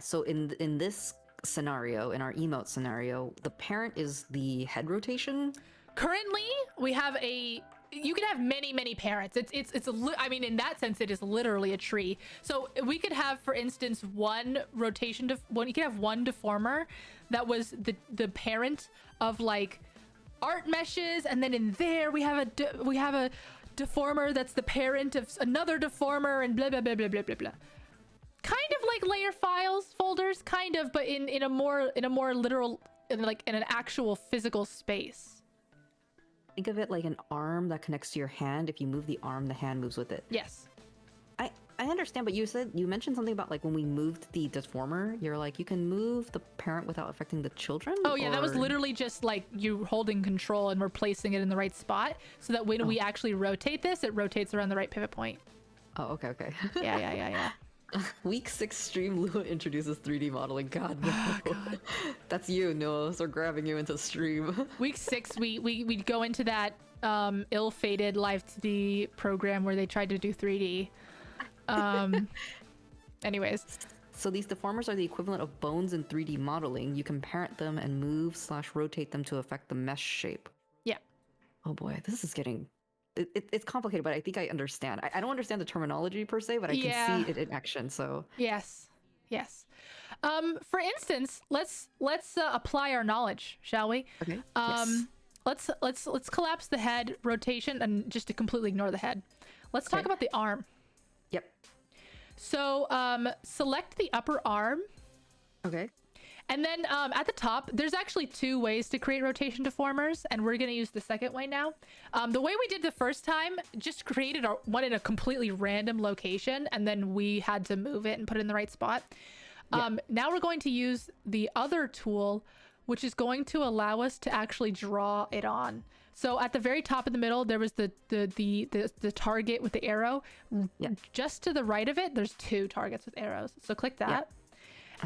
so in this scenario, in our emote scenario, the parent is the head rotation.
Currently, we have you can have many parents. I mean, in that sense, it is literally a tree. So we could have, for instance, one rotation. You could have one deformer that was the parent of like art meshes, and then in there we have a deformer that's the parent of another deformer, and blah blah blah blah blah blah blah. Kind of like layer files folders, kind of, but in a more literal, in an actual physical space.
Think of it like an arm that connects to your hand. If you move the arm, the hand moves with it.
Yes.
I understand, but you mentioned something about like when we moved the deformer, you're like, you can move the parent without affecting the children?
Oh yeah, that was literally just like you holding Control and we're placing it in the right spot so that when we actually rotate this, it rotates around the right pivot point.
Oh, okay.
Yeah.
Week 6 stream, Lua introduces 3D modeling. God, no.
Oh, God.
That's you, Noah. So grabbing you into stream.
Week 6, we go into that ill-fated Live2D program where they tried to do 3D. Anyways.
So these deformers are the equivalent of bones in 3D modeling. You can parent them and move/rotate them to affect the mesh shape. Yeah. Oh boy, this is getting... It's complicated, but I think I understand. I don't understand the terminology per se, but I can see it in action. So
yes. For instance, let's apply our knowledge, shall we?
Okay.
Let's collapse the head rotation and just to completely ignore the head. Let's talk about the arm.
Yep.
So select the upper arm.
Okay.
And then at the top, there's actually 2 ways to create rotation deformers, and we're going to use the second way now. The way we did the first time, just created one in a completely random location, and then we had to move it and put it in the right spot. Now we're going to use the other tool, which is going to allow us to actually draw it on. So at the very top in the middle, there was the target with the arrow. Just to the right of it, there's 2 targets with arrows. So click that.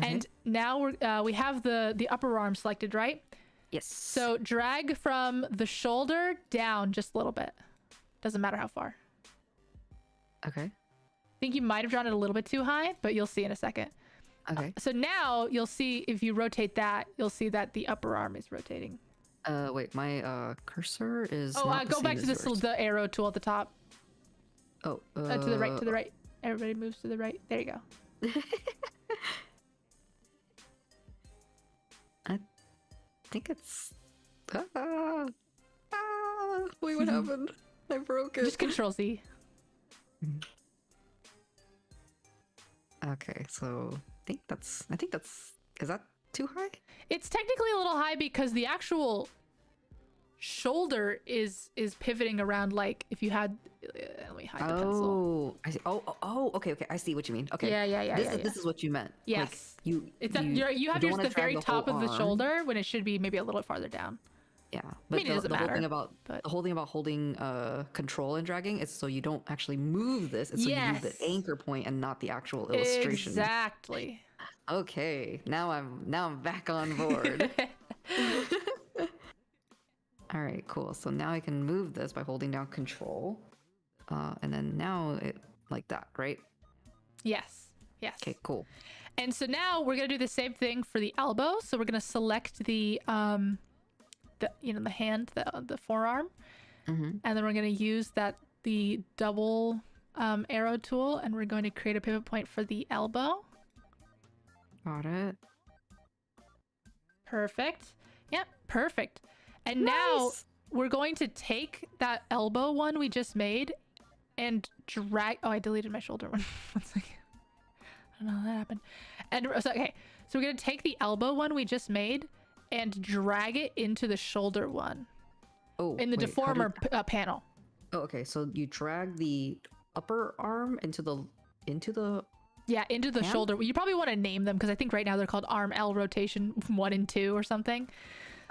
And now we have the upper arm selected, right?
Yes.
So drag from the shoulder down just a little bit. Doesn't matter how far.
Okay.
I think you might have drawn it a little bit too high, but you'll see in a second.
Okay.
So now you'll see, if you rotate that, you'll see that the upper arm is rotating.
Wait, my cursor is.
Oh,
not the
go
same
back to
as
the arrow tool at the top.
Oh.
To the right, to the right. Everybody moves to the right. There you go.
I think it's. Wait, what happened? I broke it.
Just Control Z.
Okay, so I think that's. Is that too high?
It's technically a little high because the actual shoulder is pivoting around, like if you had. Let me hide the pencil.
I see. Oh. Okay. I see what you mean. Okay.
Yeah.
This is what you meant.
Yes.
Like,
you have yours at the very top of the shoulder when it should be maybe a little farther down.
Yeah,
but I mean, it doesn't matter.
The whole thing about holding control and dragging is so you don't actually move this. It's so you move the anchor point and not the actual illustration.
Exactly.
Okay, now I'm back on board. All right, cool. So now I can move this by holding down control, and then now it like that, right?
Yes.
Okay, cool.
And so now we're gonna do the same thing for the elbow. So we're gonna select the hand, the forearm, and then we're going to use the double arrow tool, and we're going to create a pivot point for the elbow.
Got it.
Perfect. Yep, perfect. And now we're going to take that elbow one we just made and drag. Oh, I deleted my shoulder one. One second. I don't know how that happened. And so we're going to take the elbow one we just made and drag it into the shoulder one.
Oh,
in the deformer panel.
Oh, okay. So you drag the upper arm into the
shoulder. You probably want to name them because I think right now they're called arm L rotation 1 and 2 or something.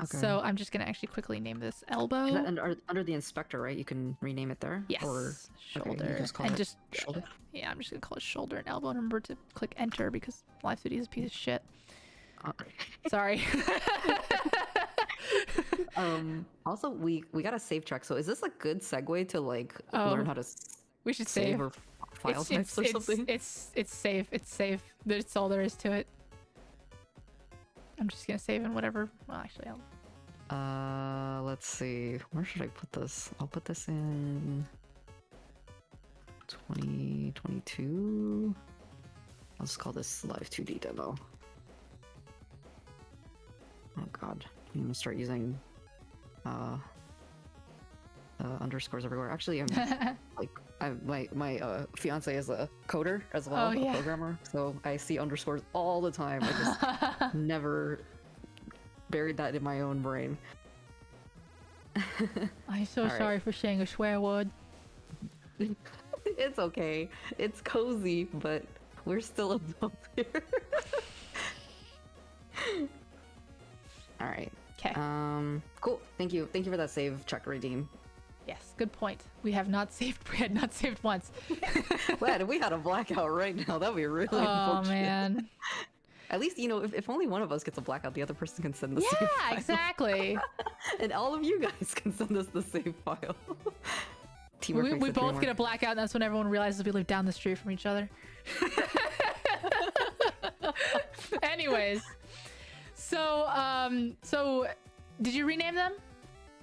Okay. So I'm just gonna actually quickly name this elbow.
Under the inspector, right? You can rename it there.
Yes.
Or
shoulder.
Shoulder.
Yeah, I'm just gonna call it shoulder and elbow. And remember to click enter because Live2D is a piece of shit. Sorry.
Also, we got a save track. So is this a good segue to learn how to
we should
save or file types or something?
It's safe. It's safe. That's all there is to it. I'm just gonna save in whatever. Well, actually,
let's see. Where should I put this? I'll put this in 2022. I'll just call this Live2D demo. Oh god, I'm gonna start using underscores everywhere. Actually, my fiance is a coder as well, a programmer, so I see underscores all the time. I just never buried that in my own brain.
I'm so sorry for saying a swear word.
It's okay. It's cozy, but we're still adults here. All right.
Okay.
Cool. Thank you for that save check redeem.
Yes, good point. We had not saved once.
Glad if we had a blackout right now, that'd be really unfortunate.
Oh man.
At least, if only one of us gets a blackout, the other person can send the save file.
Yeah, exactly.
And all of you guys can send us the save file.
We both get a blackout, and that's when everyone realizes we live down the street from each other. Anyways, so did you rename them?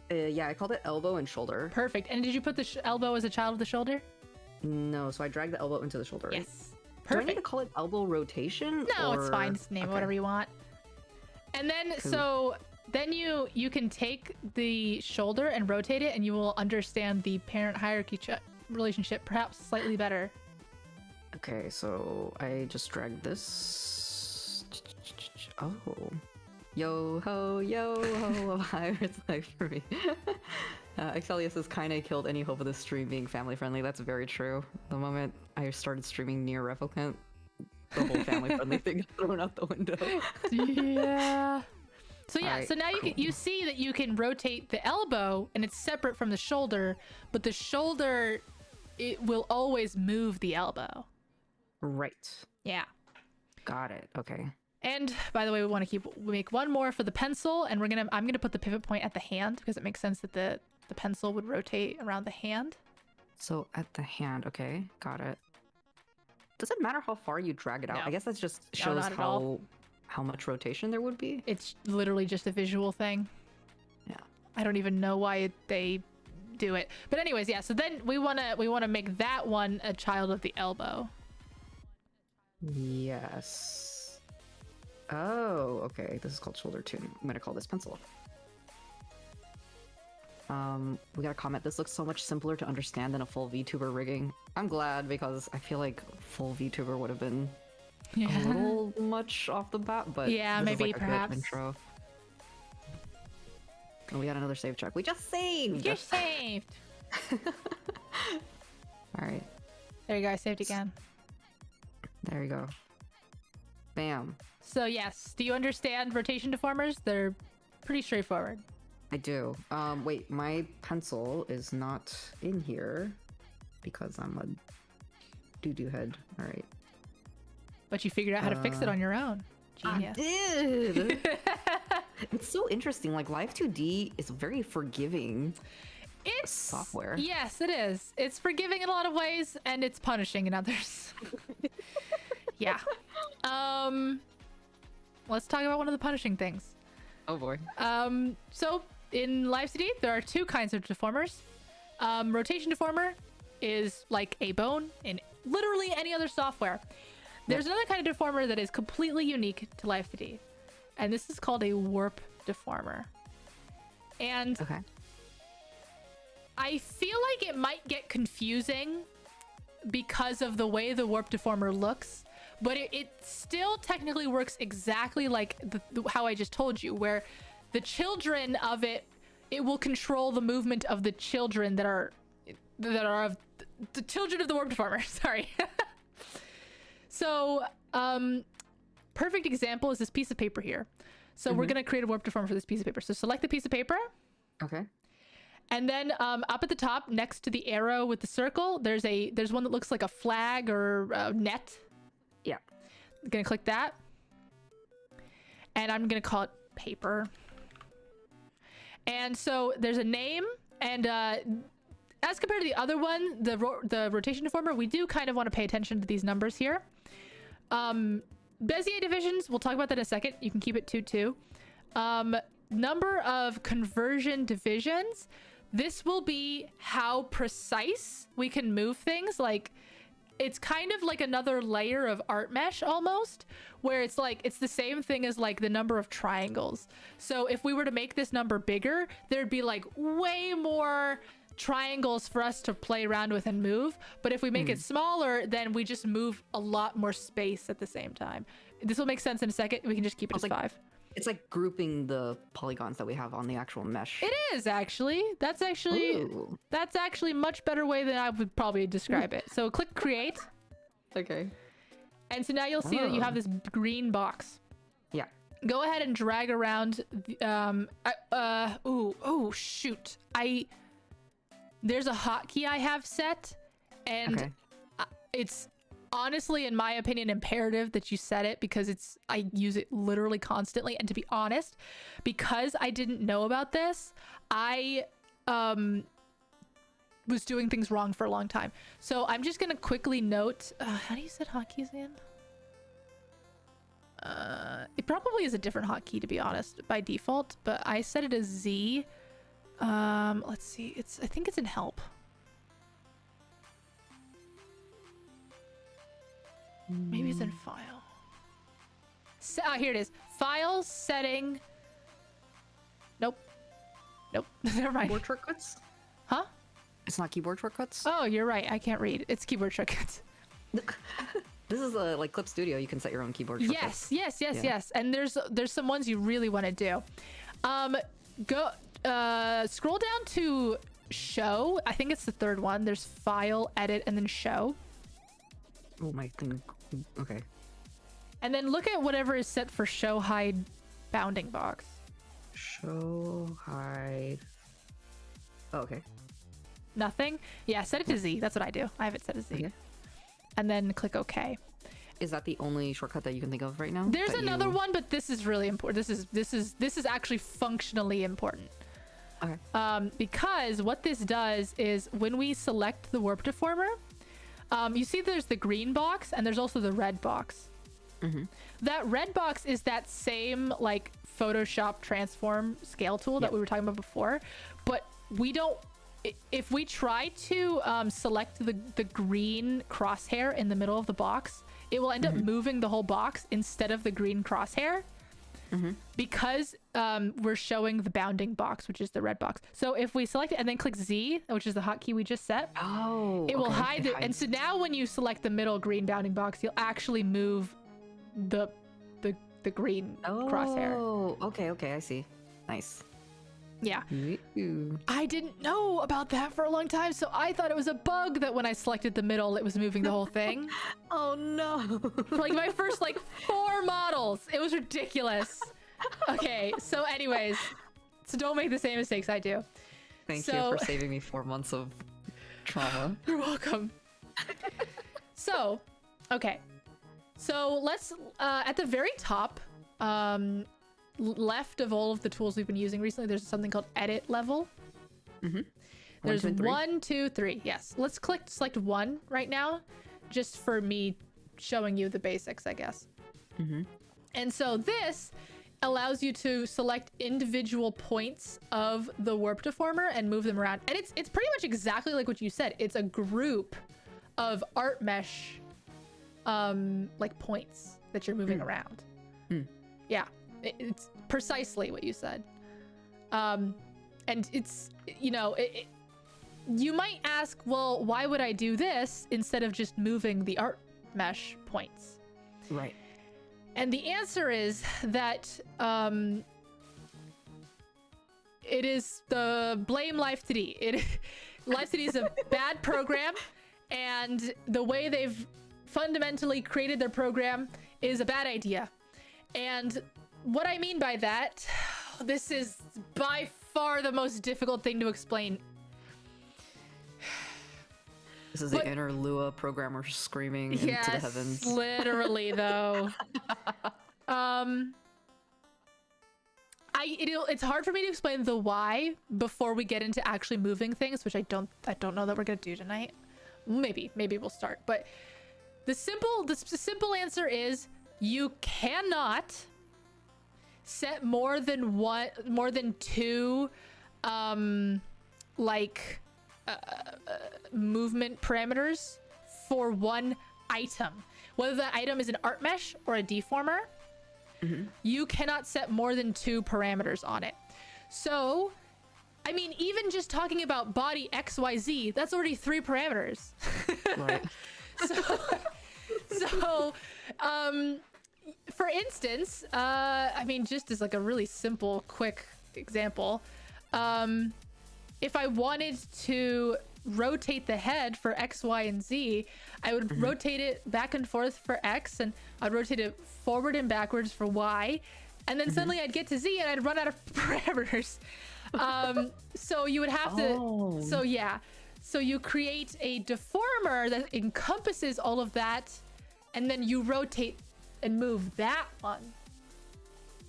Yeah, I called it elbow and shoulder.
Perfect. And did you put the elbow as a child of the shoulder?
No, so I dragged the elbow into the shoulder. Right?
Yes. Perfect.
Do I need to call it elbow rotation?
No, it's fine. Just name it whatever you want. And then, then you can take the shoulder and rotate it, and you will understand the parent hierarchy relationship perhaps slightly better.
Okay, so I just dragged this. Oh. Yo ho, a pirate's life for me. Exelius has kind of killed any hope of this stream being family friendly. That's very true. The moment I started streaming near Replicant, the whole family friendly thing got thrown out the window.
Yeah. So yeah,
Right,
so now
cool.
you see that you can rotate the elbow and it's separate from the shoulder, but the shoulder, it will always move the elbow.
Right.
Yeah.
Got it. Okay.
And by the way, we want to make one more for the pencil, and I'm gonna put the pivot point at the hand because it makes sense that the pencil would rotate around the hand.
So at the hand, okay, got it. Does it matter how far you drag it out?
No.
I guess that just
No,
shows
not at all.
how much rotation there would be.
It's literally just a visual thing.
Yeah.
I don't even know why they do it. But anyways, yeah, so then we wanna make that one a child of the elbow.
Yes. Oh, okay. This is called shoulder tuning. I'm gonna call this pencil. We got a comment. This looks so much simpler to understand than a full VTuber rigging. I'm glad, because I feel like full VTuber would have been a little much off the bat, but
yeah,
this is
maybe
like a good
perhaps.
intro. And we got another save check. We just saved.
You're saved.
All right.
There you go. I saved again.
There you go. Bam.
So yes, do you understand rotation deformers? They're pretty straightforward.
I do. Wait, my pencil is not in here because I'm a doo-doo head. All right.
But you figured out how to fix it on your own. Genius.
I did. It's so interesting. Like Live2D is very forgiving.
It's
software.
Yes, it is. It's forgiving in a lot of ways, and it's punishing in others. Yeah. Let's talk about one of the punishing things.
Oh boy.
So in Live2D, there are two kinds of deformers. Rotation deformer is like a bone in literally any other software. There's another kind of deformer that is completely unique to Live2D, and this is called a warp deformer. And
Okay.
I feel like it might get confusing because of the way the warp deformer looks, but it still technically works exactly like how I just told you, where the children of it will control the movement of the children that are of the children of the warp deformer. Sorry. So, perfect example is this piece of paper here. So we're gonna create a warp deformer for this piece of paper. So select the piece of paper.
Okay.
And then up at the top, next to the arrow with the circle, there's one that looks like a flag or a net.
Yeah.
I'm gonna click that, and I'm gonna call it paper. And so there's a name, and as compared to the other one, the rotation deformer, we do kind of want to pay attention to these numbers here. Bezier divisions, we'll talk about that in a second. You can keep it 2-2. Number of conversion divisions. This will be how precise we can move things. Like, it's kind of like another layer of art mesh almost, where it's like it's the same thing as like the number of triangles. So if we were to make this number bigger, there'd be like way more triangles for us to play around with and move. But if we make it smaller, then we just move a lot more space at the same time. This will make sense in a second. We can just keep it as
like
5.
It's like grouping the polygons that we have on the actual mesh.
It is actually. That's actually much better way than I would probably describe it. So click create.
Okay.
And so now you'll see that you have this green box.
Yeah.
Go ahead and drag around. Oh shoot! There's a hotkey I have set, and it's honestly, in my opinion, imperative that you set it because I use it literally constantly. And to be honest, because I didn't know about this, I was doing things wrong for a long time. So I'm just gonna quickly note. How do you set hotkeys again? It probably is a different hotkey, to be honest, by default, but I set it as Z. Let's see. I think it's in help. Maybe it's in file. Here it is. File setting. Nope. Never mind.
Keyboard shortcuts?
Huh?
It's not keyboard shortcuts?
Oh, you're right. I can't read. It's keyboard shortcuts.
This is like Clip Studio. You can set your own keyboard shortcuts.
Yes. And there's some ones you really want to do. Go scroll down to show. I think it's the third one. There's file, edit, and then show.
Oh my thing. Okay.
And then look at whatever is set for show hide bounding box.
Show hide. Oh, okay.
Nothing? Yeah, set it to Z. That's what I do. I have it set to Z.
Okay.
And then click OK.
Is that the only shortcut that you can think of right now?
There's another one, but this is really important. This is actually functionally important.
Okay.
Because what this does is when we select the warp deformer, you see there's the green box and there's also the red box.
Mm-hmm.
That red box is that same like Photoshop transform scale tool that we were talking about before, but we don't. If we try to select the green crosshair in the middle of the box, it will end up moving the whole box instead of the green crosshair, because we're showing the bounding box, which is the red box. So if we select it and then click Z, which is the hotkey we just set, it will hide it. And so now when you select the middle green bounding box, you'll actually move the green crosshair.
Oh, okay, I see. Nice.
Yeah.
Ooh.
I didn't know about that for a long time, so I thought it was a bug that when I selected the middle, it was moving the whole thing.
Oh no.
For like my first like 4 models. It was ridiculous. Okay, so anyways, so don't make the same mistakes I do.
Thank you for saving me 4 months of trauma.
You're welcome. So, okay. So let's, at the very top, left of all of the tools we've been using recently, there's something called edit level. There's 1, 2, 3. Yes. Let's select 1 right now, just for me showing you the basics, I guess. And so this allows you to select individual points of the warp deformer and move them around. And it's pretty much exactly like what you said. It's a group of art mesh like points that you're moving around. Yeah. It's precisely what you said. And it's, you know, you might ask, well, why would I do this instead of just moving the art mesh points?
Right.
And the answer is that it is the blame Live2D. Live2D is a bad program, and the way they've fundamentally created their program is a bad idea. And what I mean by that, this is by far the most difficult thing to explain.
This is the inner Lua programmer screaming into the heavens.
Yes, literally though. It's hard for me to explain the why before we get into actually moving things, which I don't know that we're gonna do tonight. Maybe we'll start, but the simple answer is you cannot set more than 2 movement parameters for one item, whether the item is an art mesh or a deformer. You cannot set more than 2 parameters on it. So I mean, even just talking about body XYZ, that's already 3 parameters.
Right.
So for instance, I mean, just as like a really simple, quick example, if I wanted to rotate the head for X, Y, and Z, I would rotate it back and forth for X, and I'd rotate it forward and backwards for Y, and then suddenly I'd get to Z and I'd run out of parameters. So you would have to, so yeah. So you create a deformer that encompasses all of that, and then you rotate and move that one.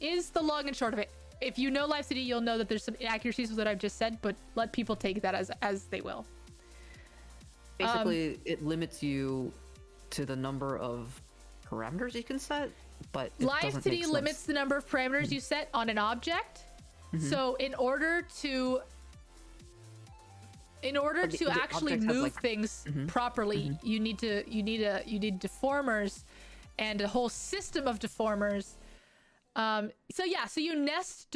Is the long and short of it. If you know Live2D, you'll know that there's some inaccuracies with what I've just said, but let people take that as they will.
Basically, it limits you to the number of parameters you can set, but
Live2D limits the number of parameters you set on an object. So in order to actually move things properly, you need deformers and a whole system of deformers. So you nest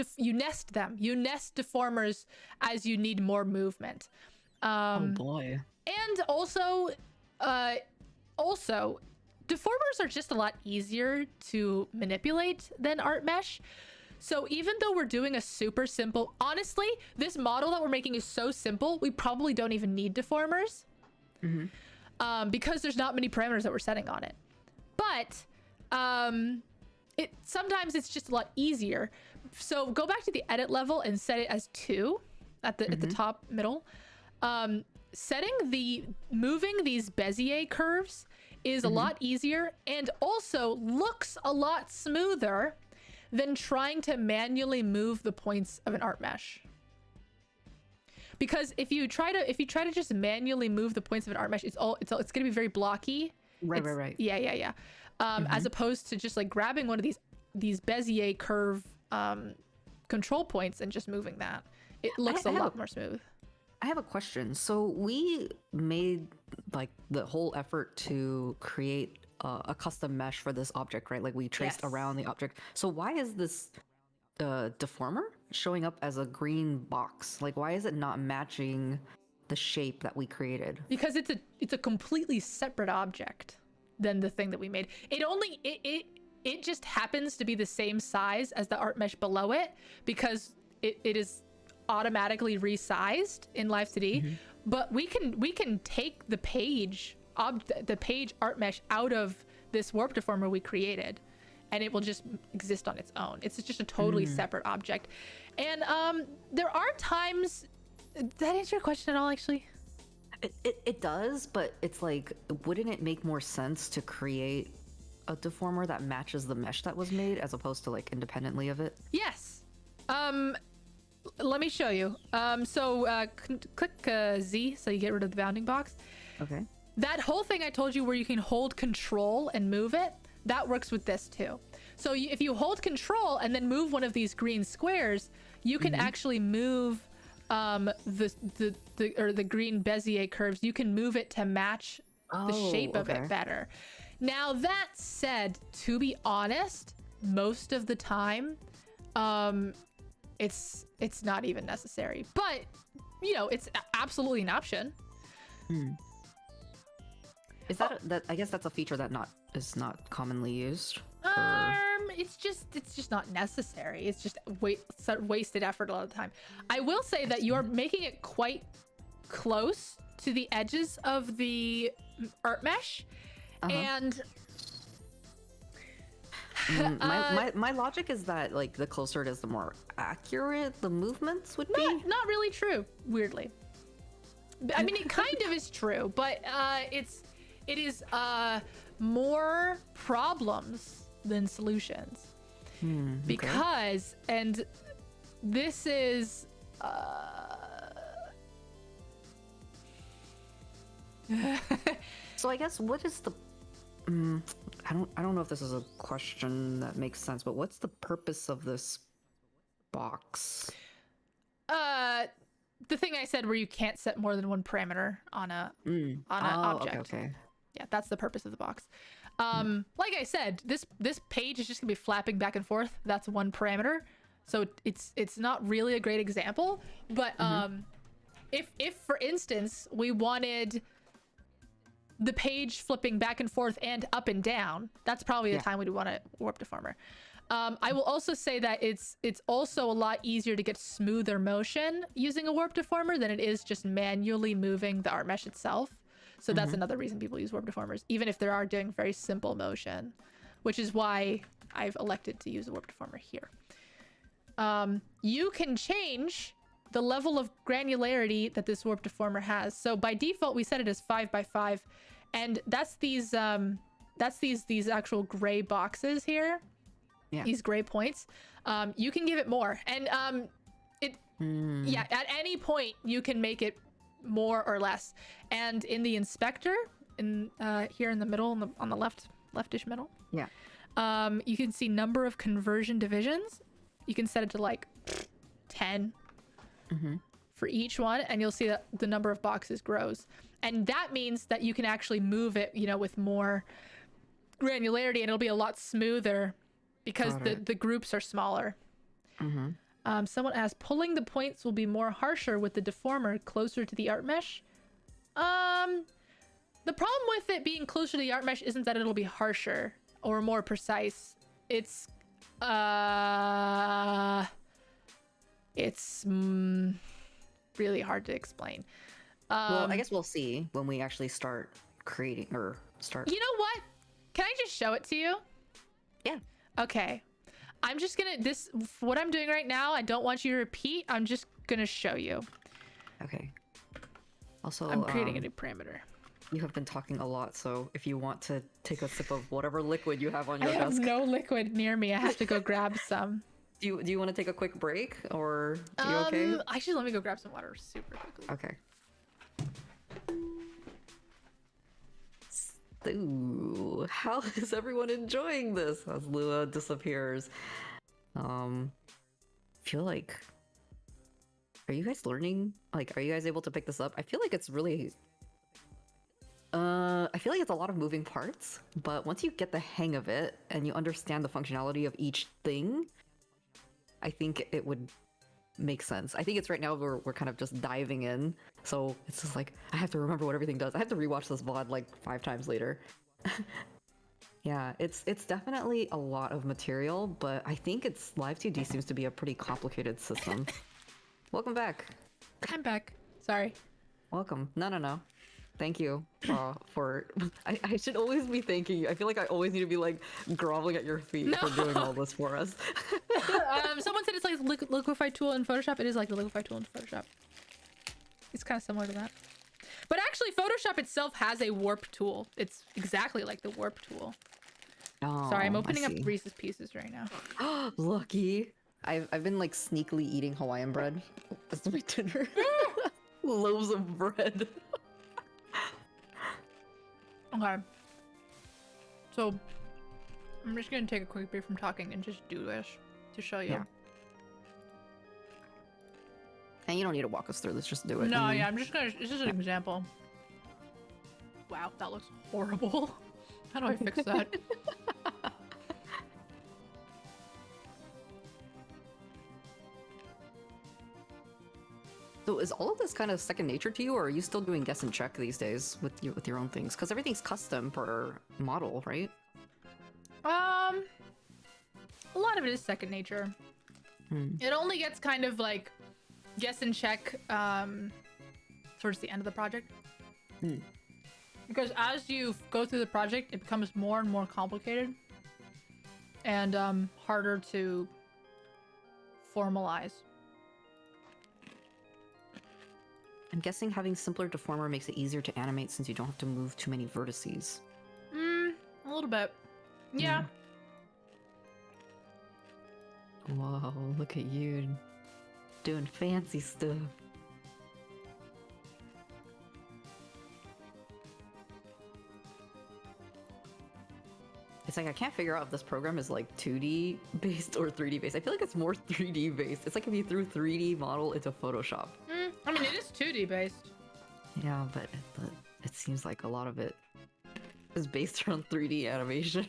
deformers as you need more movement.
Oh boy.
And also deformers are just a lot easier to manipulate than art mesh. So even though we're doing a super simple, honestly, this model that we're making is so simple, we probably don't even need deformers. Because there's not many parameters that we're setting on it. But sometimes it's just a lot easier. So go back to the edit level and set it as 2 at the top middle. Moving these Bezier curves is a lot easier and also looks a lot smoother than trying to manually move the points of an art mesh. Because if you try to just manually move the points of an art mesh, it's gonna be very blocky.
Right.
Yeah. As opposed to just like grabbing one of these Bezier curve control points and just moving that, it looks a lot more smooth.
I have a question. So we made like the whole effort to create a custom mesh for this object, right? Like we traced around the object. So why is this deformer showing up as a green box? Like why is it not matching the shape that we created?
Because it's a completely separate object than the thing that we made. It just happens to be the same size as the art mesh below it because it is automatically resized in Live2D. But we can take the page art mesh out of this warp deformer we created, and it will just exist on its own. It's just a totally separate object. And there are times. Did that answer your question at all, actually?
It does, but it's like, wouldn't it make more sense to create a deformer that matches the mesh that was made as opposed to like independently of it?
Yes. Let me show you. Click Z so you get rid of the bounding box.
Okay.
That whole thing I told you where you can hold control and move it, that works with this too. So if you hold control and then move one of these green squares, you can actually move the green Bezier curves. You can move it to match the shape of it better. Now that said, to be honest, most of the time, it's not even necessary. But you know, it's absolutely an option.
Is that I guess that's a feature that is not commonly used?
It's just not necessary. It's just wasted effort a lot of the time. I will say that you're making it quite close to the edges of the art mesh, and
my logic is that like the closer it is, the more accurate the movements would be.
Not really true, weirdly. I mean, it kind of is true, but it is more problems than solutions. Because, and this is
so I guess what is the I don't know if this is a question that makes sense, but what's the purpose of this box?
The thing I said where you can't set more than one parameter on an object.
Okay.
Yeah, that's the purpose of the box. Like I said, this page is just gonna be flapping back and forth. That's one parameter, so it's not really a great example. But if for instance we wanted the page flipping back and forth and up and down, that's probably the time we'd want a warp deformer. I will also say that it's also a lot easier to get smoother motion using a warp deformer than it is just manually moving the art mesh itself. So that's another reason people use warp deformers, even if they are doing very simple motion, which is why I've elected to use a warp deformer here. You can change the level of granularity that this warp deformer has. So by default, we set it as 5x5, and that's these actual gray boxes here. Yeah. These gray points. You can give it more, and at any point you can make it more or less. And in the inspector, here in the middle, on the leftish middle, you can see number of conversion divisions. You can set it to like 10 for each one, and you'll see that the number of boxes grows, and that means that you can actually move it, you know, with more granularity, and it'll be a lot smoother because the groups are smaller. Someone asked, pulling the points will be more harsher with the deformer closer to the art mesh. The problem with it being closer to the art mesh isn't that it'll be harsher or more precise. It's really hard to explain.
Well, I guess we'll see when we actually start creating or start.
You know what? Can I just show it to you?
Yeah.
Okay. I'm just gonna what I'm doing right now. I don't want you to repeat. I'm just gonna show you.
Okay. Also,
I'm creating a new parameter.
You have been talking a lot, so if you want to take a sip of whatever liquid you have on
I
your
have
desk.
no liquid near me. I have to go grab some.
Do you want to take a quick break, or are you okay?
Actually, let me go grab some water super quickly.
Okay. So, how is everyone enjoying this as Lua disappears? Feel like, are you guys learning? Like, are you guys able to pick this up? I feel like it's really, I feel like it's a lot of moving parts, but once you get the hang of it and you understand the functionality of each thing, I think it would make sense. I think it's right now we're kind of just diving in, so it's just like I have to remember what everything does. I have to rewatch this VOD like 5 times later. Yeah, it's definitely a lot of material, but I think it's Live2D seems to be a pretty complicated system. Welcome back.
I'm back. Sorry.
Welcome. No. Thank you for. I should always be thanking you. I feel like I always need to be like groveling at your feet for doing all this for us.
Someone said it's like liquify tool in Photoshop. It is like the liquify tool in Photoshop. It's kind of similar to that. But actually, Photoshop itself has a warp tool. It's exactly like the warp tool.
Oh,
sorry, I'm opening up Reese's Pieces right now.
Lucky. I've been like sneakily eating Hawaiian bread. That's my dinner. Loaves of bread.
Okay. So, I'm just gonna take a quick break from talking and just do this to show you.
Yeah. And you don't need to walk us through this, just do it.
No, yeah, I'm just gonna, it's just an example. Wow, that looks horrible. How do I fix that?
So is all of this kind of second nature to you, or are you still doing guess and check these days with your own things? Because everything's custom per model, right?
A lot of it is second nature. It only gets kind of like guess and check towards the end of the project. Because as you go through the project, it becomes more and more complicated and harder to formalize.
I'm guessing having simpler deformer makes it easier to animate since you don't have to move too many vertices.
A little bit. Yeah.
Whoa, look at you doing fancy stuff. It's like I can't figure out if this program is like 2D based or 3D based. I feel like it's more 3D based. It's like if you threw 3D model into Photoshop.
I mean, it is 2D based.
Yeah, but it seems like a lot of it is based around 3D animation.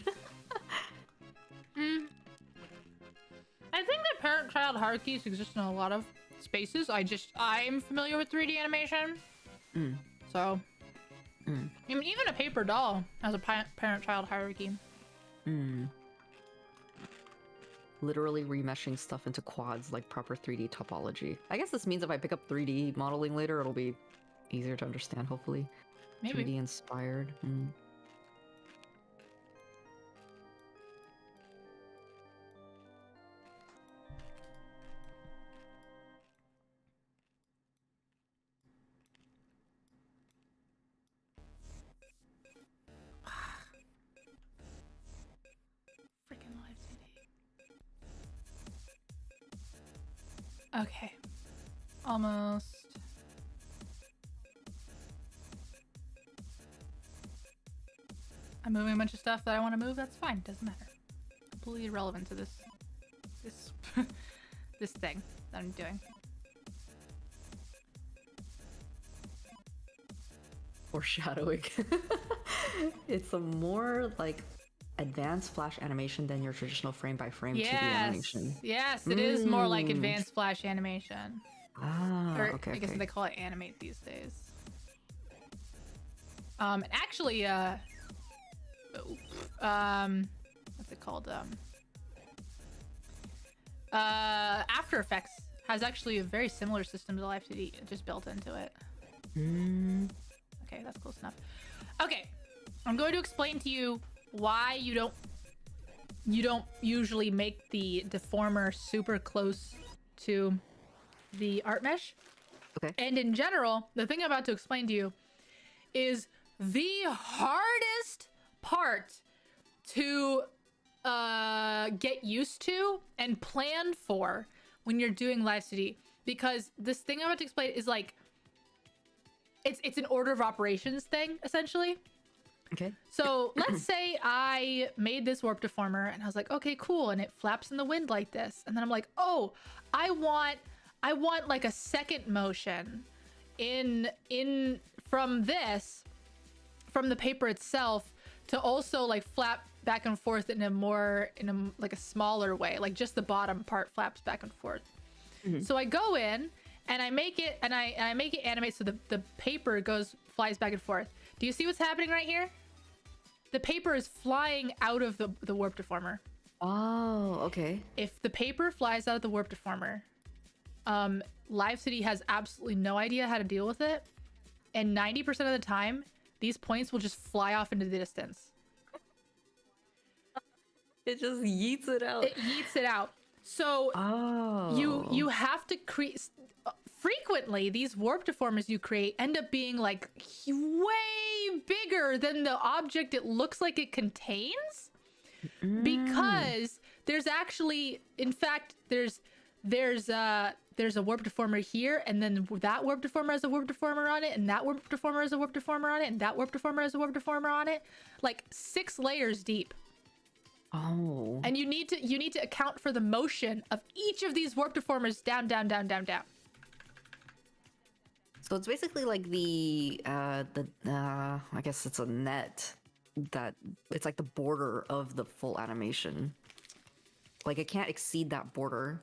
I think that parent-child hierarchies exist in a lot of spaces. I'm familiar with 3D animation. So, I mean, even a paper doll has a parent-child hierarchy.
Literally remeshing stuff into quads like proper 3D topology. I guess this means if I pick up 3D modeling later, it'll be easier to understand, hopefully.
Maybe.
3D inspired.
Freaking Live2D. Okay. Almost. I'm moving a bunch of stuff that I want to move. That's fine. Doesn't matter. Completely irrelevant to this this thing that I'm doing.
Foreshadowing. It's a more like advanced flash animation than your traditional frame by frame 2D animation.
Yes, it is more like advanced flash animation.
Ah,
Or
okay.
I guess they call it animate these days. Actually, what's it called? After Effects has actually a very similar system to Live2D, just built into it. Okay, that's close enough. Okay, I'm going to explain to you why you don't usually make the deformer super close to the art mesh.
Okay.
And in general, the thing I'm about to explain to you is the hardest part to get used to and plan for when you're doing Live2D, because this thing I'm about to explain is like it's an order of operations thing essentially.
Okay.
So let's say I made this warp deformer and I was like, okay, cool, and it flaps in the wind like this, and then I'm like, oh, I want like a second motion in from the paper itself to also like flap back and forth in a smaller way, like just the bottom part flaps back and forth. So I go in and I make it animate so the paper flies back and forth. Do you see what's happening right here? The paper is flying out of the warp deformer.
Oh, okay.
If the paper flies out of the warp deformer, Live2D has absolutely no idea how to deal with it, and 90% of the time these points will just fly off into the distance.
It just yeets it out.
It yeets it out. So you have to create. Frequently, these warp deformers you create end up being like way bigger than the object it looks like it contains, because there's actually, in fact, there's a warp deformer here, and then that warp deformer has a warp deformer on it, and that warp deformer has a warp deformer on it, and that warp deformer has a warp deformer on it, like 6 layers deep.
Oh.
And you need to account for the motion of each of these warp deformers down, down, down, down, down.
So it's basically like I guess it's a net that it's like the border of the full animation. Like it can't exceed that border.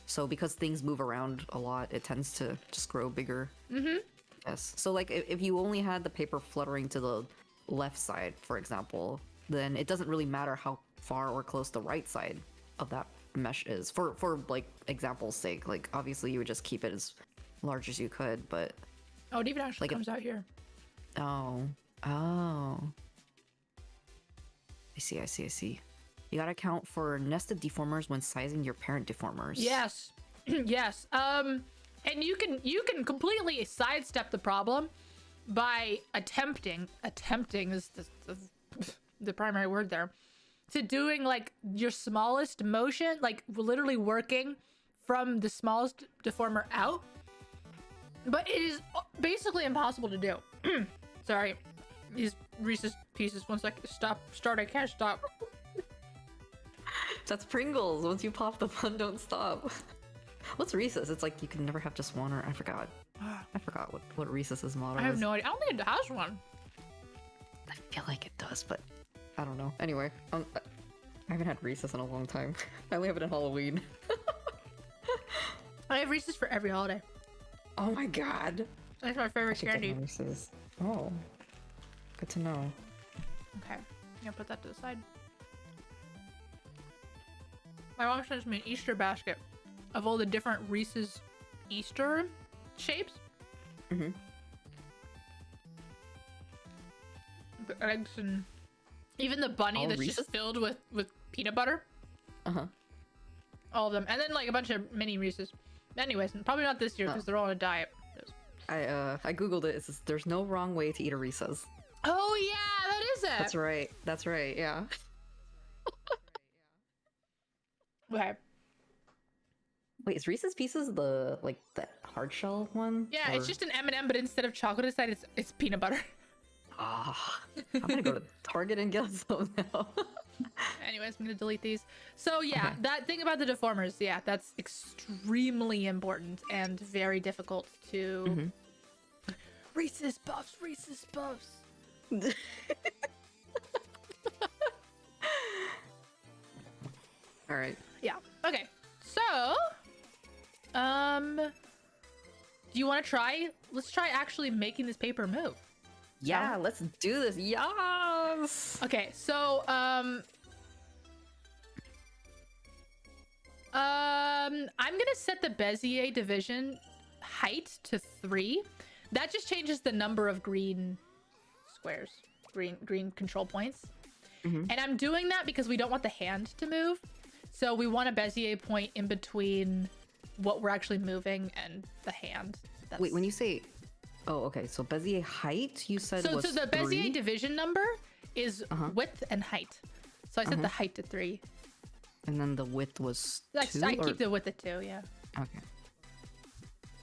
So because things move around a lot, it tends to just grow bigger. Yes. So like if you only had the paper fluttering to the left side, for example, then it doesn't really matter how far or close the right side of that mesh is. For like example's sake, like obviously you would just keep it as large as you could, but
it even actually comes out here.
Oh. I see. You gotta account for nested deformers when sizing your parent deformers.
Yes. Yes. And you can completely sidestep the problem by attempting is the primary word there, to doing like your smallest motion, like literally working from the smallest deformer out. But it is basically impossible to do. Sorry, these Reese's Pieces. Once I start, I can't stop.
That's Pringles. Once you pop, the fun don't stop. What's Reese's? It's like you can never have just one, or I forgot. I forgot what Reese's motto is.
I have no idea. I don't think it has one.
I feel like it does, but I don't know. Anyway, I haven't had Reese's in a long time. I only have it in Halloween.
I have Reese's for every holiday.
Oh my god.
That's my favorite candy.
Reese's. Oh. Good to know.
Okay. I'm gonna put that to the side. My mom sends me an Easter basket of all the different Reese's Easter shapes. The eggs, and even the bunny
all
that's
Reese's?
just filled with peanut butter. All of them. And then like a bunch of mini Reese's. Anyways, probably not this year because they're all on a diet.
I googled it. It says there's no wrong way to eat a Reese's.
Oh yeah, that is it.
That's right. Yeah.
Okay.
Wait, is Reese's Pieces the hard shell one?
Yeah,
or...
it's just an M&M, but instead of chocolate inside, it's peanut butter.
Ah, I'm gonna go to Target and get some now.
Anyways, I'm gonna delete these. So yeah, that thing about the deformers, yeah, that's extremely important and very difficult to. Reese's Puffs.
All right.
Yeah. Okay. So, do you want to try? Let's try actually making this paper move.
Yeah, let's do this. Yes.
Okay, so I'm gonna set the Bezier division height to 3. That just changes the number of green squares, green control points. And I'm doing that because we don't want the hand to move. So we want a Bezier point in between what we're actually moving and the hand.
Wait, when you say, oh, okay, so Bezier height, you said
so
was
the Bezier
3?
division number is width and height. So I set the height to 3.
And then the width was 2?
I keep the width at 2, yeah.
Okay.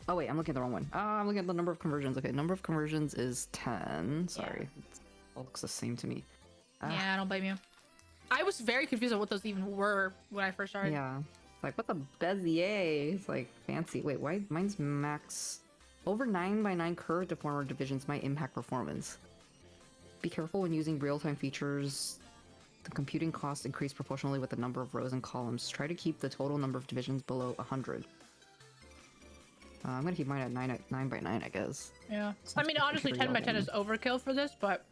Oh wait, I'm looking at the wrong one. I'm looking at the number of conversions. Okay, number of conversions is 10. Sorry, it all looks the same to me.
Yeah, I don't blame you. I was very confused on what those even were when I first started.
Yeah, like what the Bezier? It's like fancy. Wait, why mine's max? Over 9x9 curved deformer divisions might impact performance. Be careful when using real-time features. The computing costs increase proportionally with the number of rows and columns. Try to keep the total number of divisions below 100. I'm gonna keep mine at 9x9, I guess.
Yeah. I mean, honestly, 10x10 is overkill for this, but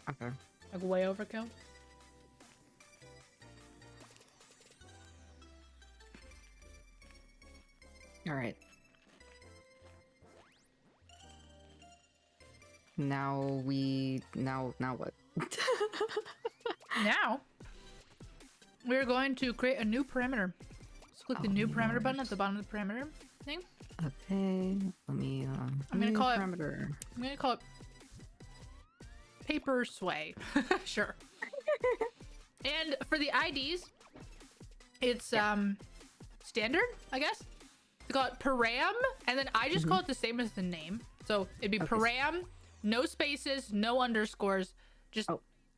Okay.
like way overkill.
All right. Now what?
Now, we're going to create a new parameter. Just click the new parameter button at the bottom of the parameter thing.
Okay, let me.
I'm gonna call
parameter.
I'm gonna call it paper sway. Sure. And for the IDs, it's standard, I guess. We call it param, and then I just call it the same as the name. So it'd be param, no spaces, no underscores, just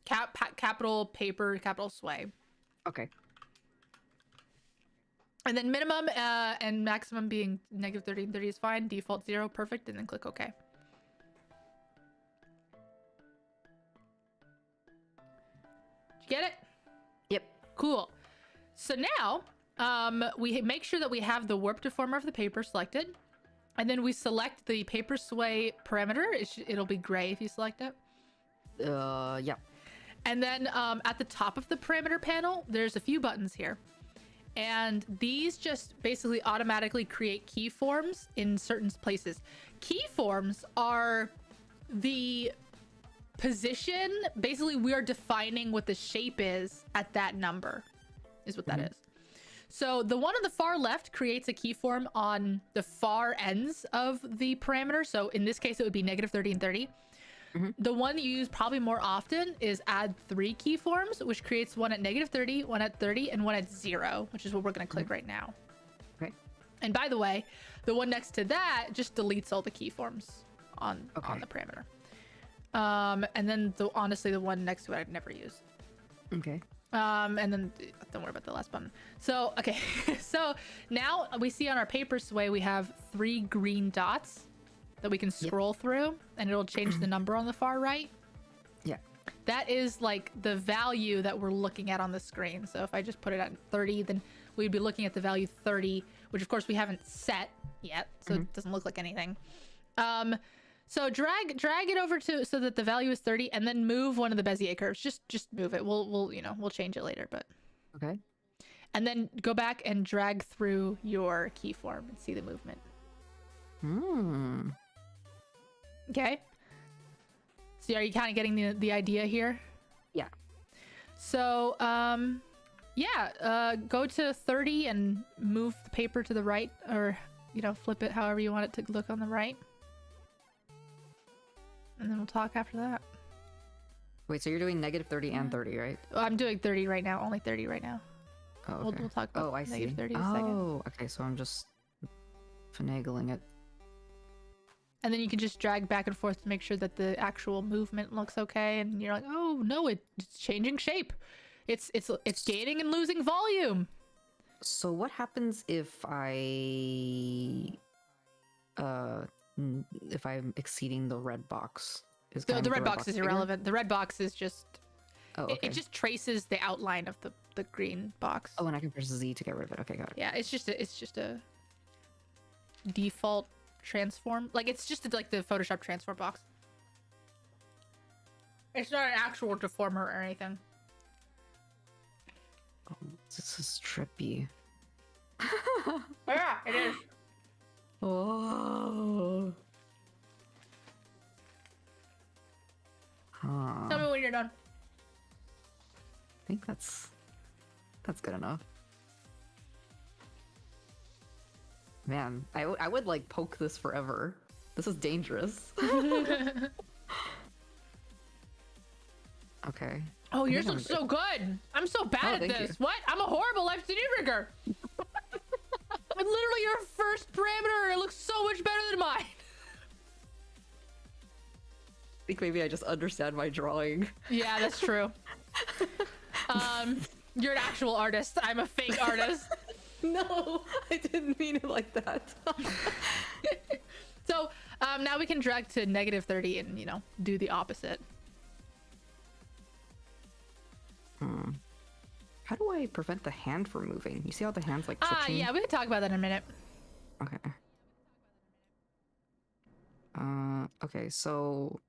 capital paper, capital sway.
Okay.
And then minimum and maximum being -30 and 30 is fine. Default 0, perfect, and then click OK. Did you get it?
Yep.
Cool. So now we make sure that we have the warp deformer of the paper selected, and then we select the paper sway parameter. It'll be gray if you select it.
Yeah.
And then at the top of the parameter panel, there's a few buttons here. And these just basically automatically create keyforms in certain places. Keyforms are the position. Basically, we are defining what the shape is at that number, is what that is. So the one on the far left creates a keyform on the far ends of the parameter. So in this case, it would be -30 and 30. The one that you use probably more often is add 3 keyforms, which creates one at -30, one at 30, and one at 0, which is what we're going to click right now.
Okay.
And by the way, the one next to that just deletes all the keyforms on the parameter. And then honestly, the one next to it I'd never use.
Okay.
And then don't worry about the last button. So, okay. So now we see on our paper sway, we have 3 green dots that we can scroll through, and it'll change the number on the far right.
Yeah.
That is like the value that we're looking at on the screen. So if I just put it at 30, then we'd be looking at the value 30, which of course we haven't set yet, so it doesn't look like anything. So drag it over to so that the value is 30, and then move one of the Bezier curves. Just move it. We'll change it later, but
Okay.
and then go back and drag through your keyform and see the movement. Okay. So are you kind of getting the idea here?
Yeah.
So go to 30 and move the paper to the right, or flip it however you want it to look on the right. And then we'll talk after that.
Wait, so you're doing -30 and 30, right?
Well, I'm doing 30 right now, only 30 right now.
Oh, okay.
We'll talk about
I see.
-30 in a second.
Oh, okay, so I'm just finagling it.
And then you can just drag back and forth to make sure that the actual movement looks okay. And you're like, oh no, it's changing shape. It's gaining and losing volume.
So what happens if I'm exceeding the red box?
The red box is irrelevant. The red box is just
okay.
it just traces the outline of the green box.
Oh, and I can press Z to get rid of it. Okay, got it.
Yeah, it's just a default transform. Like it's just like the Photoshop transform box. It's not an actual deformer or anything.
Oh, this is trippy.
Yeah, it is.
Oh. Huh.
Tell me when you're done.
I think that's good enough. Man, I would like poke this forever. This is dangerous. Okay.
Oh, yours looks so good. I'm so bad at this. What? I'm a horrible Live2D rigger. I'm literally your first parameter. It looks so much better than mine.
I think maybe I just understand my drawing.
Yeah, that's true. You're an actual artist. I'm a fake artist.
No, I didn't mean it like that.
So now we can drag to -30 and, you know, do the opposite.
How do I prevent the hand from moving? You see how the hand's like twitching?
Yeah, we can talk about that in a minute.
Okay. Okay, so...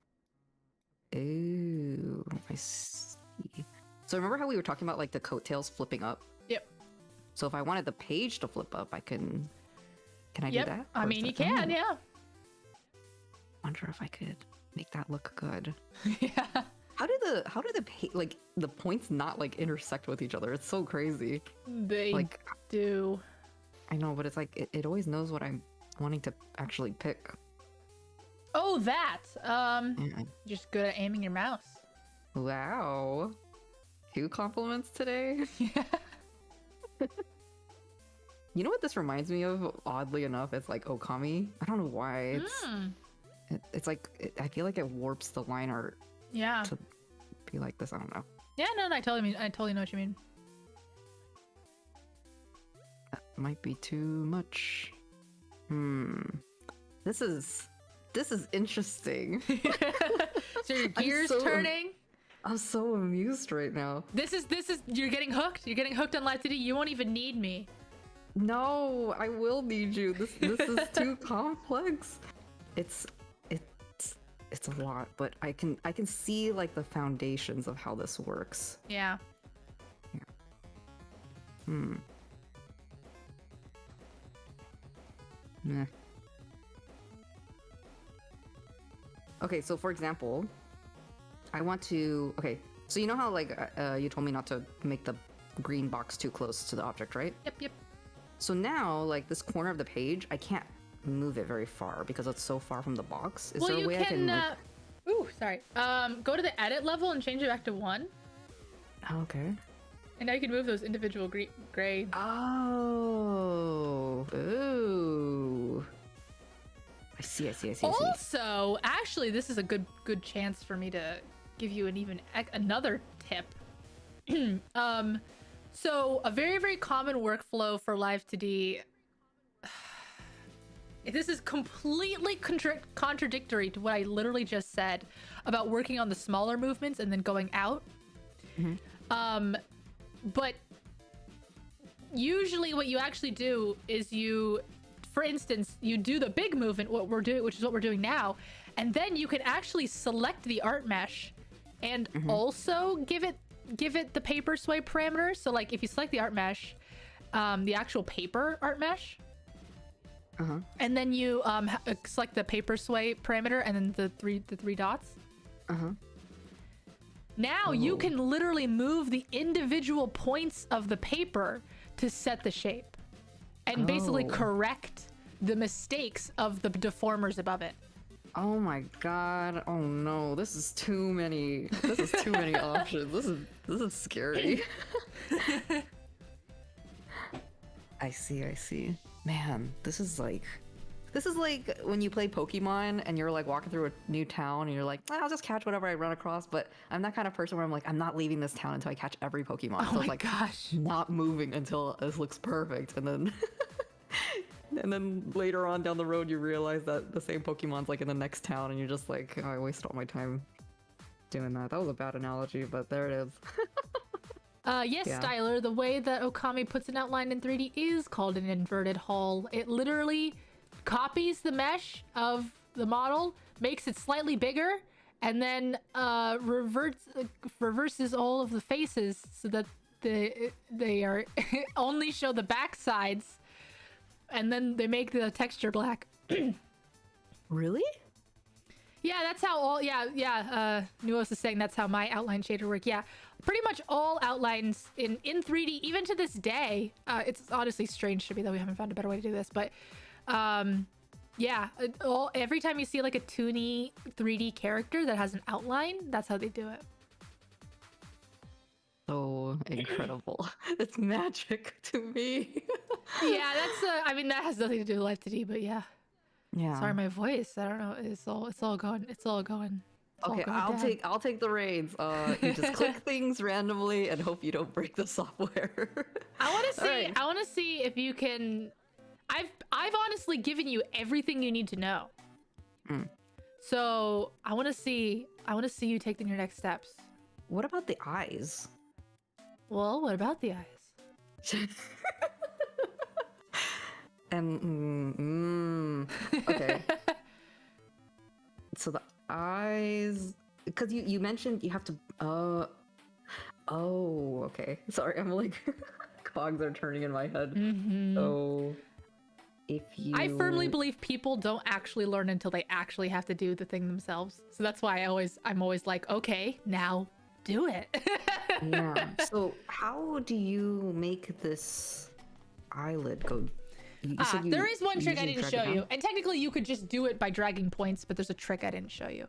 Ooh, I see. So remember how we were talking about like the coattails flipping up?
Yep.
So if I wanted the page to flip up, I can... Can I do that?
I mean, you can, yeah.
Wonder if I could make that look good.
Yeah.
How do the points not like intersect with each other? It's so crazy.
They
like
do.
I know, but it's like it always knows what I'm wanting to actually pick.
Oh, that.
Yeah.
Just good at aiming your mouse.
Wow. 2 compliments today.
Yeah.
You know what this reminds me of? Oddly enough, it's like Okami. I don't know why. It's like I feel like it warps the line art.
Yeah.
To be like this, I don't know.
Yeah, no, I totally know what you mean.
That might be too much. This is interesting.
So your gears turning.
I'm so amused right now.
This is you're getting hooked. You're getting hooked on Live2D. You won't even need me.
No, I will need you. This is too complex. It's a lot, but I can see like the foundations of how this works.
Yeah.
Meh. Okay, so for example, I want to... Okay, so you know how like you told me not to make the green box too close to the object, right?
Yep.
So now, like this corner of the page, I can't move it very far because it's so far from the box. Is there a way I can...
Ooh, sorry. Go to the edit level and change it back to 1.
Okay.
And now you can move those individual grades.
Oh. Ooh. I see.
Also, actually, this is a good chance for me to give you another tip. So a very, very common workflow for Live2D. This is completely contradictory to what I literally just said about working on the smaller movements and then going out. But usually what you actually do is for instance, you do the big movement, which is what we're doing now, and then you can actually select the art mesh and also give it the paper sway parameter. So like if you select the art mesh, the actual paper art mesh, and then you select the paper sway parameter and then the three dots. Now you can literally move the individual points of the paper to set the shape and basically correct the mistakes of the deformers above it.
Oh my god. Oh no, this is too many options. This is scary. I see. Man, this is like when you play Pokemon and you're like walking through a new town and you're like, I'll just catch whatever I run across. But I'm that kind of person where I'm like, I'm not leaving this town until I catch every Pokemon.
Oh
so
my
it's like,
gosh.
not moving until this looks perfect. And then and then later on down the road, you realize that the same Pokemon's like in the next town and you're just like, oh, I wasted all my time doing that. That was a bad analogy, but there it is.
Yes, yeah. Styler, the way that Okami puts an outline in 3D is called an inverted hull. It literally copies the mesh of the model, makes it slightly bigger, and then reverses all of the faces so that they are only show the back sides, and then they make the texture black.
Really?
Yeah, that's how all. Nuos is saying that's how my outline shader work. Yeah, pretty much all outlines in 3D, even to this day. It's honestly strange to me that we haven't found a better way to do this, but yeah, every time you see like a toony 3D character that has an outline, that's how they do it.
So incredible. It's magic to me.
Yeah, that's I mean, that has nothing to do with Live2D, but yeah.
Yeah.
Sorry, my voice. I don't know. It's all going.
Okay, I'll take the reins. You just click things randomly and hope you don't break the software.
I want to see.
Right.
I want to see if you can. I've honestly given you everything you need to know. So I want to see. You take your next steps.
What about the eyes?
Well, what about the eyes?
And okay. So the eyes, because you mentioned you have to. Oh, okay. Sorry, I'm like cogs are turning in my head. So if you,
I firmly believe people don't actually learn until they actually have to do the thing themselves. So that's why I'm always like, okay, now do it.
Yeah. So how do you make this eyelid go?
There is one trick I didn't show you, and technically you could just do it by dragging points, but there's a trick I didn't show you.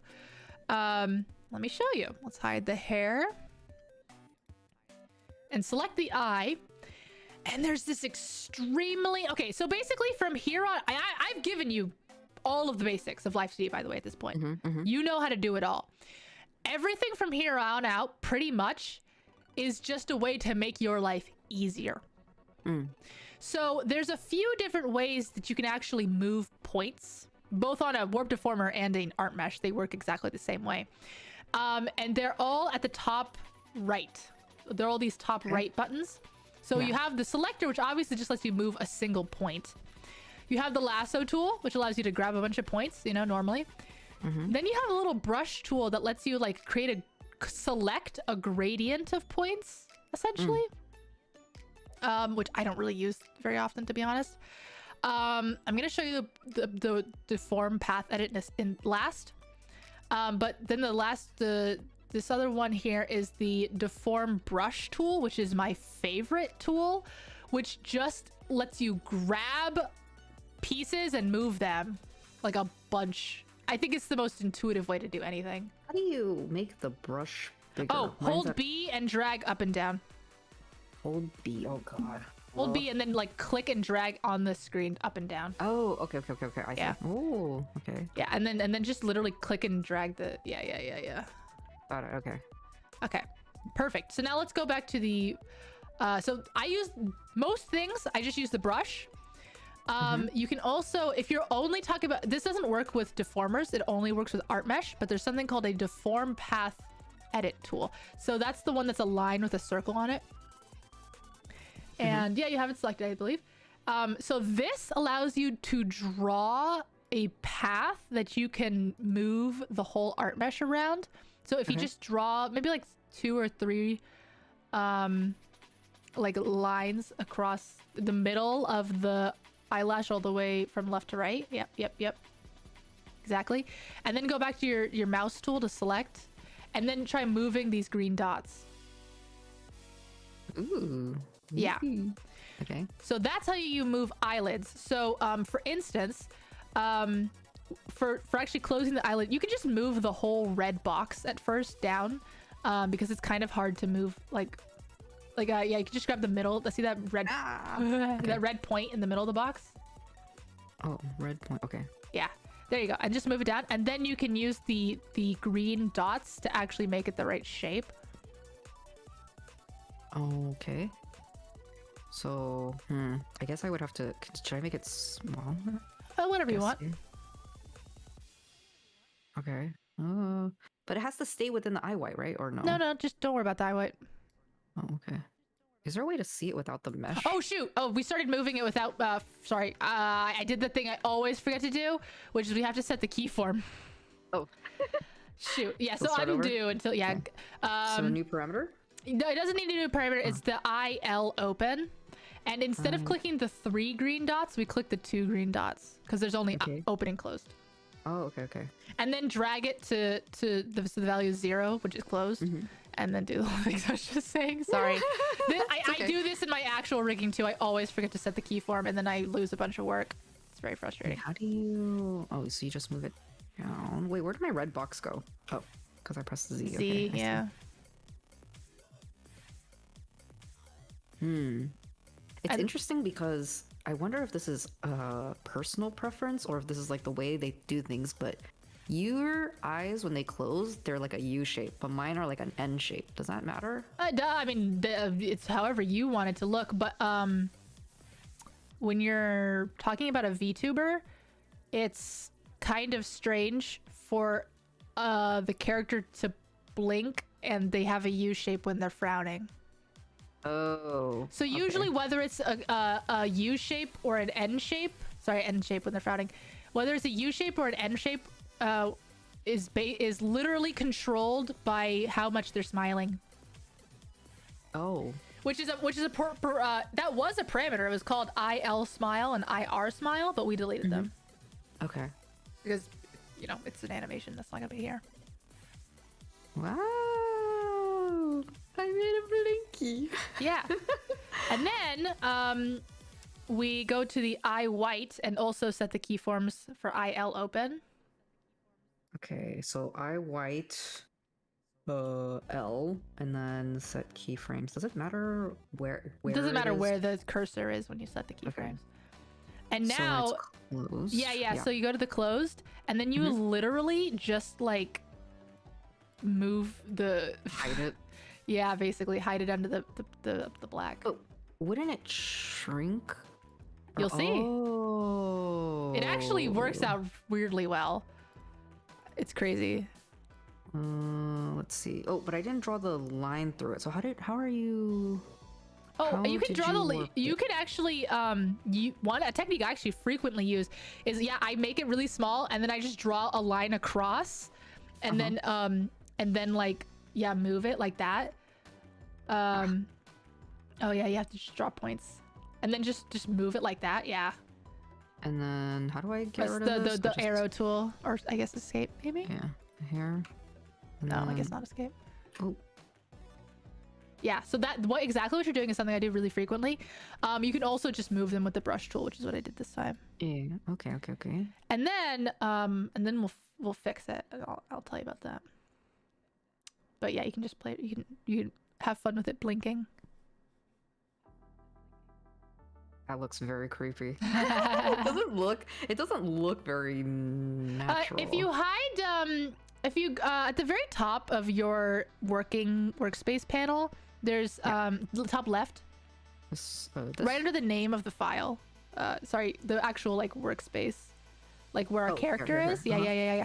Let me show you. Let's hide the hair and select the eye. And there's this extremely... Okay, so basically from here on... I've given you all of the basics of Live2D, by the way, at this point. You know how to do it all. Everything from here on out, pretty much, is just a way to make your life easier. So there's a few different ways that you can actually move points, both on a warp deformer and an art mesh. They work exactly the same way. And they're all at the top right. They're all these top right buttons. So you have the selector, which obviously just lets you move a single point. You have the lasso tool, which allows you to grab a bunch of points, you know, normally. Then you have a little brush tool that lets you like select a gradient of points, essentially. Which I don't really use very often, to be honest. I'm gonna show you the deform path edit in last. But then this other one here is the deform brush tool, which is my favorite tool, which just lets you grab pieces and move them like a bunch. I think it's the most intuitive way to do anything.
How do you make the brush bigger?
Oh, hold B and drag up and down.
Hold B. Oh god.
Hold B and then like click and drag on the screen up and down.
Oh, okay. I see. Oh, okay.
Yeah, and then just literally click and drag the yeah.
Got it. Okay.
Okay. Perfect. So now let's go back to the so I use most things, I just use the brush. You can also, if you're only talking about, this doesn't work with deformers, it only works with art mesh, but there's something called a deform path edit tool. So that's the one that's a line with a circle on it. And yeah, you have it selected, I believe. So this allows you to draw a path that you can move the whole art mesh around. So if you just draw maybe like 2 or 3 like lines across the middle of the eyelash all the way from left to right. Yep. Exactly. And then go back to your mouse tool to select, and then try moving these green dots.
Ooh.
Yeah.
Okay.
So that's how you move eyelids. So for instance, for actually closing the eyelid, you can just move the whole red box at first down, because it's kind of hard to move yeah, you can just grab the middle. See that red that red point in the middle of the box?
Oh, red point. Okay.
Yeah. There you go. And just move it down, and then you can use the green dots to actually make it the right shape.
Okay. So, I guess I would have to. Should I make it smaller?
Whatever you want.
Okay. But it has to stay within the eye white, right? Or no?
No, just don't worry about the eye white.
Oh, okay. Is there a way to see it without the mesh?
Oh, shoot. Oh, we started moving it without... sorry. I did the thing I always forget to do, which is we have to set the keyform.
Oh.
Shoot. Yeah,
We'll
so
start over?
undo until, yeah.
Okay. So a new parameter?
No, it doesn't need a new parameter. It's the IL open. And instead of clicking the 3 green dots, we click the 2 green dots because there's only open and closed.
Oh, okay.
And then drag it to the value 0, which is closed. And then do the things I was just saying. Sorry. I do this in my actual rigging too. I always forget to set the keyform and then I lose a bunch of work. It's very frustrating.
How do you... Oh, so you just move it down. Wait, where did my red box go? Oh, because I pressed Z.
Z,
okay,
yeah.
It's interesting because I wonder if this is a personal preference or if this is like the way they do things, but your eyes, when they close, they're like a U shape, but mine are like an N shape. Does that matter?
I mean, it's however you want it to look, but when you're talking about a VTuber, it's kind of strange for the character to blink and they have a U shape when they're frowning.
Oh.
So usually whether it's a U shape or an N shape, sorry, N shape when they're frowning, whether it's a U shape or an N shape is literally controlled by how much they're smiling.
Oh.
Which is that was a parameter. It was called IL smile and IR smile, but we deleted them.
Okay.
Because, you know, it's an animation that's not gonna be here.
Wow. I made a blinky.
Yeah. And then we go to the I white and also set the keyforms for IL open.
Okay, so I white L and then set keyframes. Does it matter where
It doesn't matter
is?
where the cursor is when you set the keyframes.
Okay.
And now
So when it's closed,
yeah, so you go to the closed and then you literally just like move the
hide it.
yeah, basically hide it under the black.
But wouldn't it shrink?
You'll see.
Oh.
It actually works out weirdly well. It's crazy.
Let's see. Oh, but I didn't draw the line through it. So how are you?
Oh, you can draw you can actually a technique I actually frequently use is I make it really small and then I just draw a line across and then like move it like that. Oh yeah, you have to just draw points and then just move it like that. Yeah.
And then how do I get rid
of
this?
the arrow tool, or I guess escape maybe.
Yeah, here. And
No, I
then-
guess not escape.
Oh.
Yeah, so exactly what you're doing is something I do really frequently. You can also just move them with the brush tool, which is what I did this time.
Yeah. Okay.
And then we'll fix it. I'll tell you about that. But yeah, you can just play it. You can have fun with it blinking.
That looks very creepy. It doesn't look very natural.
If you hide at the very top of your workspace panel, there's top left,
this?
right under the name of the file. Sorry, the actual like workspace, like where our character is. Yeah.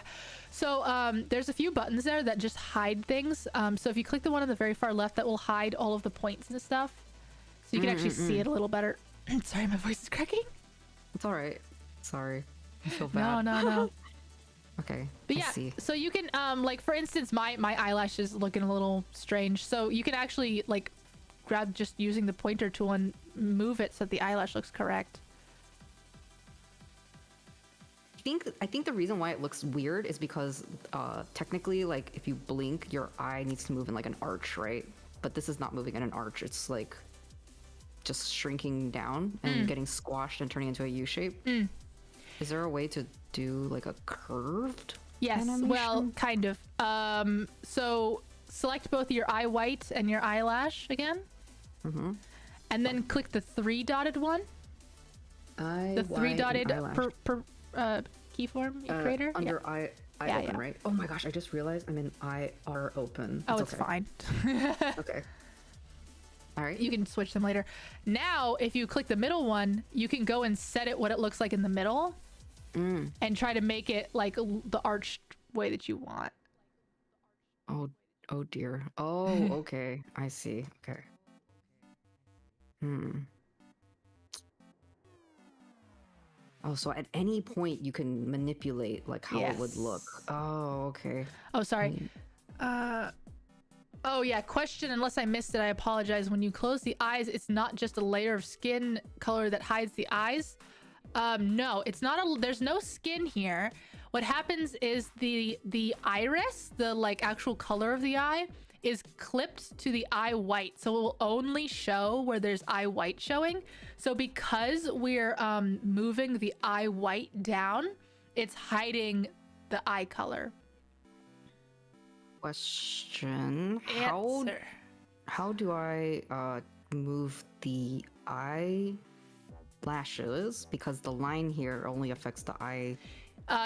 So there's a few buttons there that just hide things. So if you click the one on the very far left, that will hide all of the points and stuff, so you can actually see it a little better. Sorry, my voice is cracking.
It's all right. Sorry, I feel bad.
No.
Okay.
But
I
yeah,
see.
so you can like for instance, my eyelash is looking a little strange, so you can actually like grab just using the pointer tool and move it so that the eyelash looks correct.
I think the reason why it looks weird is because technically, like, if you blink, your eye needs to move in like an arch, right? But this is not moving in an arch. It's like just shrinking down and getting squashed and turning into a U shape. Is there a way to do like a curved animation?
Well, kind of. So select both your eye white and your eyelash again, and then click the 3 dotted one.
The
3 dotted keyform creator
under eye open, right? Oh my gosh, I just realized I'm in IR open.
Oh, it's fine.
Okay. All right.
You can switch them later. Now, if you click the middle one, you can go and set it what it looks like in the middle, and try to make it like the arched way that you want.
Oh dear. Oh, okay. I see. Okay. Oh, so at any point you can manipulate like how it would look. Oh, okay.
Oh, sorry. Oh yeah, question, unless I missed it, I apologize. When you close the eyes, it's not just a layer of skin color that hides the eyes. No, it's not there's no skin here. What happens is the iris, the like actual color of the eye, is clipped to the eye white, so it will only show where there's eye white showing. So because we're moving the eye white down, it's hiding the eye color.
Question.
Answer.
How do I move the eyelashes? Because the line here only affects the eye.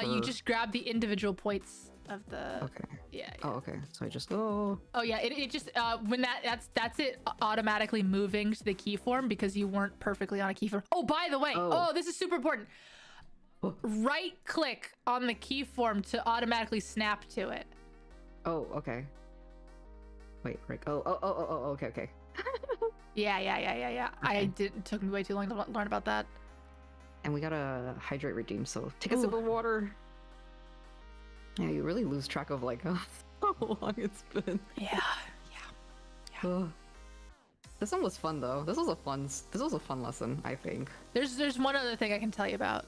You just grab the individual points of the.
Okay.
Yeah.
Oh, okay. So I just go.
Oh yeah. It just when that's it automatically moving to the keyform because you weren't perfectly on a keyform. Oh, by the way. Oh, this is super important. Right click on the keyform to automatically snap to it.
Oh, okay. Wait, right. Oh, okay.
Yeah.
Okay.
It took me way too long to learn about that.
And we gotta hydrate redeem, so take a sip of water. Yeah, you really lose track of like how long it's been.
Yeah.
This one was fun though. This was a fun lesson, I think.
There's one other thing I can tell you about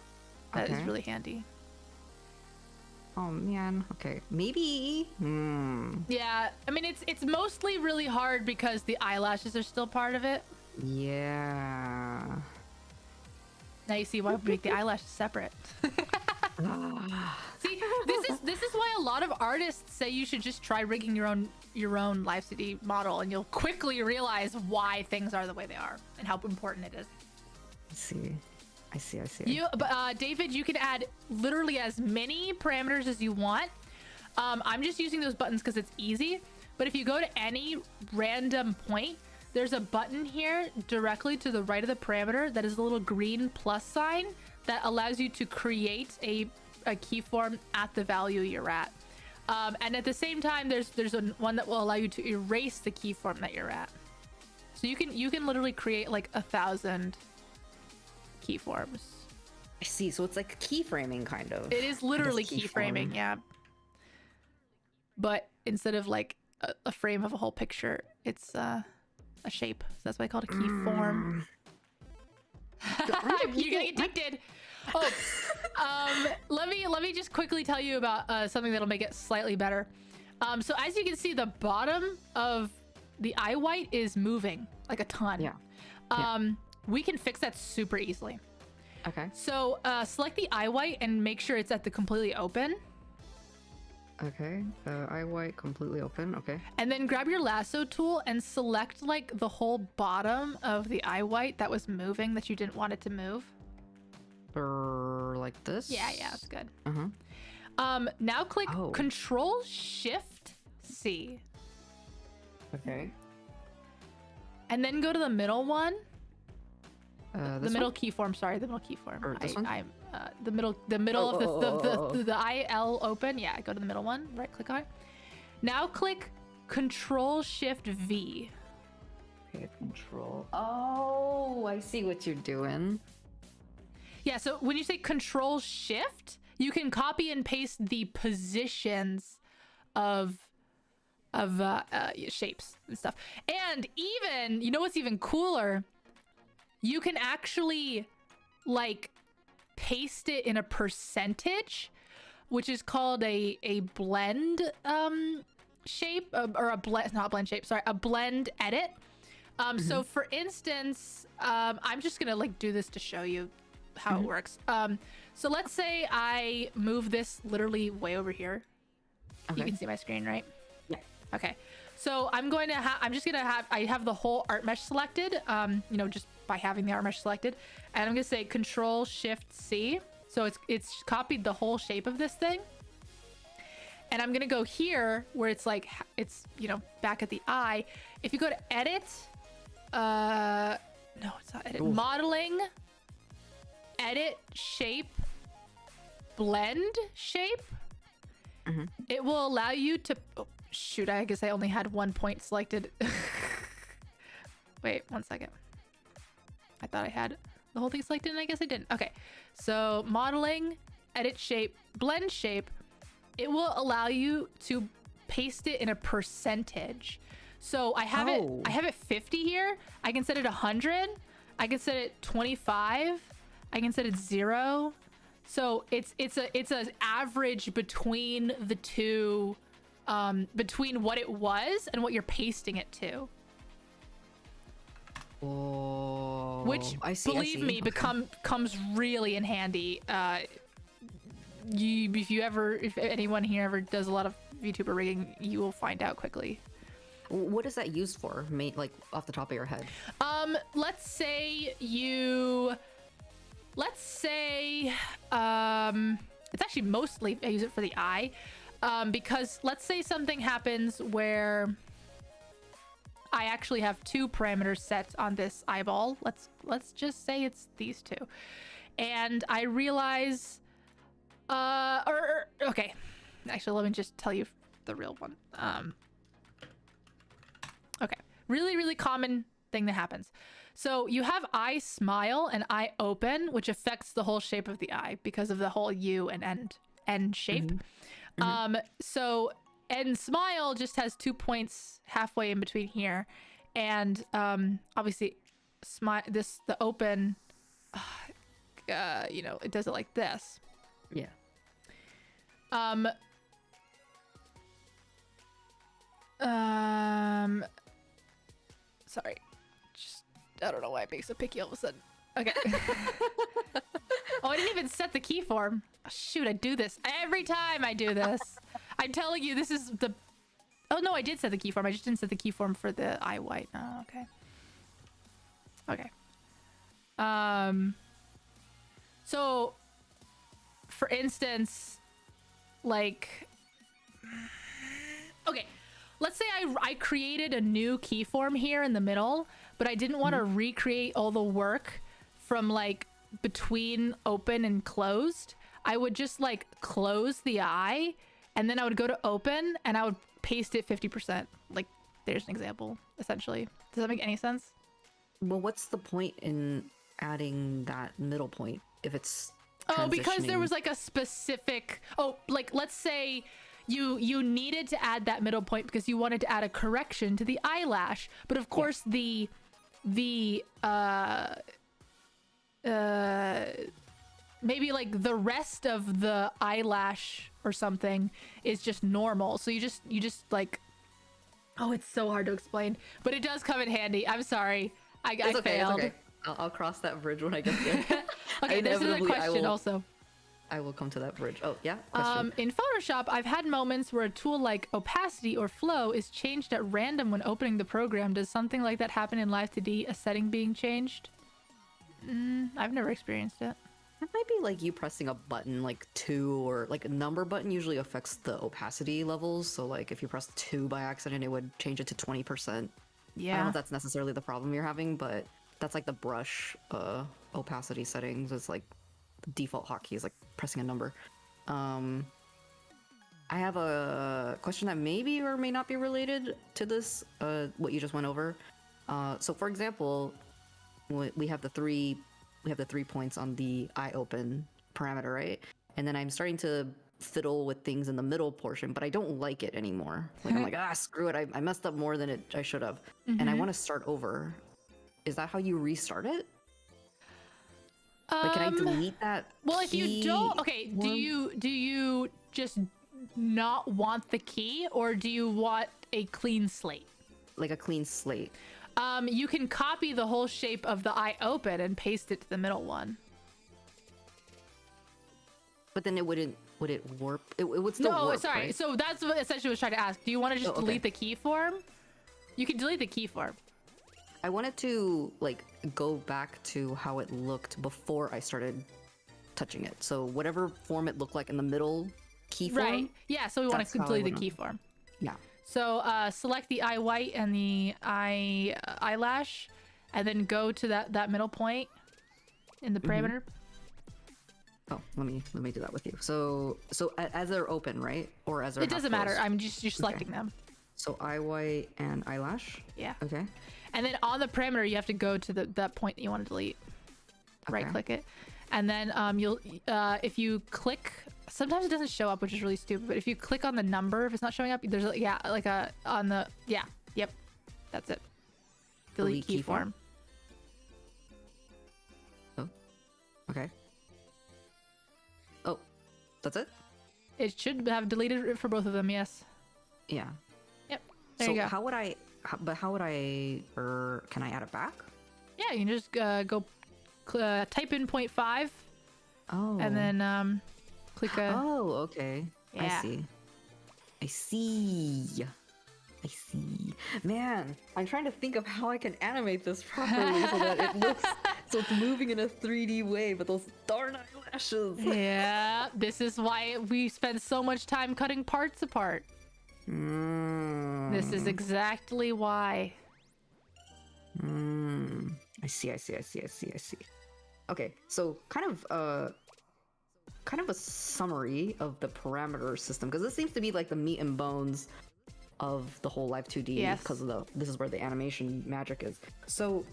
that is really handy.
Oh man. Okay. Maybe.
Yeah. I mean, it's mostly really hard because the eyelashes are still part of it.
Yeah.
Now you see why we make the eyelashes separate. See, this is why a lot of artists say you should just try rigging your own Live2D model, and you'll quickly realize why things are the way they are and how important it is.
I see.
David, you can add literally as many parameters as you want. I'm just using those buttons because it's easy. But if you go to any random point, there's a button here directly to the right of the parameter that is a little green plus sign that allows you to create a keyform at the value you're at. And at the same time, there's one that will allow you to erase the keyform that you're at. So you can literally create like 1,000 keyforms.
I see. So it's like keyframing, kind of.
It is literally keyframing, yeah. But instead of like a frame of a whole picture, it's a shape. So that's why I call it a keyform. You're getting addicted. Oh, let me just quickly tell you about something that'll make it slightly better. So as you can see, the bottom of the eye white is moving like a ton.
Yeah.
We can fix that super easily.
Okay.
So select the eye white and make sure it's at the completely open.
Okay. Eye white completely open. Okay.
And then grab your lasso tool and select like the whole bottom of the eye white that was moving that you didn't want it to move.
Like this?
Yeah, that's good.
Uh-huh.
Now click Control Shift C.
Okay.
And then go to the middle one.
The
middle keyform, sorry, the middle keyform.
Or this one?
The middle of the IL open. Yeah, go to the middle one. Right click on it. Now click Control Shift V.
Okay, Control. Oh, I see what you're doing.
Yeah, so when you say Control Shift, you can copy and paste the positions of shapes and stuff. And even, you know what's even cooler? You can actually like paste it in a percentage, which is called a blend shape, or a blend, not blend shape, sorry, a blend edit. So for instance, I'm just gonna like do this to show you how it works. So let's say I move this literally way over here. Okay. You can see my screen, right?
Yeah.
Okay. So I'm going to I have the whole art mesh selected, just by having the art mesh selected. And I'm going to say Control Shift C. So it's copied the whole shape of this thing. And I'm going to go here where it's like, it's, back at the eye. If you go to edit, no, it's not edit. Ooh. Modeling, edit shape, blend shape. It will allow you to, shoot, I guess I only had 1 point selected. Wait, 1 second. I thought I had the whole thing selected? And I guess I didn't. Okay, so modeling, edit shape, blend shape. It will allow you to paste it in a percentage. So I have it 50 here. I can set it 100. I can set it 25. I can set it 0. So it's an average between the two, between what it was and what you're pasting it to.
Oh,
which, believe me, comes really in handy. If anyone here ever does a lot of VTuber rigging, you will find out quickly.
What is that used for? Like off the top of your head?
Let's say it's actually mostly I use it for the eye, because let's say something happens where I actually have 2 parameters set on this eyeball. Let's just say it's these 2, and I realize, okay, actually let me just tell you the real one. Okay, really common thing that happens. So you have eye smile and eye open, which affects the whole shape of the eye because of the whole U and end shape. So end smile just has 2 points halfway in between here, and obviously the open, it does it like this.
Yeah.
Sorry. I don't know why it makes it picky all of a sudden. Okay. Oh, I didn't even set the keyform. Oh, shoot, I do this every time I do this. I'm telling you, this is the... Oh, no, I did set the keyform. I just didn't set the keyform for the eye white. Oh, okay. Okay. So, for instance, like... Okay. Let's say I created a new keyform here in the middle, but I didn't want to recreate all the work from like between open and closed. I would just like close the eye, and then I would go to open and I would paste it 50%. Like, there's an example, essentially. Does that make any sense?
Well, what's the point in adding that middle point if it's
Oh, because there was like a specific... Oh, like let's say... You needed to add that middle point because you wanted to add a correction to the eyelash, but of course the maybe like the rest of the eyelash or something is just normal. So you just like, oh, it's so hard to explain, but it does come in handy. I'm sorry, I failed.
It's okay. I'll cross that bridge when I get there.
Okay, there's another question also.
I will come to that bridge. Oh, yeah? Question.
In Photoshop, I've had moments where a tool like opacity or flow is changed at random when opening the program. Does something like that happen in Live2D, a setting being changed? I've never experienced it.
It might be like you pressing a button like 2, or like a number button usually affects the opacity levels. So like if you press 2 by accident, it would change it to 20%.
Yeah.
I don't know if that's necessarily the problem you're having, but that's like the brush opacity settings. It's like default hotkey is like pressing a number. I have a question that maybe or may not be related to this, what you just went over. So for example, we have the 3 points on the eye open parameter, right? And then I'm starting to fiddle with things in the middle portion, but I don't like it anymore. Like I'm like, screw it, I messed up more than I should have, and I want to start over. Is that how you restart it? Like, can I delete that?
Well, if you don't, okay, do you just not want the key, or do you want a clean slate?
Like a clean slate.
You can copy the whole shape of the eye open and paste it to the middle one.
But then would it warp? It would still warp,
No, sorry.
Right?
So that's what essentially I was trying to ask. Do you want to just delete the keyform? You can delete the keyform.
I wanted to like go back to how it looked before I started touching it. So whatever form it looked like in the middle keyform. Right.
Yeah. So we want to delete the keyform.
Yeah.
So select the eye white and the eyelash, and then go to that middle point in the parameter.
Oh, let me do that with you. So as they're open, right? Or as they're
it doesn't matter. I'm just you're selecting them.
So eye white and eyelash.
Yeah.
Okay.
And then on the parameter, you have to go to that point that you want to delete. right
Okay.
click it, and then you'll if you click, sometimes it doesn't show up, which is really stupid, but if you click on the number, if it's not showing up, there's like a on the yep, that's it. Delete keyform.
Oh, okay. Oh, that's it?
It should have deleted it for both of them. Yes.
Yeah.
Yep. There
So
you go.
how would I, or can I add it back?
Yeah, you can just go type in 0.5
Oh.
and then click a.
Oh, okay.
Yeah.
I see. I see. I see. Man, I'm trying to think of how I can animate this properly so that it looks so it's moving in a 3D way, but those darn eyelashes.
Yeah, this is why we spend so much time cutting parts apart. This is exactly why.
I see. Okay, so kind of a summary of the parameter system, because this seems to be like the meat and bones of the whole Live2D,
Yes.
because this is where the animation magic is. So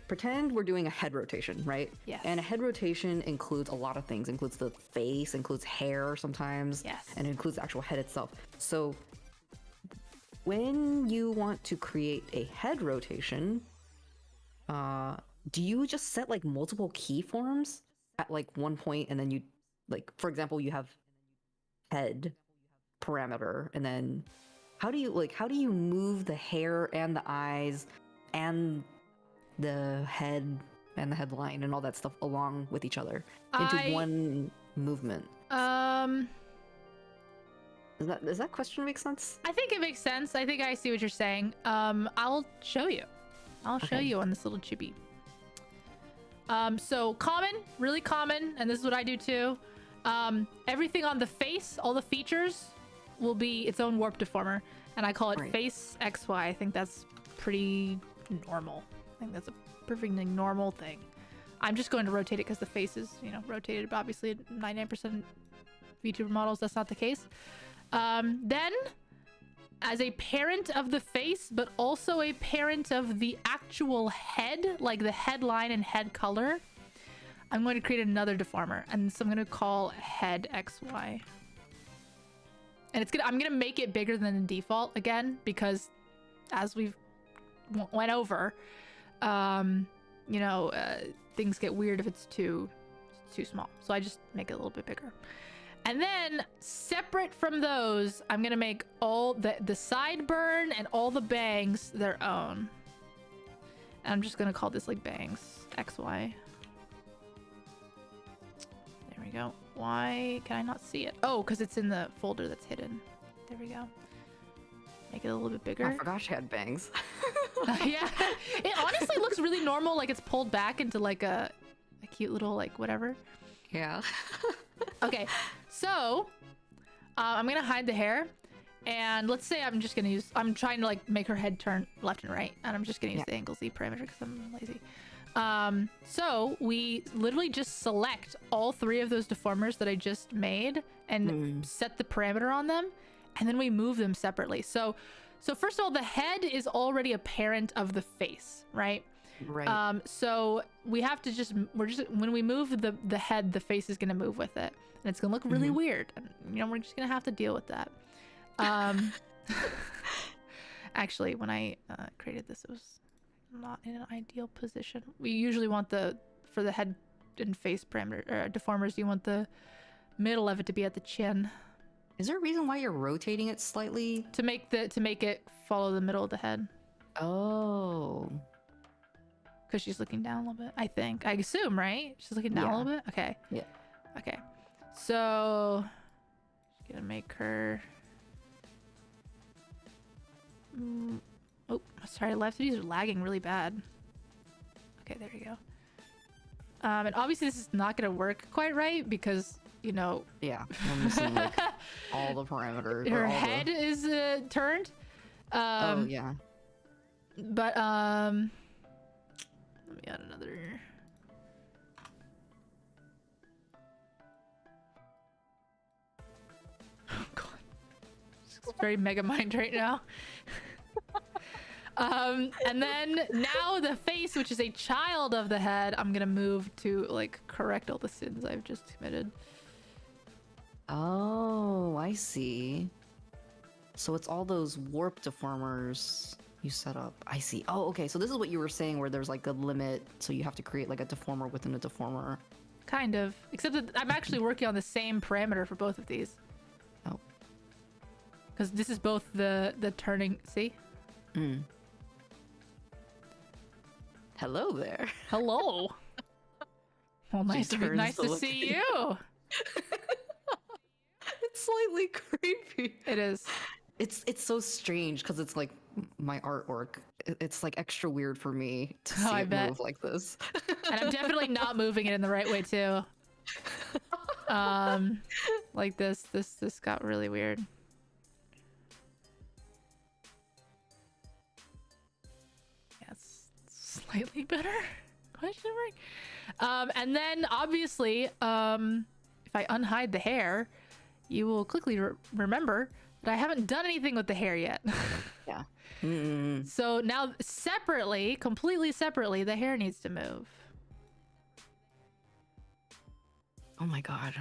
pretend we're doing a head rotation, right?
Yes.
And a head rotation includes a lot of things. Includes the face, includes hair sometimes.
Yes.
And it includes the actual head itself. So when you want to create a head rotation, do you just set like multiple keyforms at like one point, and then you, like, for example, you have head parameter, and then how do you move the hair and the eyes and the head and the headline and all that stuff along with each other into one movement? Does that question make sense?
I think it makes sense. I think I see what you're saying. I'll show you. I'll show you on this little chibi. So common, really common, and this is what I do too. Everything on the face, all the features, will be its own warp deformer, and I call it face XY. I think that's pretty normal. I think that's a perfectly normal thing. I'm just going to rotate it because the face is, rotated. But obviously, 99% VTuber models, that's not the case. Then, as a parent of the face, but also a parent of the actual head, like the headline and head color, I'm going to create another deformer, and so I'm going to call head XY. And I'm going to make it bigger than the default again, because as we've went over, things get weird if it's too small. So I just make it a little bit bigger. And then, separate from those, I'm gonna make all the sideburn and all the bangs their own. And I'm just gonna call this like bangs XY. There we go. Why can I not see it? Oh, because it's in the folder that's hidden. There we go. Make it a little bit bigger.
I forgot she had bangs.
Yeah, it honestly looks really normal. Like it's pulled back into like a cute little like whatever.
Yeah.
Okay, so I'm gonna hide the hair, and let's say I'm trying to like make her head turn left and right, and I'm just gonna use the angle Z parameter because I'm lazy. So we literally just select all three of those deformers that I just made and set the parameter on them, and then we move them separately. So first of all, the head is already a parent of the face, right?
Right.
So we have to when we move the head, the face is gonna move with it, and it's gonna look really weird. And we're just gonna have to deal with that. Actually, when I created this, it was not in an ideal position. We usually want for the head and face parameter deformers, you want the middle of it to be at the chin.
Is there a reason why you're rotating it slightly?
To make it follow the middle of the head.
Oh.
Because she's looking down a little bit, I assume, right? She's looking down a little bit? Okay.
Yeah.
Okay. So, just gonna make her... Oh, sorry, Live2Ds are lagging really bad. Okay, there you go. And obviously this is not gonna work quite right because,
Yeah, we're missing like all the parameters.
her head is turned.
Oh, yeah.
But, let me add another. Oh god. It's very mega mind right now. And then now the face, which is a child of the head, I'm gonna move to like correct all the sins I've just committed.
Oh, I see. So it's all those warp deformers you set up. I see. Oh, okay. So this is what you were saying, where there's like a limit, so you have to create like a deformer within a deformer.
Kind of, except that I'm actually working on the same parameter for both of these.
Oh.
Because this is both the turning. See?
Hello there.
Hello. Well, nice to see you.
It's slightly creepy.
It is.
It's so strange because it's like my artwork. It's like extra weird for me to see it move like this.
And I'm definitely not moving it in the right way too. Like this got really weird. Yeah, it's slightly better. Question mark. And then obviously, if I unhide the hair, you will quickly remember that I haven't done anything with the hair yet.
Yeah.
So now separately, completely separately, the hair needs to move.
Oh my god.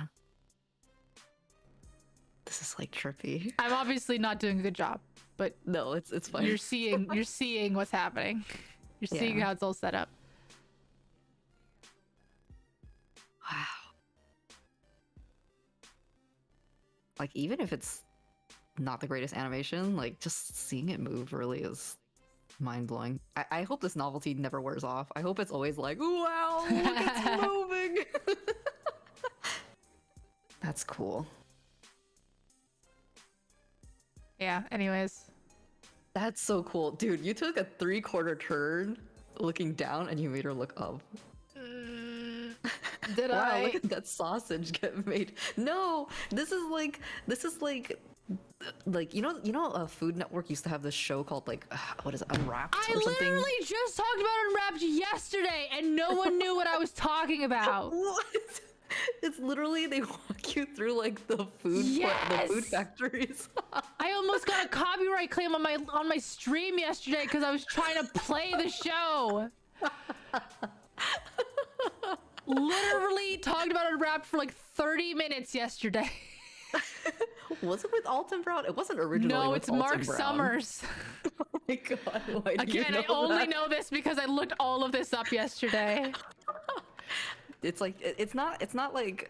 This is like trippy.
I'm obviously not doing a good job, but
no, it's fine.
You're seeing what's happening. You're seeing how it's all set up.
Wow. Like even if it's not the greatest animation, like just seeing it move really is mind-blowing. I hope this novelty never wears off. I hope it's always like, wow, look, it's moving. That's cool.
Yeah, anyways.
That's so cool. Dude, you took a 3/4 turn looking down and you made her look up.
Did
wow,
I?
Look at that sausage get made. No, this is like you know a Food Network used to have this show called like what is it, Unwrapped or something?
I literally just talked about Unwrapped yesterday and no one knew what I was talking about.
What? It's literally they walk you through like the food the food factories.
I almost got a copyright claim on my stream yesterday because I was trying to play the show. Literally talked about Unwrapped for like 30 minutes yesterday.
Was it with Alton Brown? It wasn't originally.
No,
with
it's
Alton
Mark
Brown.
Summers.
Oh my god! Why do
Again,
you know
I only
that?
know this because I looked all of this up yesterday.
It's like it's not like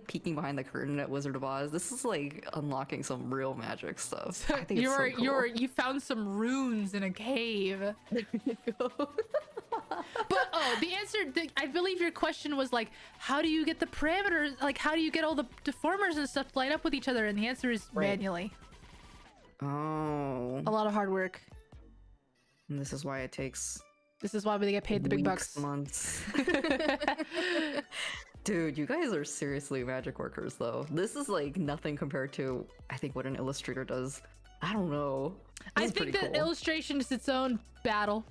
peeking behind the curtain at Wizard of Oz. This is like unlocking some real magic stuff. I think it's so cool.
You found some runes in a cave.
There you go.
But the answer, I believe your question was like, how do you get the parameters? Like, how do you get all the deformers and stuff to line up with each other? And the answer is manually.
Oh.
A lot of hard work.
And this is why it takes.
This is why we get paid the big
weeks,
bucks.
Months. Dude, you guys are seriously magic workers, though. This is like nothing compared to, I think, what an illustrator does. I don't know.
I think that illustration is its own battle.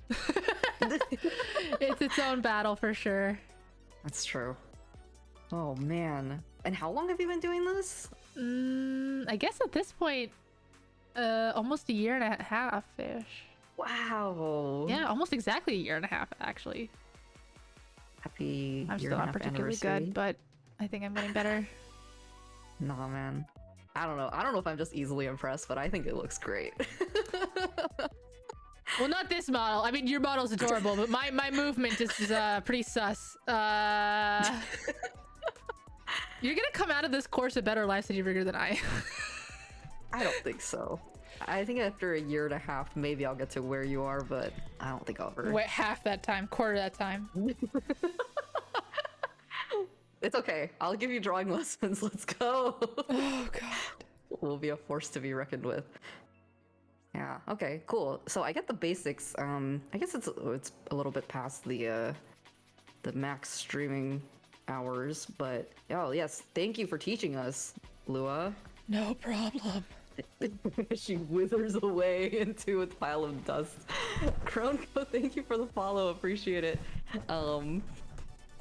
It's its own battle for sure.
That's true. Oh man. And how long have you been doing this?
I guess at this point, almost a year and a half-ish.
Wow.
Yeah, almost exactly a year and a half, actually.
Happy
I'm
year
still
and a
not
half
particularly
anniversary.
good, but I think I'm getting better.
Nah, man. I don't know if I'm just easily impressed, but I think it looks great.
Well, not this model. I mean, your model's adorable, but my movement is pretty sus. You're gonna come out of this course a better Live 2D rigger than I am.
I don't think so. I think after a year and a half, maybe I'll get to where you are, but I don't think I'll ever.
Wait, half that time, quarter that time.
It's okay. I'll give you drawing lessons. Let's go.
Oh god.
Will be a force to be reckoned with. Yeah. Okay. Cool. So I get the basics. I guess it's a little bit past the max streaming hours, but oh yes, thank you for teaching us, Lua.
No problem.
She withers away into a pile of dust. Kronko, thank you for the follow. Appreciate it.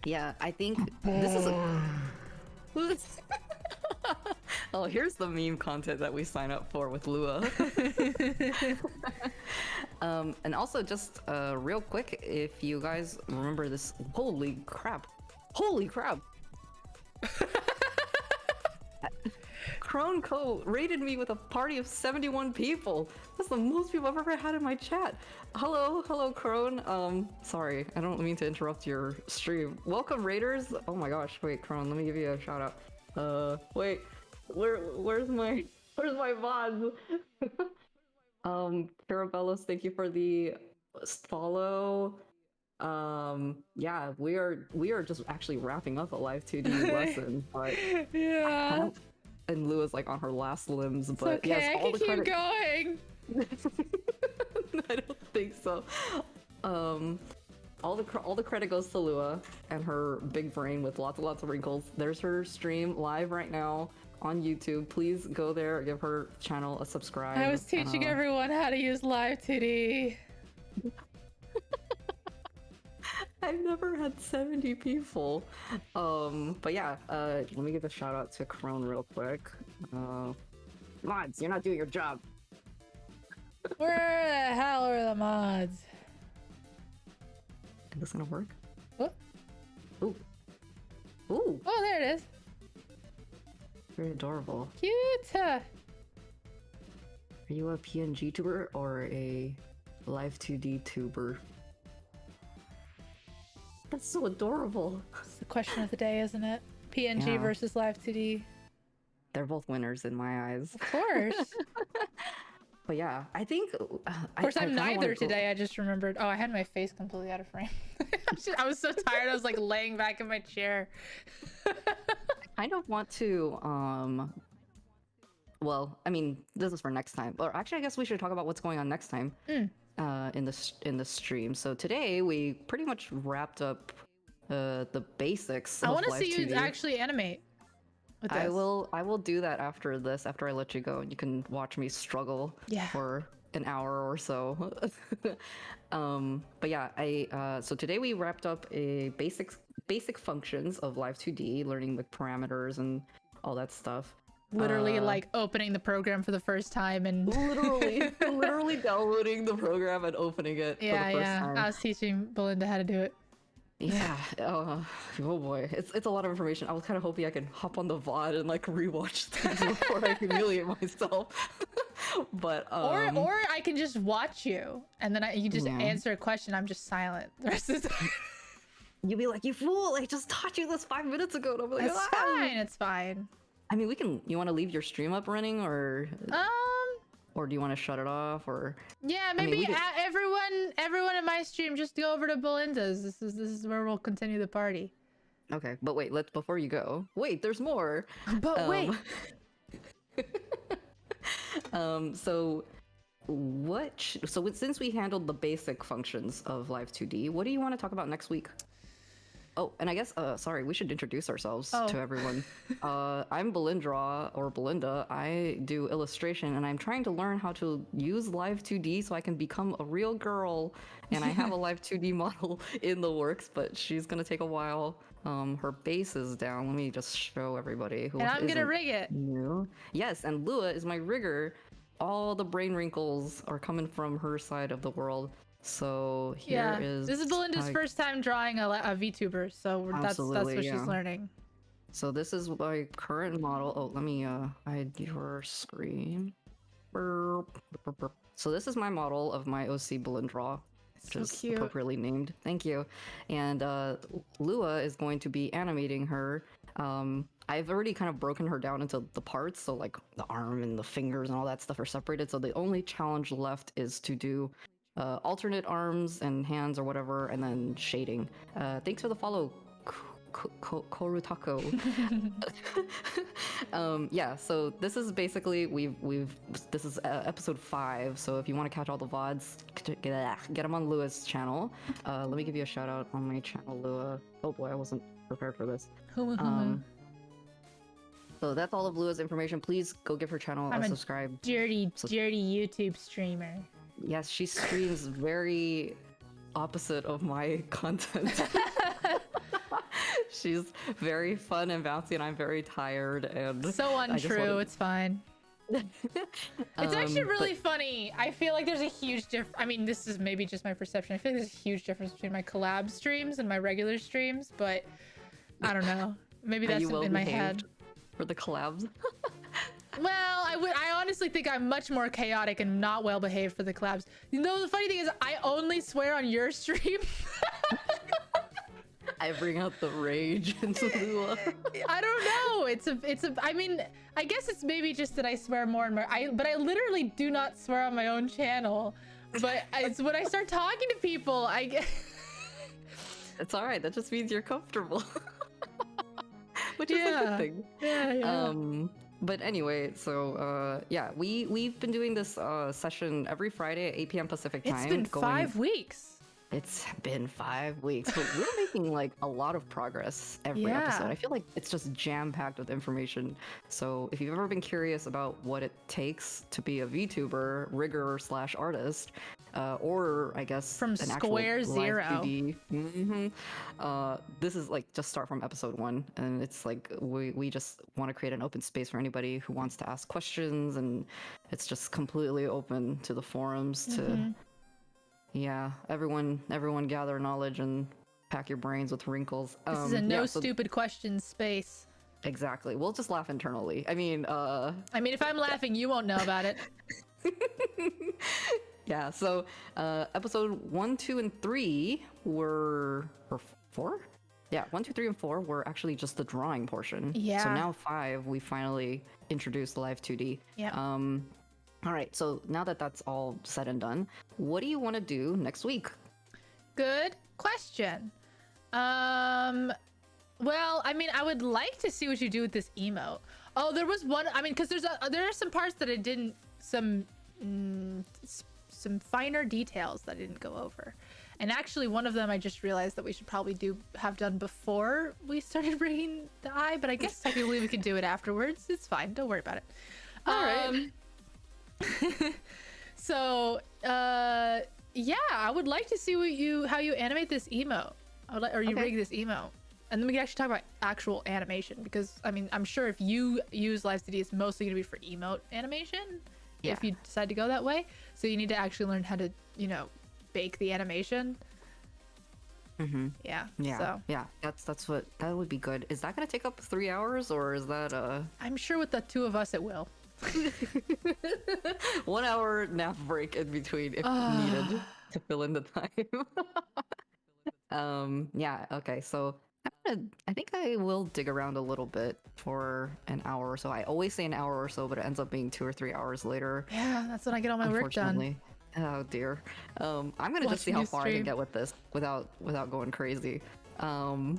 Yeah, I think this is a. Oh, here's the meme content that we sign up for with Lua. And also, just real quick, if you guys remember this, holy crap! Crone Co rated me with a party of 71 people. That's the most people I've ever had in my chat. Hello, Crone. Sorry, I don't mean to interrupt your stream. Welcome, Raiders. Oh my gosh, wait, Crone, let me give you a shout out. Wait, where's my VODs? Carabellos, thank you for the follow. Yeah, we are just actually wrapping up a Live2D lesson, but
Yeah.
and Lua's like on her last limbs,
It's
but
okay,
yes,
I
all
can
the
keep
credit.
going.
I don't think so. All the credit goes to Lua and her big brain with lots of wrinkles. There's her stream live right now on YouTube. Please go there, give her channel a subscribe.
I was teaching everyone how to use Live2D.
I've never had 70 people. But yeah, let me give a shout out to Crone real quick. Mods, you're not doing your job.
Where the hell are the mods?
Is this gonna work?
What?
Ooh. Ooh,
Oh, there it is.
very adorable.
Cute.
Are you a PNG tuber or a Live2D tuber? That's so adorable.
It's the question of the day, isn't it? PNG
Yeah.
versus Live2D.
They're both winners in my eyes.
Of course.
But yeah, I think.
Of course, I'm neither today. I just remembered. Oh, I had my face completely out of frame. I was so tired. I was like laying back in my chair.
I kind of want to. Well, I mean, this is for next time. Or actually, I guess we should talk about what's going on next time. In the stream. So today we pretty much wrapped up the basics.
I
want to
see you actually animate with this.
I will do that after this, after I let you go, and you can watch me struggle for an hour or so. But yeah, so today we wrapped up a basic functions of Live2D, learning the parameters and all that stuff.
Literally like opening the program for the first time and
literally downloading the program and opening it for the first time.
I was teaching Belinda how to do it.
Yeah. Oh boy, it's a lot of information. I was kind of hoping I could hop on the VOD and like rewatch things before I humiliate myself. But
or I can just watch you and then you just answer a question. I'm just silent the rest of the time.
You'd be like, "You fool! I just taught you this 5 minutes ago." And I'm like,
"It's fine. It's fine."
I mean, you want to leave your stream up running, or do you want to shut it off, or?
Yeah, maybe everyone in my stream just go over to Belinda's. This is where we'll continue the party.
Okay, but wait, before you go. Wait, there's more.
But wait.
So since we handled the basic functions of Live2D, what do you want to talk about next week? Oh, and I guess, sorry, we should introduce ourselves to everyone. I'm Belinda. I do illustration, and I'm trying to learn how to use Live2D so I can become a real girl. And I have a Live2D model in the works, but she's gonna take a while. Her base is down. Let me just show everybody who
And I'm gonna rig it.
New. Yes, and Lua is my rigger. All the brain wrinkles are coming from her side of the world. So
this is Belinda's first time drawing a VTuber, so that's what she's learning.
So this is my current model. Oh, let me hide your screen. So this is my model of my OC Belinda, which is appropriately named. Thank you. And Lua is going to be animating her. I've already kind of broken her down into the parts, so like the arm and the fingers and all that stuff are separated. So the only challenge left is to do alternate arms and hands or whatever, and then shading. Thanks for the follow, Korutako. Yeah, so this is basically this is episode 5. So if you want to catch all the VODs, get them on Lua's channel. Let me give you a shout out on my channel, Lua. Oh boy, I wasn't prepared for this. So that's all of Lua's information. Please go give her channel a subscribe.
Dirty YouTube streamer.
Yes, she streams very opposite of my content. She's very fun and bouncy, and I'm very tired. And
So
I just
untrue.
wanna-
It's fine. It's actually really funny. I feel like there's a huge difference. I mean, this is maybe just my perception. I feel like there's a huge difference between my collab streams and my regular streams, but I don't know. Maybe
Are
that's
you well
in my head.
behaved for the collabs?
Well, I honestly think I'm much more chaotic and not well behaved for the collabs. You know, the funny thing is I only swear on your stream.
I bring out the rage into Lua.
I don't know. I mean, I guess it's maybe just that I swear more and more. But I literally do not swear on my own channel. But it's when I start talking to people, I get.
It's all right. That just means you're comfortable, which is a good thing.
Yeah.
But anyway, so yeah, we've been doing this session every Friday at 8 p.m. Pacific time.
It's been 5 weeks.
It's been 5 weeks, but we're making like a lot of progress every episode. I feel like it's just jam-packed with information. So if you've ever been curious about what it takes to be a VTuber, rigger / artist, or I guess
from
an
Square
actual
Zero,
Live2D, this is like just start from episode 1, and it's like we just want to create an open space for anybody who wants to ask questions, and it's just completely open to the forums to. Yeah, everyone gather knowledge and pack your brains with wrinkles.
This is a no stupid questions space.
Exactly. We'll just laugh internally. I mean,
if I'm laughing, you won't know about it.
Yeah, so episode 1, 2, and 3 or 4? Yeah, 1, 2, 3, and 4 were actually just the drawing portion.
Yeah.
So now 5, we finally introduced Live2D.
Yeah.
All right, so now that that's all said and done, what do you want to do next week?
Good question. Well, I mean, I would like to see what you do with this emote. Oh, there was one. I mean, because there are some parts that I didn't, some finer details that I didn't go over, and actually one of them I just realized that we should probably have done before we started bringing the eye, but I guess technically we could do it afterwards. It's fine. Don't worry about it.
All right.
So, yeah, I would like to see how you animate this emote. You rig this emote. And then we can actually talk about actual animation, because I mean, I'm sure if you use Live2D, it's mostly going to be for emote animation. Yeah. If you decide to go that way. So you need to actually learn how to, bake the animation. Yeah. So.
Yeah. That would be good. Is that going to take up 3 hours, or is that
I'm sure with the two of us it will.
1 hour nap break in between if needed to fill in the time. Yeah, okay, so I think I will dig around a little bit for an hour or so. I always say an hour or so, but it ends up being 2 or 3 hours later.
Yeah, that's when I get all my work done.
Oh dear. I'm gonna just see how far I can get with this without going crazy. But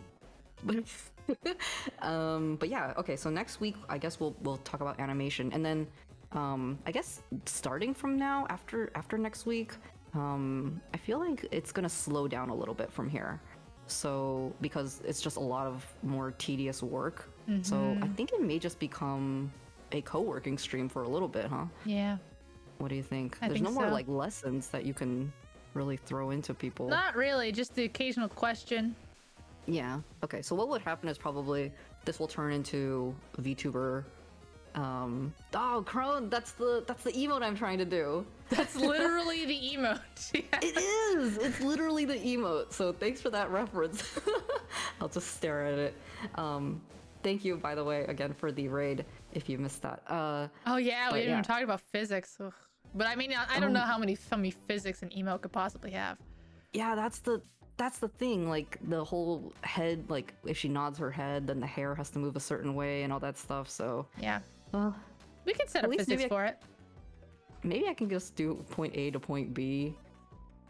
yeah, okay, so next week I guess we'll talk about animation, and then I guess starting from now, after next week, I feel like it's gonna slow down a little bit from here, so because it's just a lot of more tedious work. So I think it may just become a co-working stream for a little bit, huh?
Yeah.
What do you think?
I
There's
think
no more
so.
like lessons that you can really throw into people.
Not really, just the occasional question.
Yeah. Okay. So what would happen is probably this will turn into VTuber. Oh, Crone, that's the emote I'm trying to do.
That's literally the emote. Yeah.
It is. It's literally the emote. So thanks for that reference. I'll just stare at it. Thank you, by the way, again for the raid. If you missed that.
Oh yeah, we didn't even talk about physics. Ugh. But I mean, I don't know how many physics an emote could possibly have.
Yeah, that's the thing. Like the whole head, like if she nods her head, then the hair has to move a certain way and all that stuff. So
yeah,
well,
we can set up physics for it.
Maybe I can just do point A to point B,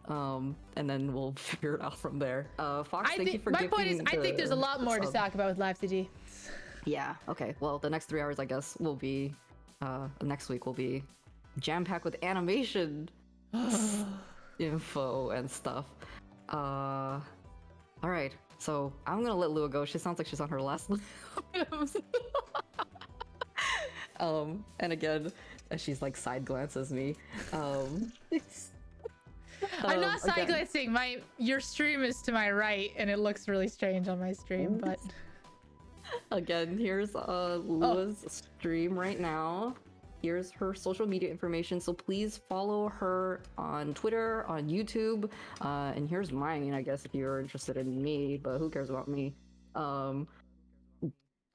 and then we'll figure it out from there. Fox, thank you for
my point is, I think there's a lot more to talk about with Live2D.
Yeah. Okay. Well, the next 3 hours, I guess, will be. Next week will be jam-packed with animation info and stuff. All right. So I'm gonna let Lua go. She sounds like she's on her last limbs. And again, as she's like side glances me.
I'm not side
Again.
glancing. Your stream is to my right, and it looks really strange on my stream. But
Again, here's Lua's stream right now. Here's her social media information, so please follow her on Twitter, on YouTube, and here's mine, I guess, if you're interested in me, but who cares about me? Go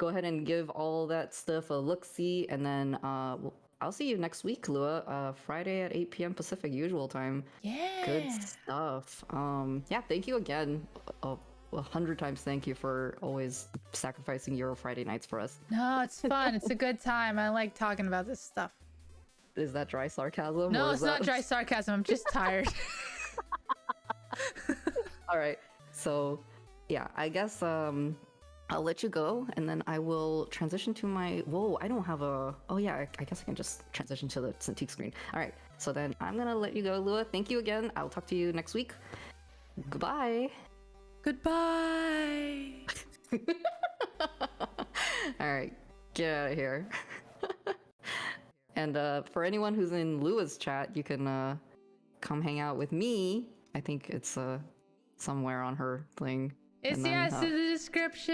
ahead and give all that stuff a look-see, and then I'll see you next week, Lua, Friday at 8 p.m. Pacific, usual time.
yeah,
Good stuff. Yeah, thank you again. 100 times thank you for always sacrificing your Friday nights for us.
No, it's fun. It's a good time. I like talking about this stuff.
Is that dry sarcasm?
No,
or
it's
is
not
that...
dry sarcasm. I'm just tired.
All right. So, yeah, I guess I'll let you go, and then I will transition to my... Whoa, I don't have a... Oh, yeah, I guess I can just transition to the Cintiq screen. All right. So then I'm going to let you go, Lua. Thank you again. I'll talk to you next week. Goodbye.
Goodbye.
All right, get out of here. And for anyone who's in Lua's chat, you can come hang out with me. I think it's somewhere on her thing.
It's
then,
yes in the description.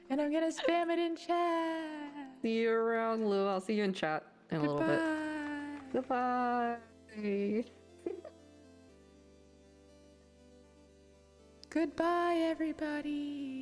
And I'm gonna spam it in chat.
See you around, Lua. I'll see you in chat in a little bit. Goodbye.
Goodbye, everybody.